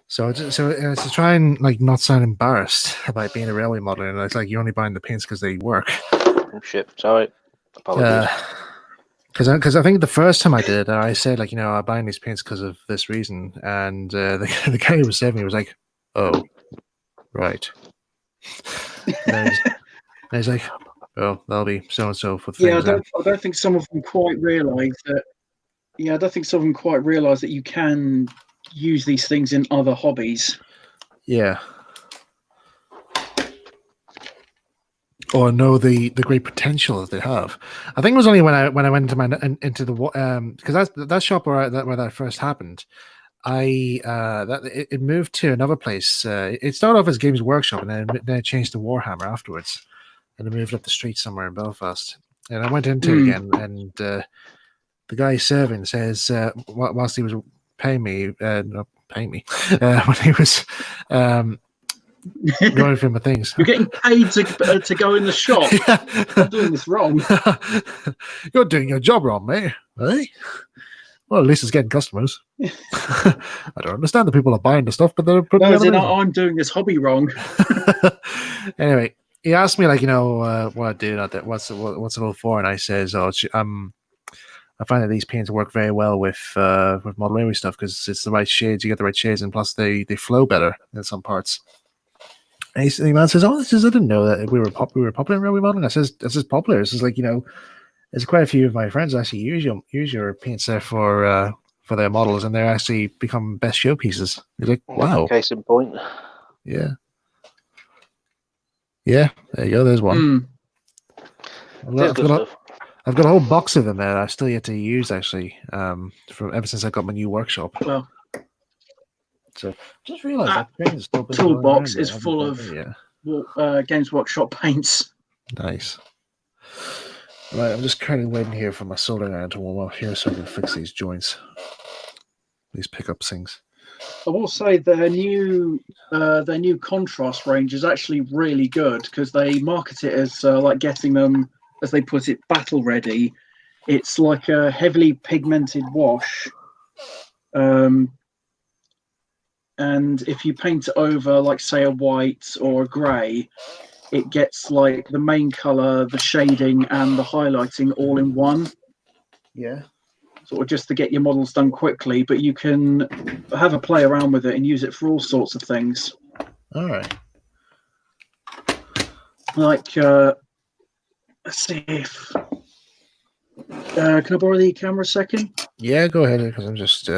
So to try and like not sound embarrassed about being a railway modeler, and it's like you're only buying the paints because they work. Oh, shit, sorry, apologies. Because I think the first time I did it, I said, like, you know, I'm buying these paints because of this reason, and the guy who was saving me was like, "Oh, right." And he's like, "Oh, that'll be so and so for things." Yeah, I don't think some of them quite realise that. Yeah, I don't think some of them quite realise that you can use these things in other hobbies. Yeah. Or know the great potential that they have. I think it was only when I went into the because that shop where that first happened. It moved to another place. It started off as Games Workshop, and then it changed to Warhammer afterwards, and it moved up the street somewhere in Belfast. And I went into it again, and the guy serving says, whilst he was paying me, not paying me, when he was going through my things. You're getting paid to go in the shop. Yeah. I'm doing this wrong. You're doing your job wrong, mate. Eh? Well, at least it's getting customers. I don't understand the people are buying the stuff, but they're putting I'm doing this hobby wrong. Anyway, he asked me, like, you know, what I do, what's it all for, and I says, I find that these paints work very well with model railway stuff because it's the right shades. You get the right shades, and plus they flow better in some parts. And the man says, "Oh, I didn't know that we were popular in railway modeling." I says, "This is popular." This is like, you know, there's quite a few of my friends actually use your paints there for their models, and they're actually become best showpieces. You're like, wow. Case in point. Yeah. Yeah. There you go. There's one. I've got a whole box of them there. I've still yet to use, actually, from ever since I got my new workshop. Well, so just realised that paint is still toolbox is full of Games Workshop paints. Nice. Right, I'm just currently waiting here for my soldering iron to warm up here so I can fix these joints, these pickup things. I will say their new contrast range is actually really good because they market it as like getting them, as they put it, battle ready. It's like a heavily pigmented wash, and if you paint it over, like, say, a white or a grey, it gets like the main colour, the shading, and the highlighting all in one. Yeah. sort of just to get your models done quickly, but you can have a play around with it and use it for all sorts of things. All right. Like, let's see if... can I borrow the camera a second? Yeah, go ahead, because I'm just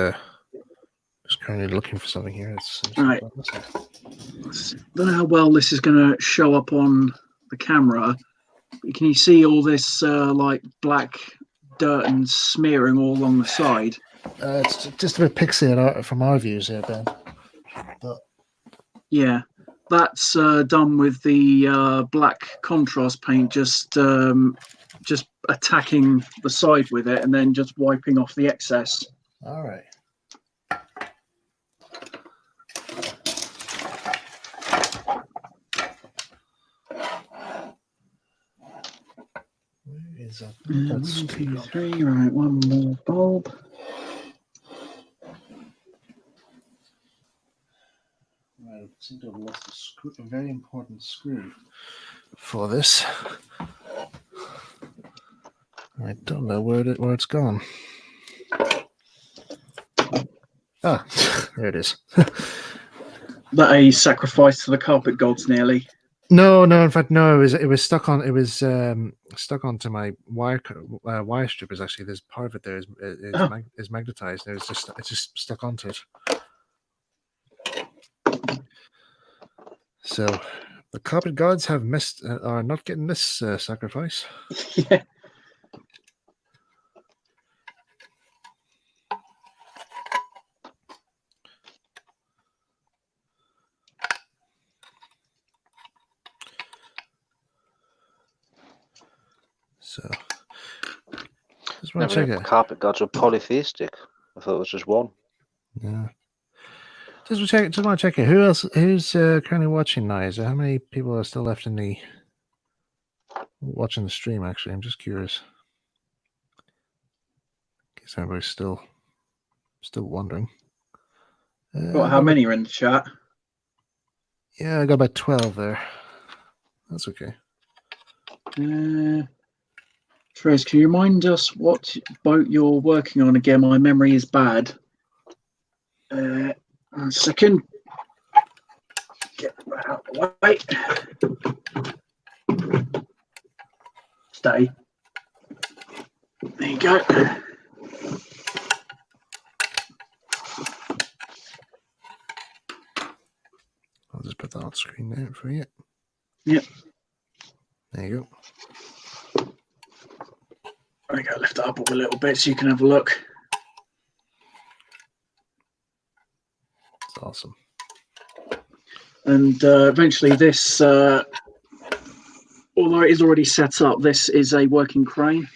currently looking for something here. All right. Don't know how well this is going to show up on the camera. But can you see all this like black dirt and smearing all along the side? It's just a bit pixie from our views here, Ben. But... yeah, that's done with the black contrast paint, just attacking the side with it and then just wiping off the excess. All right. Where is that? 1, 2, 3. Right, one more bulb. Right, I seem to have lost a very important screw for this. I don't know where it's gone. Ah, there it is. That a sacrifice to the carpet gods, nearly. No. In fact, no. It was stuck on. It was stuck onto my wire strippers. Actually, there's part of it there is magnetized. It's just stuck onto it. So the carpet gods have missed. Are not getting this sacrifice. Yeah. So, just want to check it. Carpet gods are polytheistic. I thought it was just one. Yeah. Just want to check it. Who's currently watching now? Is there how many people are still left in the watching the stream? Actually, I'm just curious. In case everybody's still wondering. How many are in the chat? Yeah, I got about 12 there. That's okay. Trez, can you remind us what boat you're working on again? My memory is bad. 1 second. Get that out of the way. Stay. There you go. I'll just put that on screen there for you. Yep. There you go. I got to lift it up a little bit so you can have a look. It's awesome. And eventually this, although it is already set up, this is a working crane.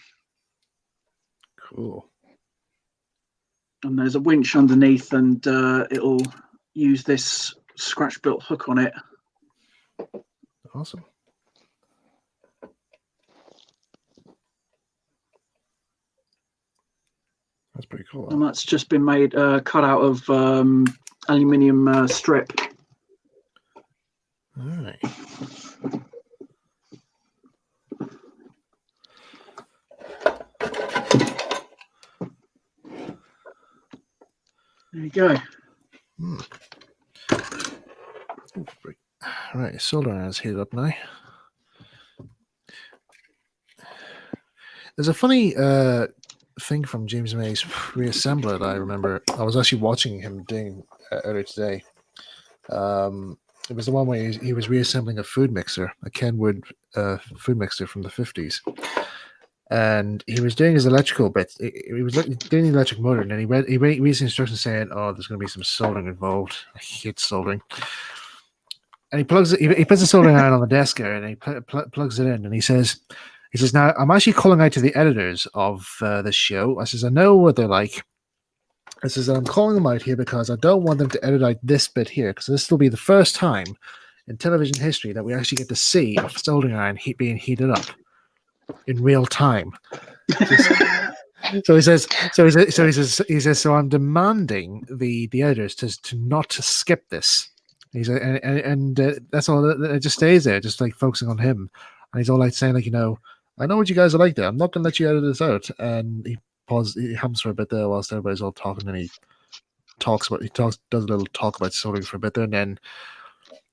Cool. And there's a winch underneath, and it'll use this scratch-built hook on it. Awesome. That's pretty cool. And that's just been made, cut out of aluminium strip. All right. There you go. All right, solder iron's heated up now. There's a funny thing from James May's reassembler that I remember. I was actually watching him doing earlier today. It was the one where he was reassembling a food mixer, a Kenwood food mixer from the 50s. And he was doing his electrical bit. He was doing the electric motor, and then he reads the instructions saying, "Oh, there's going to be some soldering involved." I hate soldering. And he plugs it. He puts the soldering iron on the desk there, and he plugs it in. And he says, "Now I'm actually calling out to the editors of this show." I says, "I know what they're like." I says, "I'm calling them out here because I don't want them to edit out this bit here, because this will be the first time in television history that we actually get to see a soldering iron being heated up in real time." So he says, so I'm demanding the editors to not skip this. He's and that's all. It just stays there, just like focusing on him. And he's all like saying, like, I know what you guys are like there. I'm not going to let you edit this out. And he pause. He hums for a bit there whilst everybody's all talking, and he does a little talk about soldering for a bit there, and then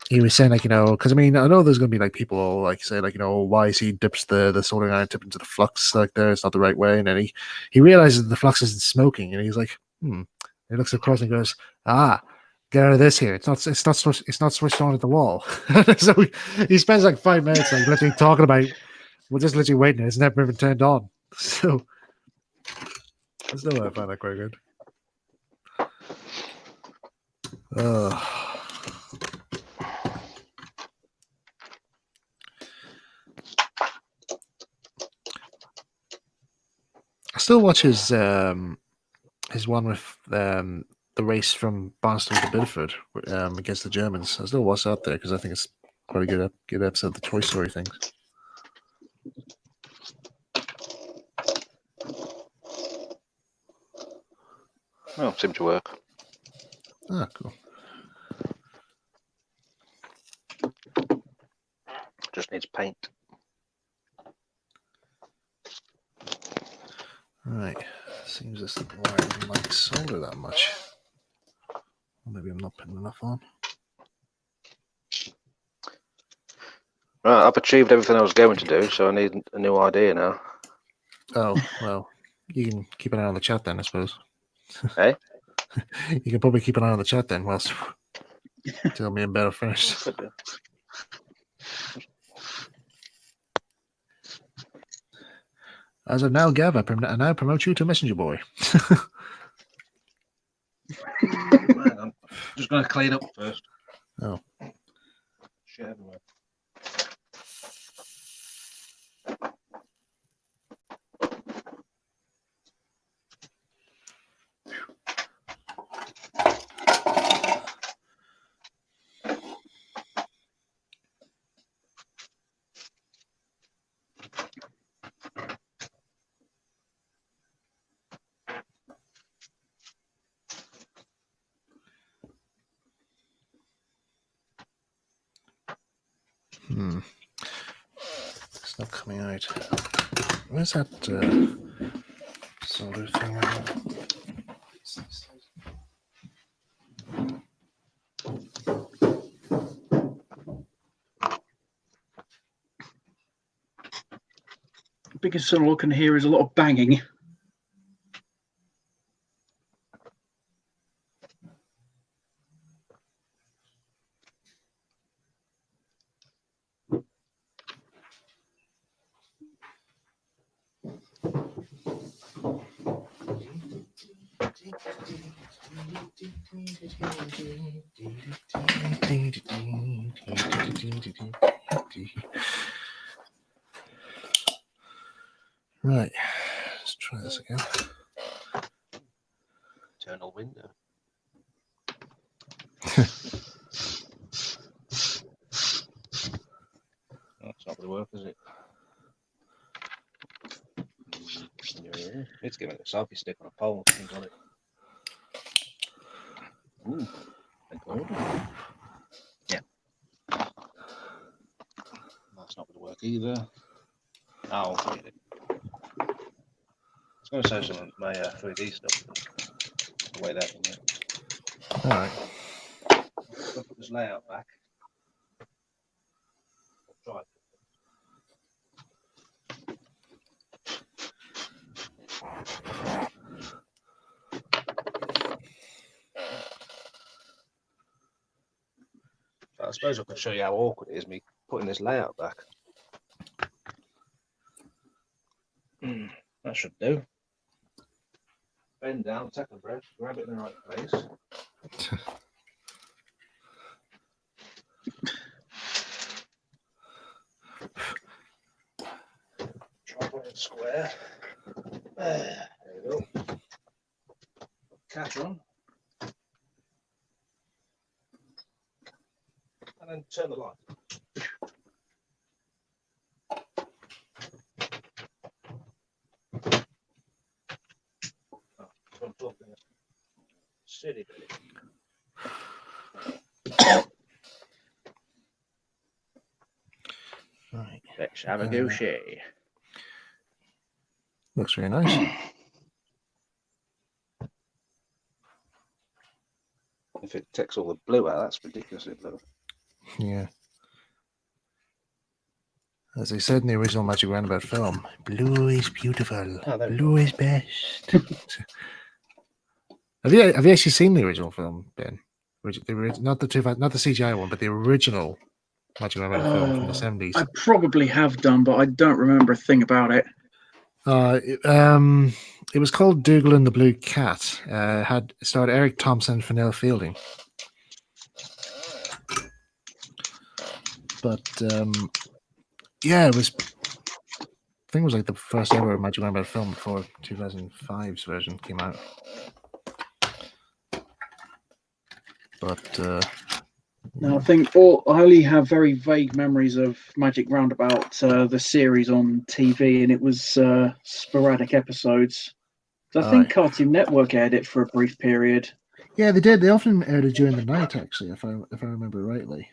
he was saying, like, because I mean, I know there's gonna be like people all like say, like, why is he dips the soldering iron tip into the flux like there? It's not the right way, and then he realizes that the flux isn't smoking, and he's like, He looks across and goes, get out of this here. It's not switched on at the wall. So he spends like 5 minutes like literally talking about. We're just literally waiting. It's never been turned on. So I still find that quite good. I still watch his one with the race from Barnstable to Bideford against the Germans. I still watch that there because I think it's quite a good episode of the Toy Story things. Oh, seemed to work. Ah, cool. Just needs paint. Right. Seems this wire doesn't like solder that much. Or maybe I'm not putting enough on. Right, I've achieved everything I was going to do, so I need a new idea now. Oh, well, you can keep an eye on the chat then, I suppose. Hey? You can probably keep an eye on the chat then whilst until me and Ben are finished. As of now, Gav, I now promote you to Messenger Boy. Hang on. Just going to clean up first. Oh. Shit everywhere. It's not coming out. Where's that solder thing? The biggest sound I can hear is a lot of banging. Right, let's try this again. Internal window. That's not going to work, is it? No. It's giving it a selfie stick on a pole. Things on it. Ooh, recording. Yeah. That's not going to work either. I'll get it. I was going to say some of my 3D stuff. The way that one went. All right. I'll put this layout back. I'll try it. I suppose I can show you how awkward it is me putting this layout back. That should do. Bend down, take a breath, grab it in the right place. Tripod square. There we go. Catch on. And then turn the light. Oh, I'm talking silly bit. Right. Let's have a go, Shay. Looks very nice. if it takes all the blue out, that's ridiculously blue. Yeah. As they said in the original Magic Roundabout film, blue is beautiful. Oh, there we Blue is best. Have you actually seen the original film, Ben? Not the CGI one, but the original Magic Roundabout film from the 70s. I probably have done, but I don't remember a thing about it. It was called Dougal and the Blue Cat. It starred Eric Thompson and Fennell Fielding. But yeah, it was. I think it was like the first ever Magic Roundabout film before 2005's version came out. But No, I think I only have very vague memories of Magic Roundabout, the series on TV, and it was sporadic episodes. I think Cartoon Network aired it for a brief period. Yeah, they did. They often aired it during the night, actually, if I remember rightly.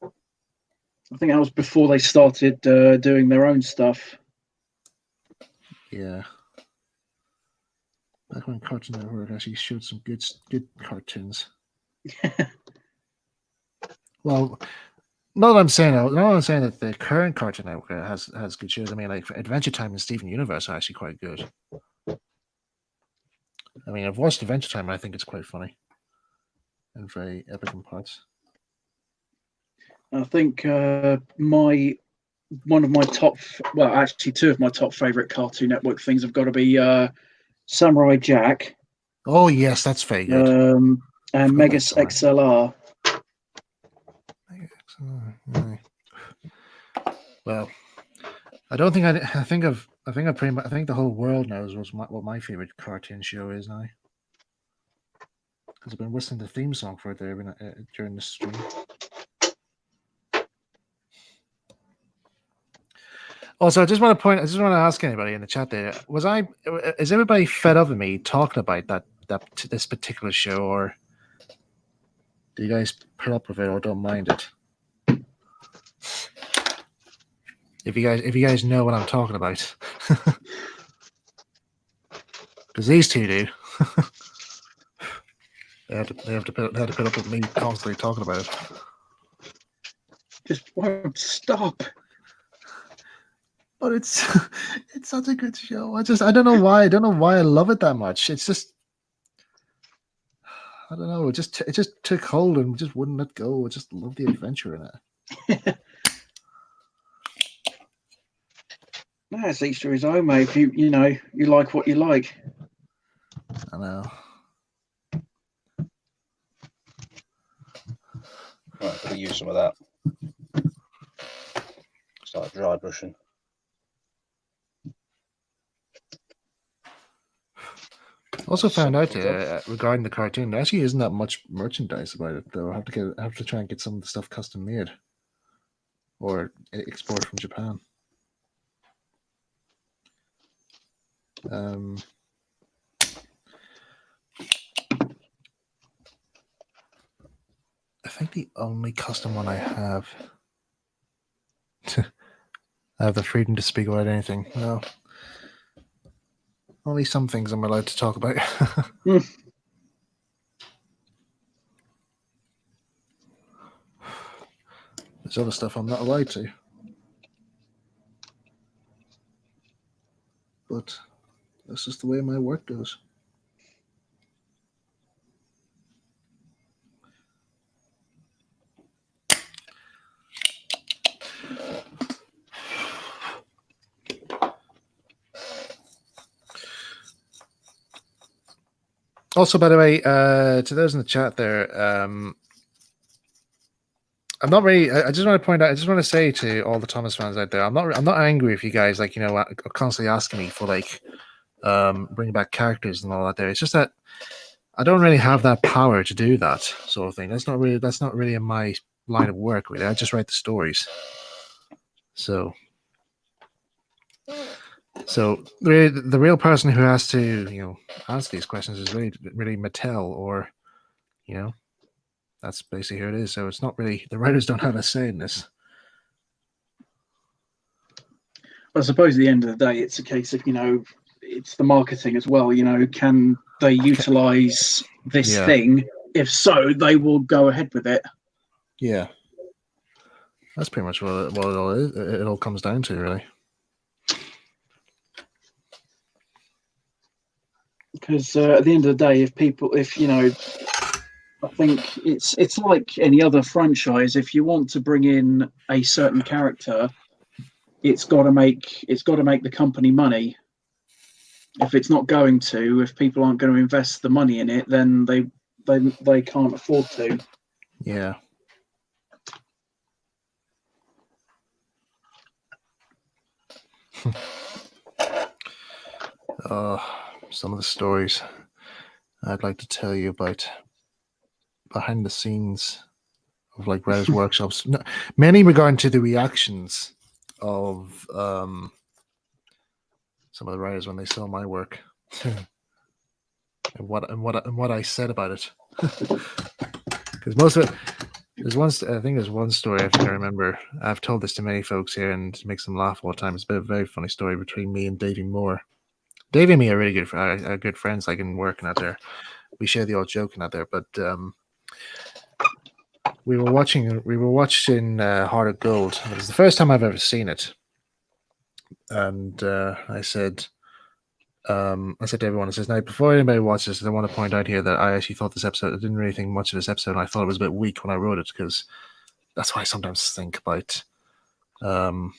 I think that was before they started doing their own stuff. Yeah. Back when Cartoon Network actually showed some good cartoons. Well, not that I'm saying that the current Cartoon Network has good shows. I mean, like Adventure Time and Steven Universe are actually quite good. I mean, I've watched Adventure Time and I think it's quite funny and very epic in parts. I think one of my top, well, actually two of my top favorite Cartoon Network things have got to be Samurai Jack. Oh yes, that's very good. And Megas XLR. Well, I don't think I think the whole world knows what my favorite cartoon show is now. Because I've been listening to the theme song for it there during the stream. Also, I just want to ask anybody in the chat there: is everybody fed up with me talking about this particular show, or do you guys put up with it or don't mind it? If you guys know what I'm talking about, because these two do. they have to put up with me constantly talking about it. Just won't stop. But it's such a good show. I don't know why. I don't know why I love it that much. It's just, I don't know. It just took hold and just wouldn't let go. I just love the adventure in it. That's each to his own, mate. If you like what you like. I know. Right, gotta use some of that. Start dry brushing. Also found out regarding the cartoon, there actually isn't that much merchandise about it though. I have to try and get some of the stuff custom made or export from Japan. I think the only custom one I have, I have the freedom to speak about anything. No. Only some things I'm allowed to talk about. There's other stuff I'm not allowed to. But that's just the way my work goes. Also, by the way, to those in the chat there, I'm not really. I just want to point out. I just want to say to all the Thomas fans out there, I'm not angry if you guys are constantly asking me for bringing back characters and all that. There, it's just that I don't really have that power to do that sort of thing. That's not really in my line of work. Really, I just write the stories. So really, the real person who has to, answer these questions is really Mattel, or, that's basically who it is. So it's not really, the writers don't have a say in this. I suppose at the end of the day, it's a case of, it's the marketing as well. Can they utilize this thing if so, they will go ahead with it. Yeah. That's pretty much what it all is. It all comes down to, really. Because at the end of the day, if you know, I think it's like any other franchise. If you want to bring in a certain character, it's got to make the company money. If it's not going to, if people aren't going to invest the money in it, then they can't afford to. Yeah. Some of the stories I'd like to tell you about behind the scenes of like writers' workshops. No, many regarding to the reactions of some of the writers when they saw my work and what I said about it. Because most of it, I think there's one story I think I remember. I've told this to many folks here and it makes them laugh all the time. It's been a very funny story between me and Davey Moore. Davey and me are really good friends, like in working out there. We share the old joking out there, but we were watching Heart of Gold. It was the first time I've ever seen it, and I said to everyone, I says, now before anybody watches this, I want to point out here that I actually thought this episode, I didn't really think much of this episode, and I thought it was a bit weak when I wrote it, because that's why I sometimes think about some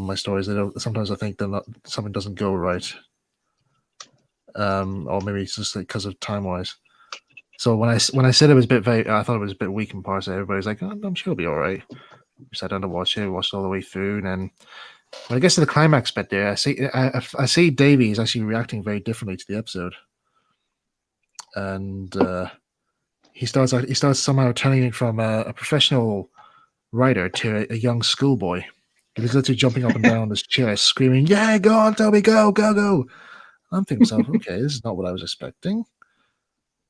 of my stories. Sometimes I think that something doesn't go right, or maybe it's just because of time wise. So when I said it was a bit I thought it was a bit weak in parts. Everybody's like, oh, I'm sure it'll be all right. We sat down to watch it, watched all the way through, and then when I get to the climax bit there, I see Davey is actually reacting very differently to the episode, and he starts somehow turning it from a professional writer to a young schoolboy. He was literally jumping up and down on his chair, screaming, "Yeah, go on, Toby, go, go, go!" I'm thinking to myself, okay, this is not what I was expecting.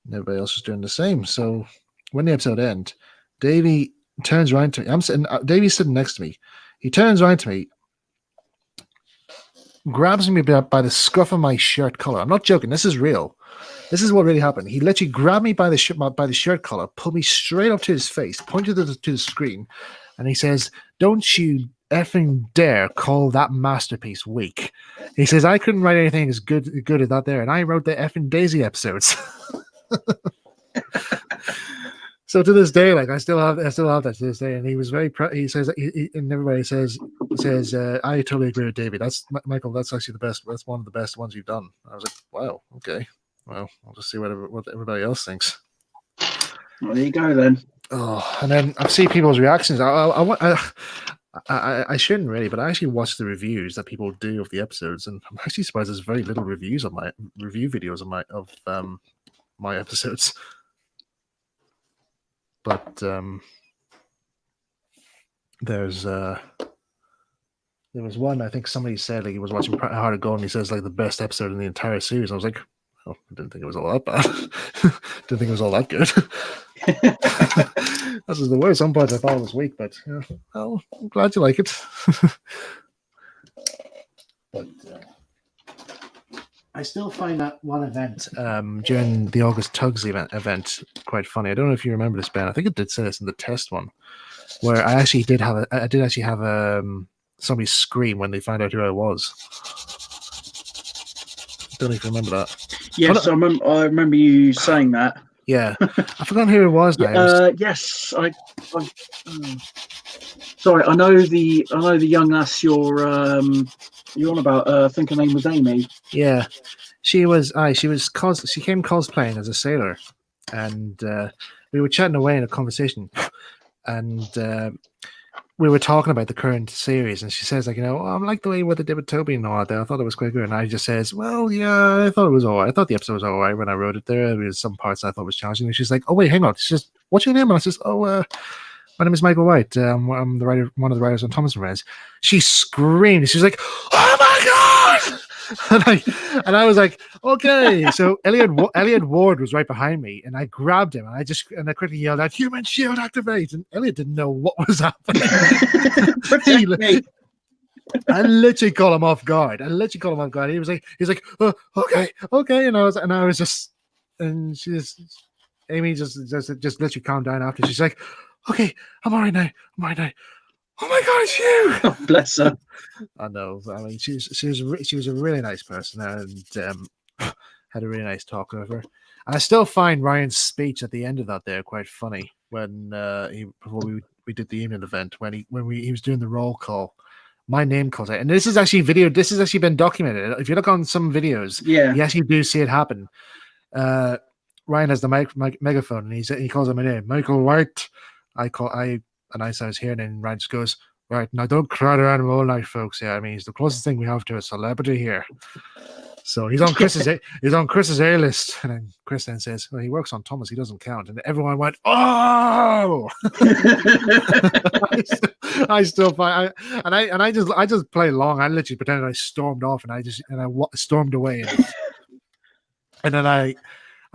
And everybody else was doing the same. So when the episode ends, Davey turns around to me. Davey's sitting next to me. He turns around to me, grabs me by the scruff of my shirt collar. I'm not joking. This is real. This is what really happened. He literally grabbed me by the shirt collar, pulled me straight up to his face, pointed to the screen, and he says, "Don't you effing dare call that masterpiece weak." He says, "I couldn't write anything as good as that there, and I wrote the effing Daisy episodes." So to this day, like I still have that to this day, and he was very he says and everybody says I totally agree with David. That's Michael. That's actually the best. That's one of the best ones you've done. I was like, wow, okay. Well, I'll just see what everybody else thinks. Well, there you go then. Oh, and then I see people's reactions. I shouldn't really, but I actually watch the reviews that people do of the episodes, and I'm actually surprised there's very little reviews on my review videos of my episodes. But there was one, I think somebody said like he was watching Heart of Gold and he says like the best episode in the entire series. I was like, oh, I didn't think it was all that bad. Didn't think it was all that good. This is the worst. Some parts I thought it was weak, but well, I'm glad you like it. But I still find that one event during the August Tugs event quite funny. I don't know if you remember this, Ben. I think it did say this in the test one, where I did actually have somebody scream when they found out who I was. Don't know if you remember that. Yes, I remember you saying that. Yeah, I forgot who it was now. Yes, sorry, I know the young lass you're on about. I think her name was Amy. Yeah, she came cosplaying as a sailor, and we were chatting away in a conversation, and we were talking about the current series, and she says like, I like the way what they did with Toby and all that. I thought it was quite good, and I just says, well, yeah, I thought it was all right. I thought the episode was all right when I wrote it. There was some parts I thought was challenging, and she's like, oh wait, hang on, she says, what's your name? And I says, oh, my name is Michael White. I'm the writer, one of the writers on Thomas and Friends. She screamed. She was like, oh my god! And I was like, okay. So Elliot Ward was right behind me, and I grabbed him, and I quickly yelled out, "Human shield activate!" And Elliot didn't know what was happening. I literally caught him off guard. He was like, okay. And I was just, and she just, Amy just literally calmed down after. She's like, "Okay, I'm all right now. I'm all right now." Oh my God, it's you! Oh, bless her. I know. I mean, she was a really nice person, and had a really nice talk with her. And I still find Ryan's speech at the end of that there quite funny when before we did the evening event when he was doing the roll call. My name calls out, and this is actually video. This has actually been documented. If you look on some videos, Yeah. you actually do see it happen. Ryan has the megaphone, and he calls out my name, Michael White. I announce I was here, and then Ryan just goes, "Right, now don't crowd around him all night, folks. Yeah, I mean, he's the closest thing we have to a celebrity here." So he's on Chris's A list, and then Chris then says, "Well, he works on Thomas. He doesn't count." And everyone went, "Oh!" I still find I just play along. I literally pretended I stormed off, and I stormed away, and then I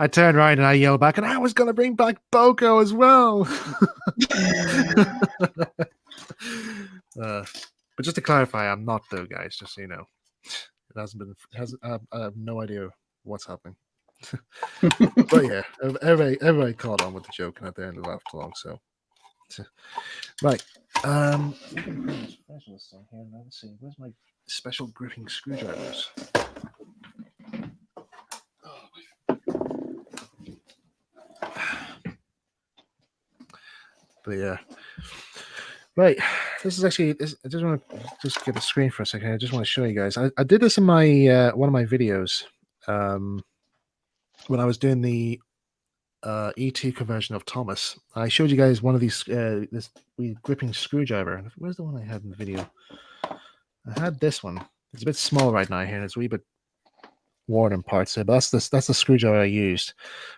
turned around and I yelled back, and I was going to bring back Boko as well. But just to clarify, I'm not though, guys. Just so you know, it hasn't been. I have no idea what's happening. But yeah, everybody caught on with the joke, and at the end, they laughed along. So, right. Let's see. Where's my special gripping screwdrivers? But yeah, right. This is actually. I just want to just get the screen for a second. I just want to show you guys. I did this in my one of my videos when I was doing the ET conversion of Thomas. I showed you guys one of these this gripping screwdriver. Where's the one I had in the video? I had this one. It's a bit small right now here, and it's a wee bit worn in parts. But that's the screwdriver I used.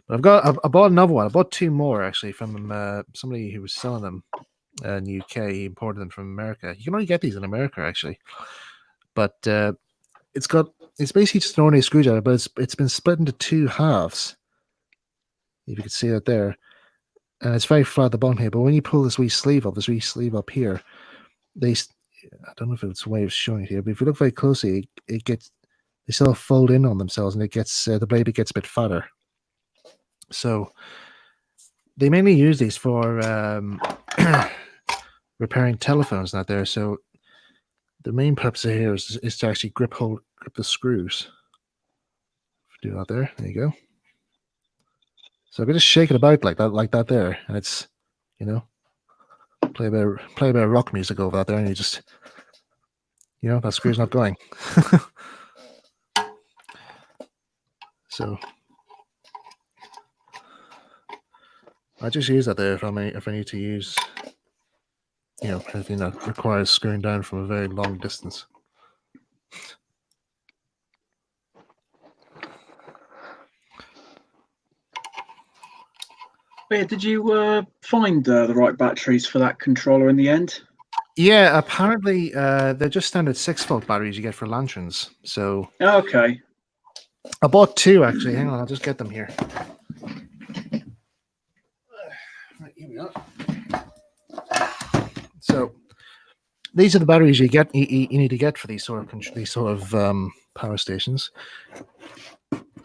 But I bought another one. I bought two more actually from somebody who was selling them in the UK. He imported them from America. You can only get these in America actually. But it's basically just an ordinary screwdriver, but it's been split into two halves. If you can see it there, and it's very flat at the bottom here. But when you pull this wee sleeve up here, I don't know if it's a way of showing it here, but if you look very closely, they sort of fold in on themselves, and it gets the blade gets a bit fatter. So they mainly use these for repairing telephones out there. So the main purpose of here is to actually grip the screws. Do that there. There you go. So I can just shake it about like that there, and it's, play a bit of rock music over that there, and you just, that screw's not going. So I just use that there if I need to use, anything that requires screwing down from a very long distance. Yeah, did you find the right batteries for that controller in the end? Yeah, apparently they're just standard 6-volt batteries you get for lanterns. So Okay. I bought two actually. Hang on, I'll just get them here. Right, here we are. So these are the batteries you need to get for these sort of power stations.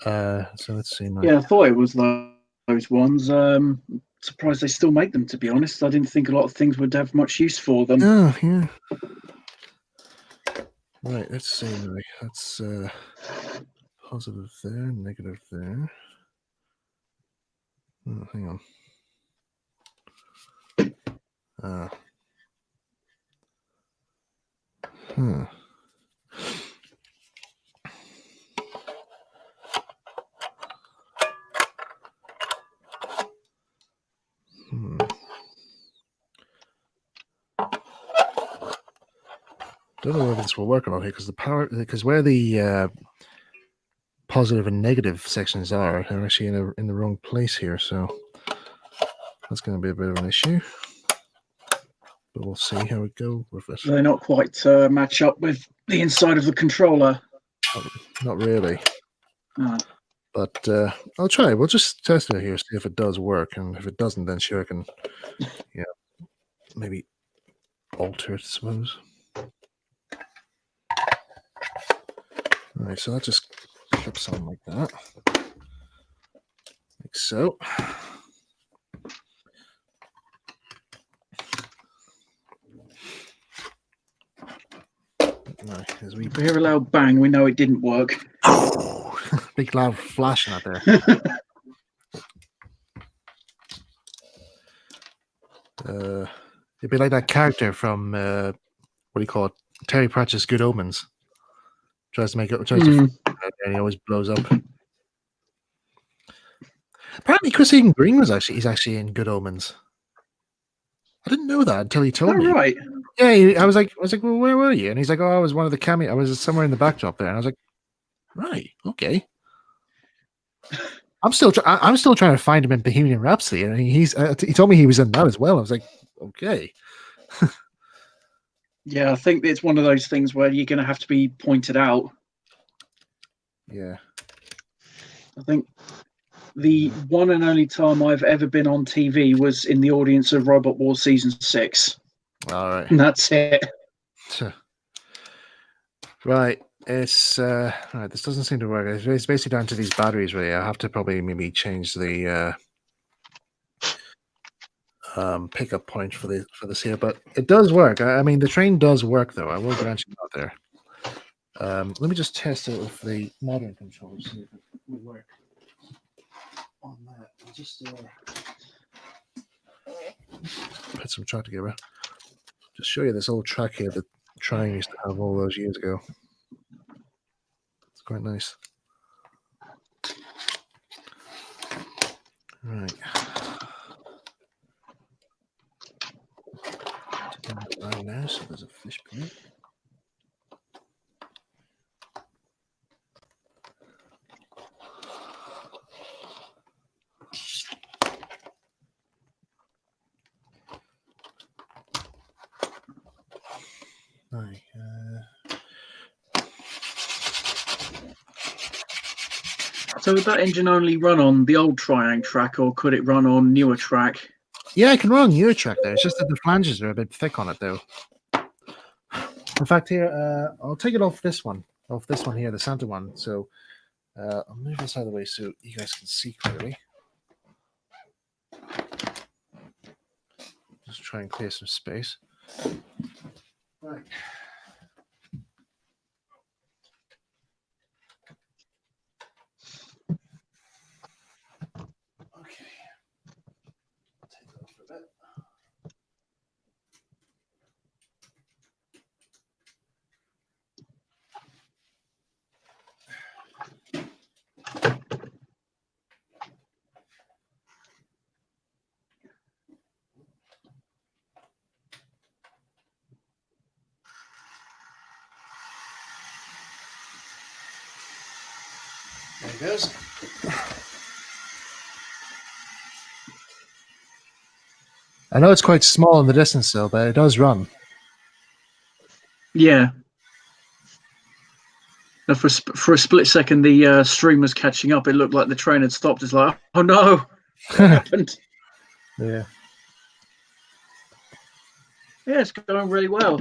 So let's see now. Yeah, I thought it was those ones. Surprised they still make them, to be honest. I didn't think a lot of things would have much use for them. Oh, yeah. Right, let's see. That's positive there, negative there. Oh, hang on. Don't know whether this will work or not here because where the positive and negative sections are, they're actually in the wrong place here. So that's going to be a bit of an issue. But we'll see how we go with it. They not quite match up with the inside of the controller. Not really. Oh. But I'll try. We'll just test it here, see if it does work, and if it doesn't, then sure I can, maybe alter it, I suppose. All right, so that just clips on like that, like so. No, as we If we hear a loud bang, we know it didn't work. big loud flashing out there. It'd be like that character from what do you call it? Terry Pratchett's Good Omens. Tries to and he always blows up. Apparently, Chris Egan Green he's actually in Good Omens. I didn't know that until he told Oh, me. right. Yeah, I was like, well, where were you? And he's like, oh, I was one of the cameo. I was somewhere in the backdrop there, and I was like, right, okay. I'm still trying to find him in Bohemian Rhapsody, and he told me he was in that as well. I was like, okay. Yeah, I think it's one of those things where you're going to have to be pointed out. Yeah. I think the one and only time I've ever been on TV was in the audience of Robot Wars Season 6. All right. And that's it. Right. It's right. This doesn't seem to work. It's basically down to these batteries, really. I have to probably maybe change the pickup point for this here, but it does work. I mean, the train does work, though. I will grant you that there. Let me just test it with the modern controls, see if it will work on that. I'll just put some track together. Just show you this old track here that Train used to have all those years ago. It's quite nice. Right. Right now, so there's a fish plate. Right. So would that engine only run on the old Triang track, or could it run on newer track? Yeah, I can run on newer track there. It's just that the flanges are a bit thick on it, though. In fact, here, I'll take it off this one here, the Santa one. So I'll move this out of the way so you guys can see clearly. Just try and clear some space. Right. Okay. I'll take that off for a bit. There it goes. I know it's quite small in the distance, though, but it does run. Yeah. Now for a split second, the stream was catching up. It looked like the train had stopped. It's like, oh no, what happened? Yeah. Yeah, it's going really well.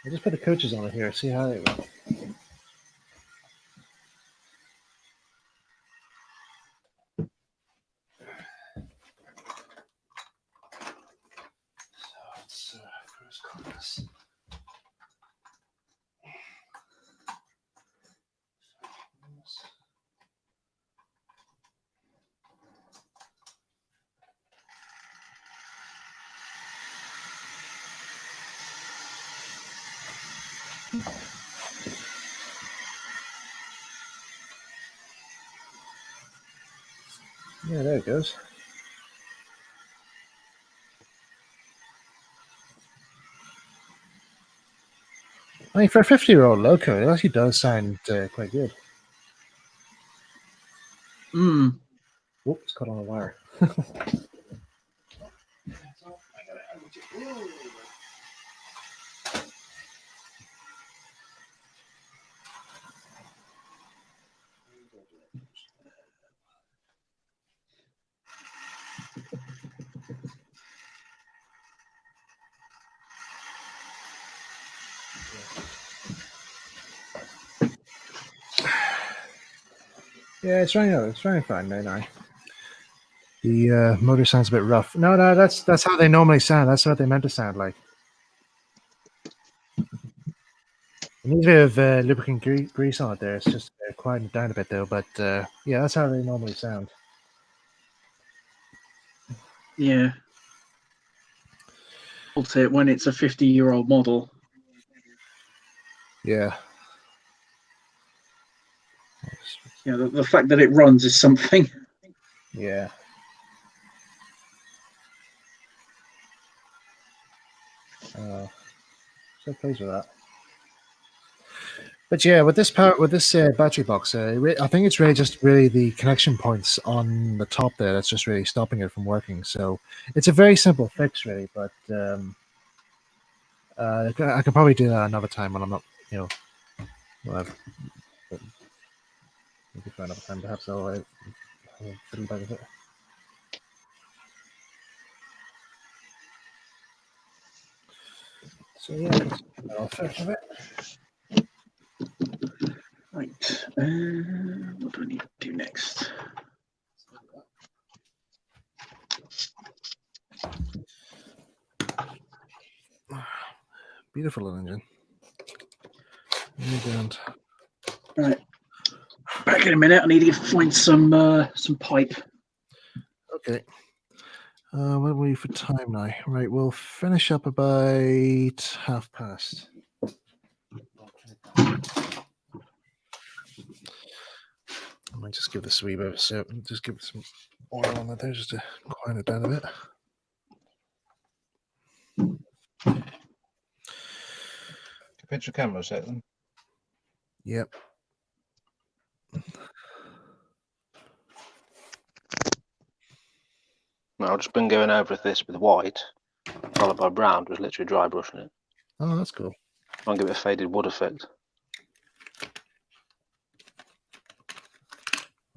I just put the coaches on it here. See how they go. So it's first class. Yeah, there it goes. I mean, for a 50-year-old loco, it actually does sound quite good. Whoops, it's caught on a wire. Yeah, it's running fine now. The motor sounds a bit rough. No, that's how they normally sound. That's what they meant to sound like. A little bit of lubricant grease on it there. It's just quieting it down a bit though. But yeah, that's how they normally sound. Yeah. It when it's a 50-year-old model. Yeah. Yeah, the fact that it runs is something. Yeah. So pleased with that. But yeah, with this battery box, I think it's really the connection points on the top there that's just really stopping it from working. So it's a very simple fix, really. But I could probably do that another time when I'm not, well, maybe for another time. Perhaps I'll fiddle back with it. So yeah, that's all set of it. Right. What do I need to do next? Beautiful little engine. And Right. Back in a minute. I need to find some pipe. okay. What are we for time now? Right, we'll finish up about past. I might just give this a wee bit of a sip. Just give it some oil on it there just to quiet it down a bit. Pinch your camera a second. Yep. No, I've just been going over this with white, followed by brown, just literally dry brushing it. Oh, that's cool. Try and give it a faded wood effect.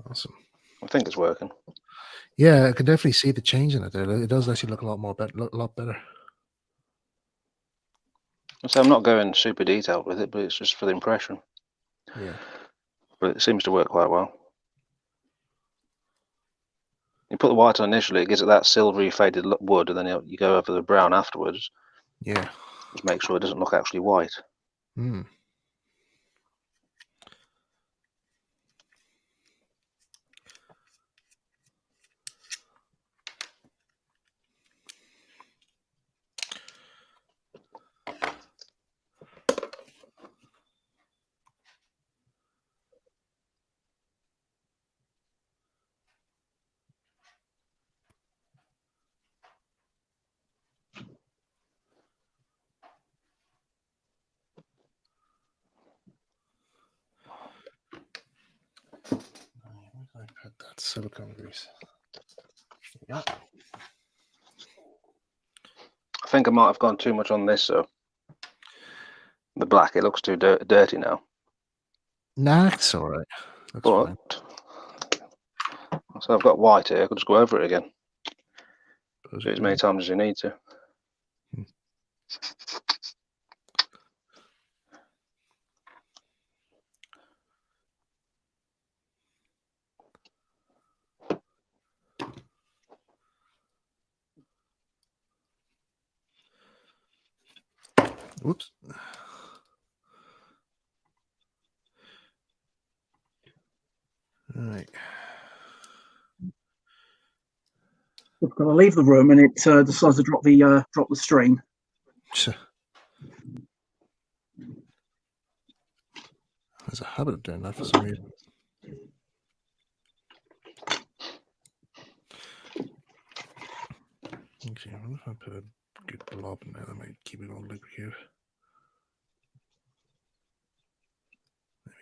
Awesome. I think it's working. Yeah, I can definitely see the change in it there. It does actually look a lot more look a lot better. So I'm not going super detailed with it, but it's just for the impression. Yeah. But it seems to work quite well. You put the white on initially, it gives it that silvery faded wood, and then you go over the brown afterwards. Yeah. Just make sure it doesn't look actually white. Hmm. Where did I put that silicone grease? Yeah. I think I might have gone too much on this, so the black, it looks too dirty now. Nah, it's all right. That's fine. So I've got white here, I could just go over it again. Do it as many Okay. times as you need to. Whoops. All right. I've got to leave the room, and it decides to drop the stream. There's a habit of doing that for some reason. Okay, I wonder if I put a good blob in there that might keep it all lubricated. There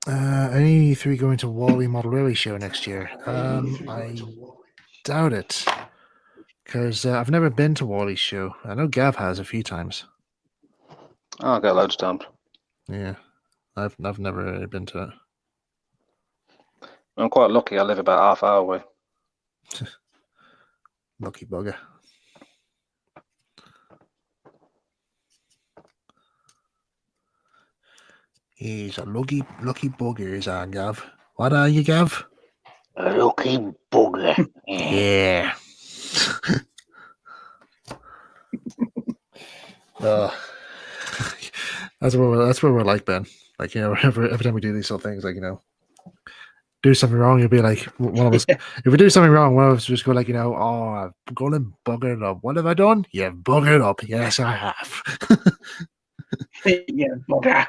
we go. Any three going to Wally Model Rally show next year? I doubt it, because I've never been to Wally's show. I know Gav has a few times. Oh, I'll go loads of times. Yeah, I've never been to it. I'm quite lucky. I live about half hour away. Lucky bugger. He's a lucky bugger, is Gav. What are you, Gav? A lucky bugger. Yeah. That's where we're like, Ben. Like, you know, every time we do these sort of things, like, you know, do something wrong, you'll be like, one of us. If we do something wrong, one of us just go like, you know, oh, I've gone and buggered up. What have I done? You've buggered up. Yes, I have. Yeah, bugger.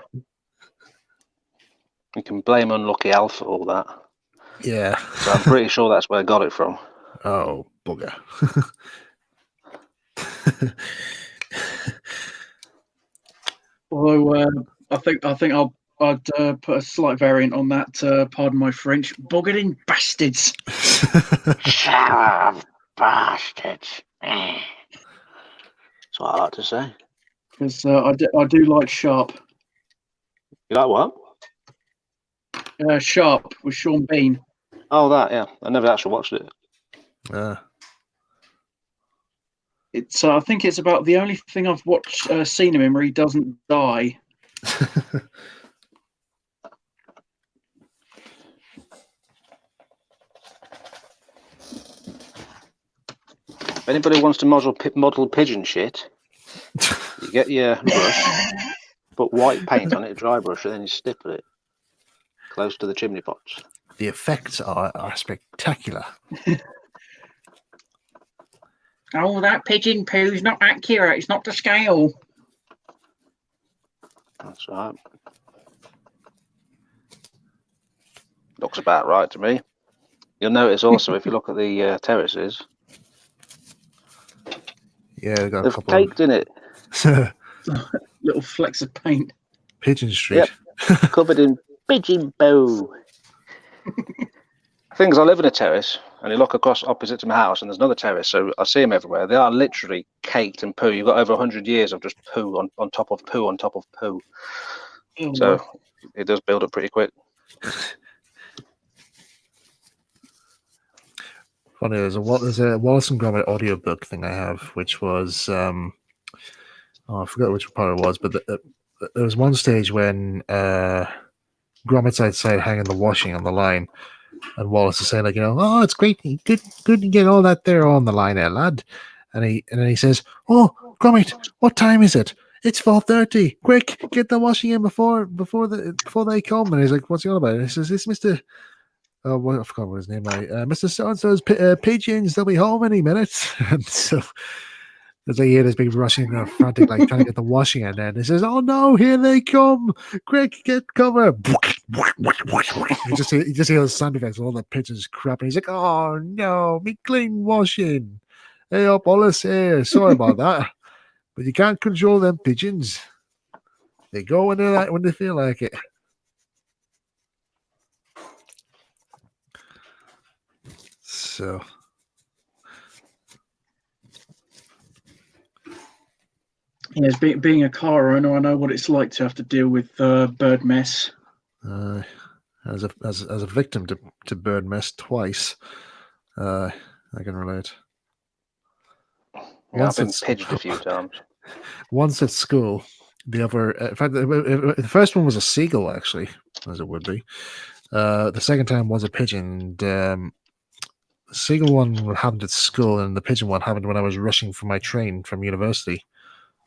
You can blame Unlucky Al for all that. Yeah. So I'm pretty sure that's where I got it from. Oh, bugger. Although I think I'd put a slight variant on that. Pardon my French. Buggered bastards. Shower of bastards. That's what I like to say. Because I do like Sharp. You like what? Sharp with Sean Bean. Oh, that, yeah. I never actually watched it. It's I think it's about the only thing I've seen him in where he doesn't die. If anybody wants to model pigeon shit, you get your brush, put white paint on it, dry brush, and then you stipple it close to the chimney pots. The effects are spectacular. Oh, that pigeon poo's not accurate. It's not to scale. That's right. Looks about right to me. You'll notice also if you look at the terraces, Yeah, they've got a they've couple caked in it. Little flecks of paint. Pigeon Street. Yep. Covered in pigeon poo. Things, I live in a terrace, and you look across opposite to my house, and there's another terrace, so I see them everywhere. They are literally caked in poo. You've got over 100 years of just poo on top of poo on top of poo. Oh, So it does build up pretty quick. Funny, there's a Wallace and Gromit audiobook thing I have, which was I forgot which part it was, but there was one stage when Gromit's outside hanging the washing on the line, and Wallace is saying, like, you know, oh, it's great, good to get all that there on the line there, lad. And then he says, oh, Gromit, what time is it? It's 4:30. Quick, get the washing in before they come. And he's like, what's he on about? And he says, it's Mr. I forgot what his name was. Mr. So-and-so's pigeons. They'll be home any minute. And so as I hear this big rushing, frantic, like trying to get the washing in, and he says, "Oh no, here they come! Quick, get cover!" You just hear the sound effects of all the pigeons crap, and he's like, "Oh no, me clean washing! Hey up, Wallace here. Sorry about that, but you can't control them pigeons. They go when they feel like it." So. Yes, being a car owner, I know what it's like to have to deal with bird mess. As a victim to bird mess twice, I can relate. Yeah, I've been pigeoned a few times. Once at school, the other, in fact, the first one was a seagull, actually, as it would be. The second time was a pigeon. And, the seagull one happened at school, and the pigeon one happened when I was rushing for my train from university.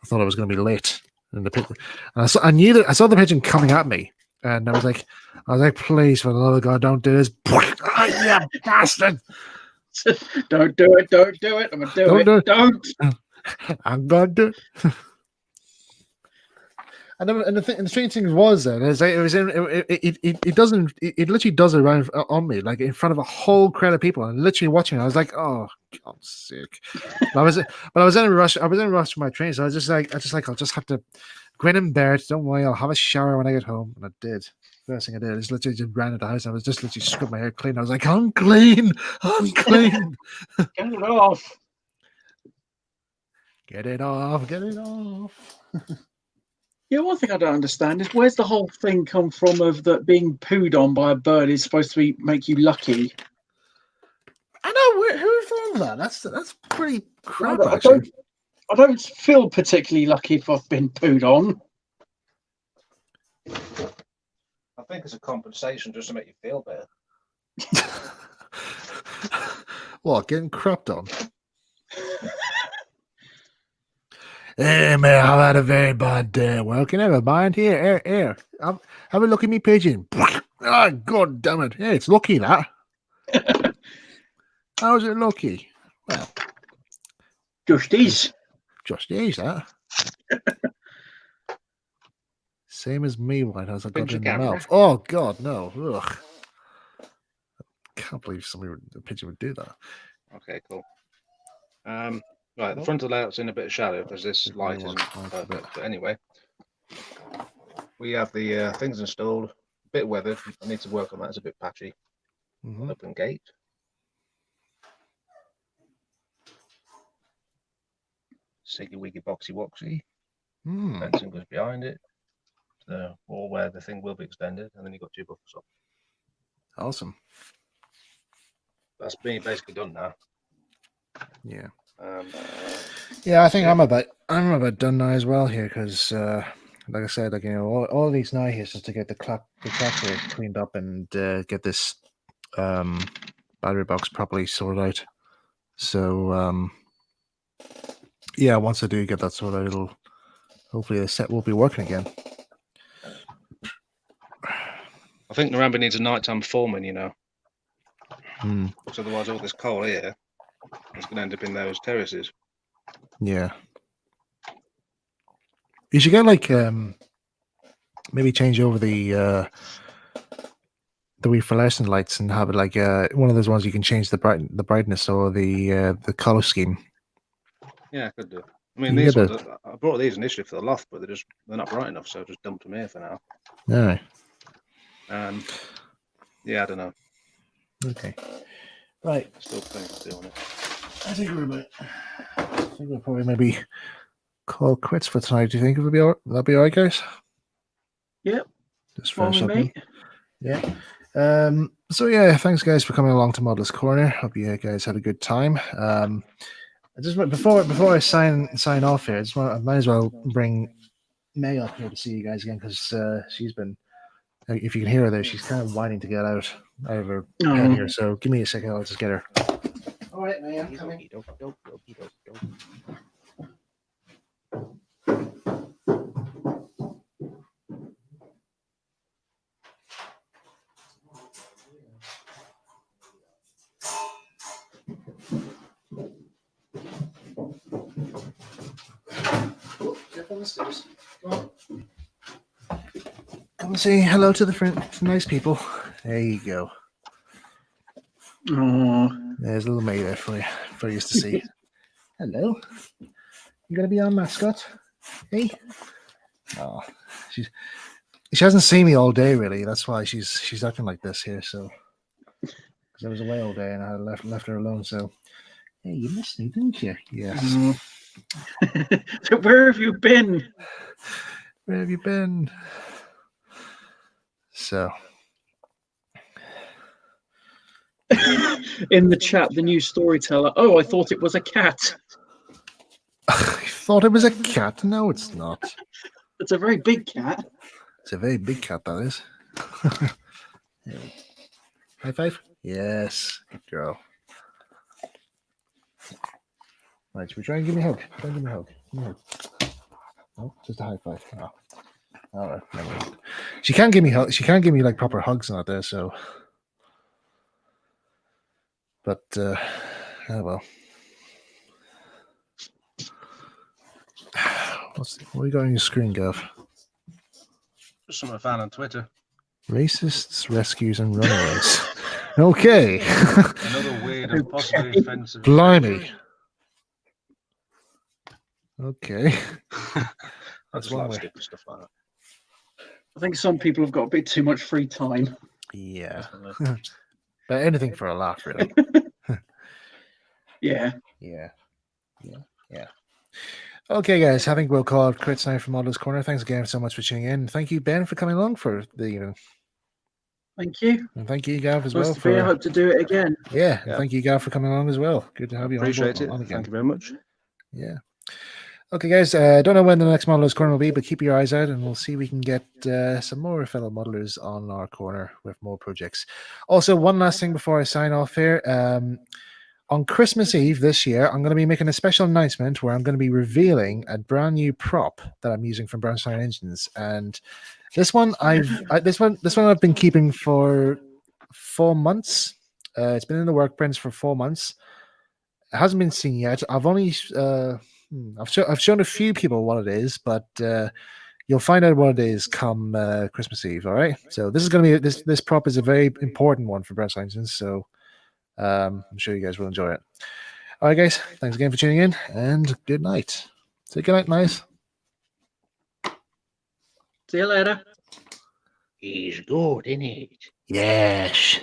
I thought I was going to be late in the pit. And I saw the pigeon coming at me, and I was like, please, for the love of God, don't do this. You bastard! Don't do it! Don't do it! I'm gonna do it! Don't! I'm gonna do it. And the strange thing was that it literally does it around on me, like in front of a whole crowd of people, and literally watching it. I was like, oh, I'm sick. I was in a rush. I was in a rush for my train, so I was just like, I'll just have to grin and bear it. Don't worry, I'll have a shower when I get home. And I did. First thing I did, I just literally just ran into the house. I was just literally scrubbed my hair clean. I was like, I'm clean. Get it off. Get it off. Get it off. Yeah, one thing I don't understand is where's the whole thing come from of that being pooed on by a bird is supposed to make you lucky? I know, who thought of that? That's pretty crap, I actually. I don't feel particularly lucky if I've been pooed on. I think it's a compensation just to make you feel better. What, getting crapped on? Hey, man, I've had a very bad day at work. You never mind. Here. Have a look at me pigeon. Oh, God damn it. Yeah, it's lucky, that. How's it lucky? Well, Just is. just is that. Same as me, White House. I got Pinch it in a the camera. mouth. Oh, God, no. Ugh. Can't believe a pigeon would do that. Okay, cool. Right, the frontal layout's in a bit of shadow because this It really light was isn't nice a perfect. bit. But anyway, we have the things installed. A bit weathered. I need to work on that. It's a bit patchy. Mhm. Open gate. Siggy wiggy boxy woxy. Hmm. Fencing goes behind it. The wall where the thing will be extended, and then you've got 2 buffers up. Awesome. That's me basically done now. Yeah. Yeah, I think I'm about done now as well here because, like I said, like all these now here is just to get the clock here cleaned up and get this battery box properly sorted out. So yeah, once I do get that sorted out, it'll hopefully the set will be working again. I think Naramba needs a nighttime foreman, you know. Hmm. Because otherwise, all this coal here is going to end up in those terraces. Yeah. You should get like maybe change over the wee fluorescent lights and have it like one of those ones you can change the brightness or the color scheme. Yeah, I could do. I mean, You these get ones, I brought these initially for the loft, but they're not bright enough, so I just dumped them here for now. All right. Yeah, I don't know. Okay. Right. Still plenty to do on it. I think we'll probably maybe call quits for tonight. Do you think it'll be all? That'll be all right, guys. Yep. Just Fine finish with up. me. Yeah. So yeah, thanks guys for coming along to Model's Corner. Hope you guys had a good time. I just before I sign off here, I might as well bring May up here to see you guys again because she's been. If you can hear her there, she's kind of whining to get out of her head here. So give me a second, I'll just get her. All right, May, I'm coming. Oh, step on the stairs. Come on. Come and say hello to the nice people. There you go. Oh, There's a little May there for you to see. Hello. You gonna be our mascot? Hey. Oh, she hasn't seen me all day really. That's why she's acting like this here. So because I was away all day and I had left her alone. So hey, you missed me, didn't you? Yes. So where have you been? Where have you been? So In the chat, the new storyteller. Oh, I thought it was a cat. I thought it was a cat. No, it's not. It's a very big cat. It's a very big cat, that is. Hey. High five? Yes. Good girl. Right, should we try and give me a hug? Try and give me a hug. Give me a hug. Oh, just a high five. Oh. All right. Never mind. She can't give me like proper hugs and that there, so. But oh well. What do you got on your screen, Gav? Just something I found on Twitter. Racists, rescues, and runaways. Okay. Another weird and possibly offensive. Blimey. Okay. I That's just one like way. stupid stuff like that. I think some people have got a bit too much free time. Yeah. Definitely. But anything for a laugh, really. Yeah. Yeah. Okay, guys. I think we'll call it quits now from Model's Corner. Thanks again so much for tuning in. Thank you, Ben, for coming along for the evening. Thank you. And thank you, Gav, as Nice well. to be. I hope to do it again. Yeah, Yeah. thank you, Gav, for coming along as well. Good to have you Appreciate it. on again. Thank you very much. Yeah. Okay, guys. Don't know when the next Modelers Corner will be, but keep your eyes out, and we'll see if we can get some more fellow modelers on our corner with more projects. Also, one last thing before I sign off here. on Christmas Eve this year, I'm going to be making a special announcement where I'm going to be revealing a brand new prop that I'm using from Brownstone Engines, and this one this one I've been keeping for 4 months. It's been in the workbench for 4 months. It hasn't been seen yet. I've only I've shown a few people what it is, but you'll find out what it is come Christmas Eve. All right. So this is going to be this prop is a very important one for Brownstone Engines. So I'm sure you guys will enjoy it. All right, guys. Thanks again for tuning in, and good night. Say good night, nice. See you later. He's good, isn't it? Yes.